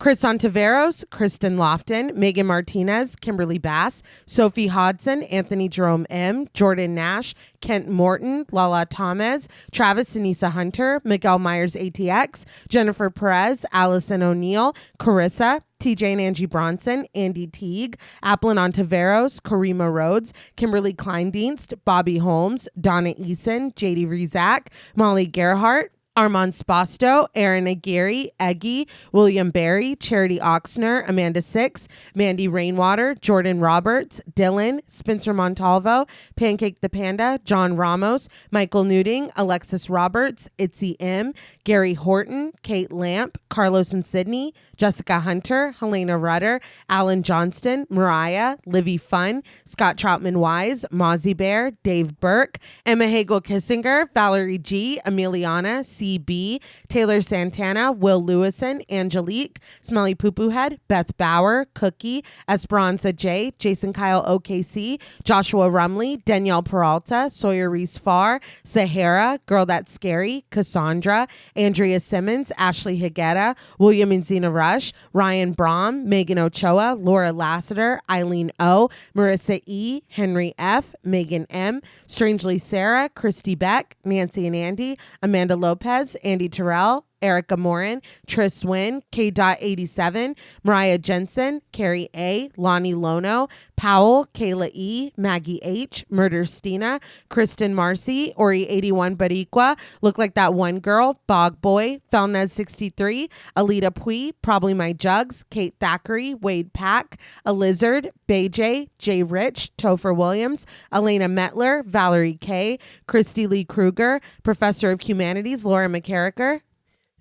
Chris Ontiveros, Kristen Lofton, Megan Martinez, Kimberly Bass, Sophie Hodson, Anthony Jerome M., Jordan Nash, Kent Morton, Lala Thomas, Travis Anissa Hunter, Miguel Myers ATX, Jennifer Perez, Allison O'Neill, Carissa, TJ and Angie Bronson, Andy Teague, Applin Ontiveros, Karima Rhodes, Kimberly Kleindienst, Bobby Holmes, Donna Eason, JD Rizak, Molly Gerhart, Armand Spasto, Aaron Aguirre, Eggy, William Barry, Charity Oxner, Amanda Six, Mandy Rainwater, Jordan Roberts, Dylan, Spencer Montalvo, Pancake the Panda, John Ramos, Michael Newding, Alexis Roberts, Itzy M, Gary Horton, Kate Lamp, Carlos and Sydney, Jessica Hunter, Helena Rudder, Alan Johnston, Mariah, Livy Fun, Scott Troutman Wise, Mozzie Bear, Dave Burke, Emma Hagel Kissinger, Valerie G, Emiliana, CB, Taylor Santana, Will Lewison, Angelique, Smelly Poo Poo Head, Beth Bauer, Cookie, Esperanza J, Jason Kyle OKC, Joshua Rumley, Danielle Peralta, Sawyer Reese Farr, Sahara, Girl That's Scary, Cassandra, Andrea Simmons, Ashley Higuera, William and Xena Rush, Ryan Brom, Megan Ochoa, Laura Lassiter, Eileen O, Marissa E, Henry F, Megan M, Strangely Sarah, Christy Beck, Nancy and Andy, Amanda Lopez, Andy Terrell, Erica Morin, Tris Wynn, K.87, Mariah Jensen, Carrie A, Lonnie Lono, Powell, Kayla E, Maggie H, Murder Stina, Kristen Marcy, Ori 81 Bariqua, Look Like That One Girl, Bog Boy, Felnez 63, Alita Pui, Probably My Jugs, Kate Thackeray, Wade Pack, A Lizard, Bay J, Jay Rich, Topher Williams, Elena Metler, Valerie K, Christy Lee Kruger, Professor of Humanities, Laura McCarricker,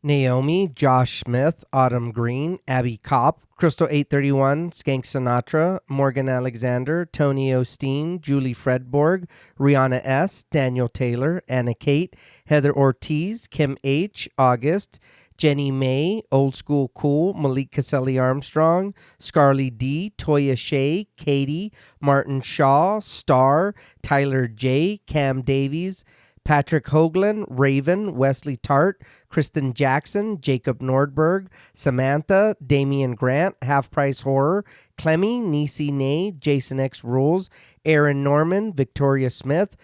Naomi, Josh Smith, Autumn Green, Abby Kopp, Crystal 831, Skank Sinatra, Morgan Alexander, Tony Osteen, Julie Fredborg, Rihanna S., Daniel Taylor, Anna Kate, Heather Ortiz, Kim H., August, Jenny May, Old School Cool, Malik Caselli Armstrong, Scarly D, Toya Shea, Katie, Martin Shaw, Star, Tyler J, Cam Davies, Patrick Hoagland, Raven, Wesley Tart, Kristen Jackson, Jacob Nordberg, Samantha, Damian Grant, Half Price Horror, Clemmy, Nisi Nay, Jason X Rules, Aaron Norman, Victoria Smith,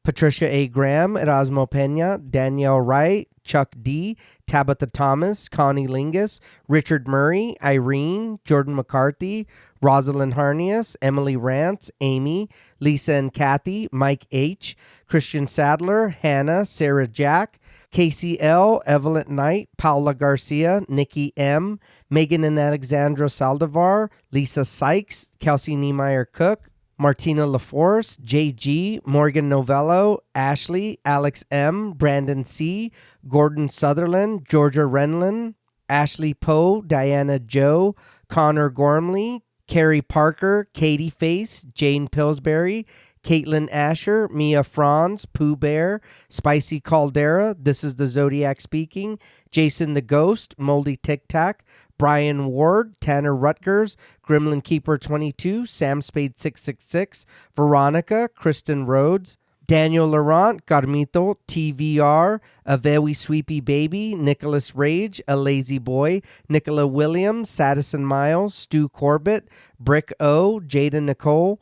Patricia A. Graham, Erasmo Pena, Danielle Wright, Chuck D, Tabitha Thomas, Connie Lingus, Richard Murray, Irene, Jordan McCarthy, Rosalind Harnias, Emily Rance, Amy, Lisa and Kathy, Mike H, Christian Sadler, Hannah, Sarah Jack, Casey L, Evelyn Knight, Paula Garcia, Nikki M, Megan and Alexandra Saldivar, Lisa Sykes, Kelsey Niemeyer Cook, Martina LaForce, JG, Morgan Novello, Ashley, Alex M, Brandon C, Gordon Sutherland, Georgia Renlin, Ashley Poe, Diana Joe, Connor Gormley, Carrie Parker, Katie Face, Jane Pillsbury, Caitlin Asher, Mia Franz, Pooh Bear, Spicy Caldera, This is the Zodiac Speaking, Jason the Ghost, Moldy Tic Tac, Brian Ward, Tanner Rutgers, Gremlin Keeper 22, Sam Spade 666, Veronica, Kristen Rhodes, Daniel Laurent, Garmito, TVR, A Very Sweepy Baby, Nicholas Rage, A Lazy Boy, Nicola Williams, Sadison Miles, Stu Corbett, Brick O, Jada Nicole,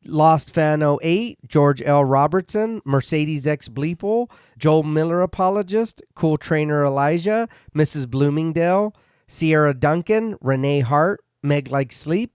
Lost Fan 08, George L. Robertson, Mercedes X Bleeple, Joel Miller Apologist, Cool Trainer Elijah, Mrs. Bloomingdale, Sierra Duncan, Renee Hart, Meg Like Sleep,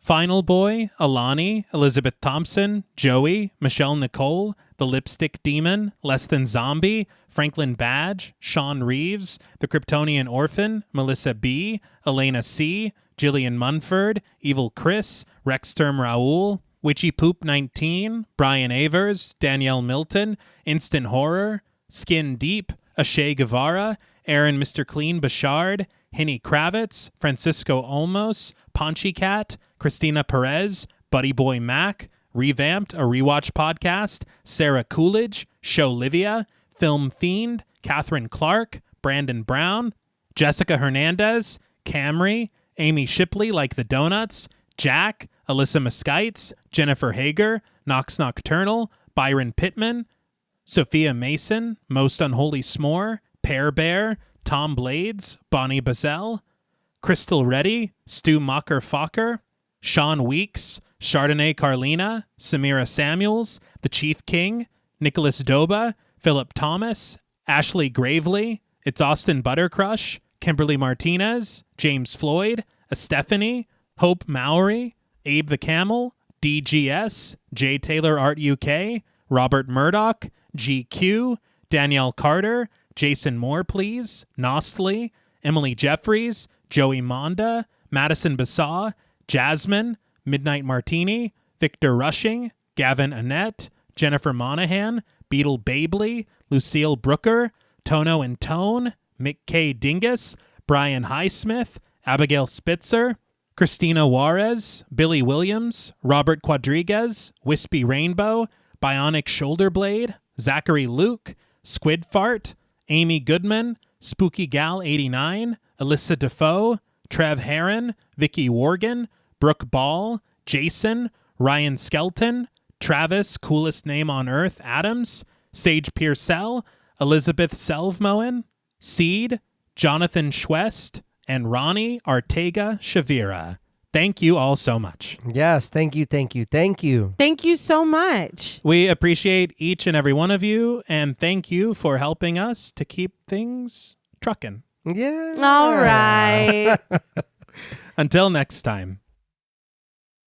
Final Boy, Alani, Elizabeth Thompson, Joey, Michelle Nicole, The Lipstick Demon, Less Than Zombie, Franklin Badge, Sean Reeves, The Kryptonian Orphan, Melissa B., Elena C., Jillian Munford, Evil Chris, Rexterm Raoul, Witchy Poop 19, Brian Avers, Danielle Milton, Instant Horror, Skin Deep, Ashay Guevara, Aaron Mr. Clean Bouchard, Henny Kravitz, Francisco Olmos, Ponchi Cat, Christina Perez, Buddy Boy Mac, Revamped, a Rewatch Podcast, Sarah Coolidge, Show Livia, Film Fiend, Catherine Clark, Brandon Brown, Jessica Hernandez, Camry, Amy Shipley Like the Donuts, Jack, Alyssa Mesquites, Jennifer Hager, Nox Nocturnal, Byron Pittman, Sophia Mason, Most Unholy S'more, Pear Bear, Tom Blades, Bonnie Bazell, Crystal Reddy, Stu Mocker Fokker, Sean Weeks, Chardonnay Carlina, Samira Samuels, The Chief King, Nicholas Doba, Philip Thomas, Ashley Gravely, It's Austin Buttercrush, Kimberly Martinez, James Floyd, Stephanie, Hope Mowry, Abe the Camel, DGS, J. Taylor Art UK, Robert Murdoch, GQ, Danielle Carter, Jason Moore Please, Nostly, Emily Jeffries, Joey Monda, Madison Basaw, Jasmine, Midnight Martini, Victor Rushing, Gavin Annette, Jennifer Monahan, Beetle Babley, Lucille Brooker, Tono and Tone, Mick K. Dingus, Brian Highsmith, Abigail Spitzer, Christina Juarez, Billy Williams, Robert Quadriguez, Wispy Rainbow, Bionic Shoulder Blade, Zachary Luke, Squid Fart, Amy Goodman, Spooky Gal 89, Alyssa Defoe, Trev Heron, Vicky Worgan, Brooke Ball, Jason, Ryan Skelton, Travis, Coolest Name on Earth, Adams, Sage Pearsell, Elizabeth Selvmoen, Seed, Jonathan Schwest, and Ronnie Artega Shavira. Thank you all so much. Yes, thank you. Thank you so much. We appreciate each and every one of you, and thank you for helping us to keep things trucking. Yeah. All right. Until next time.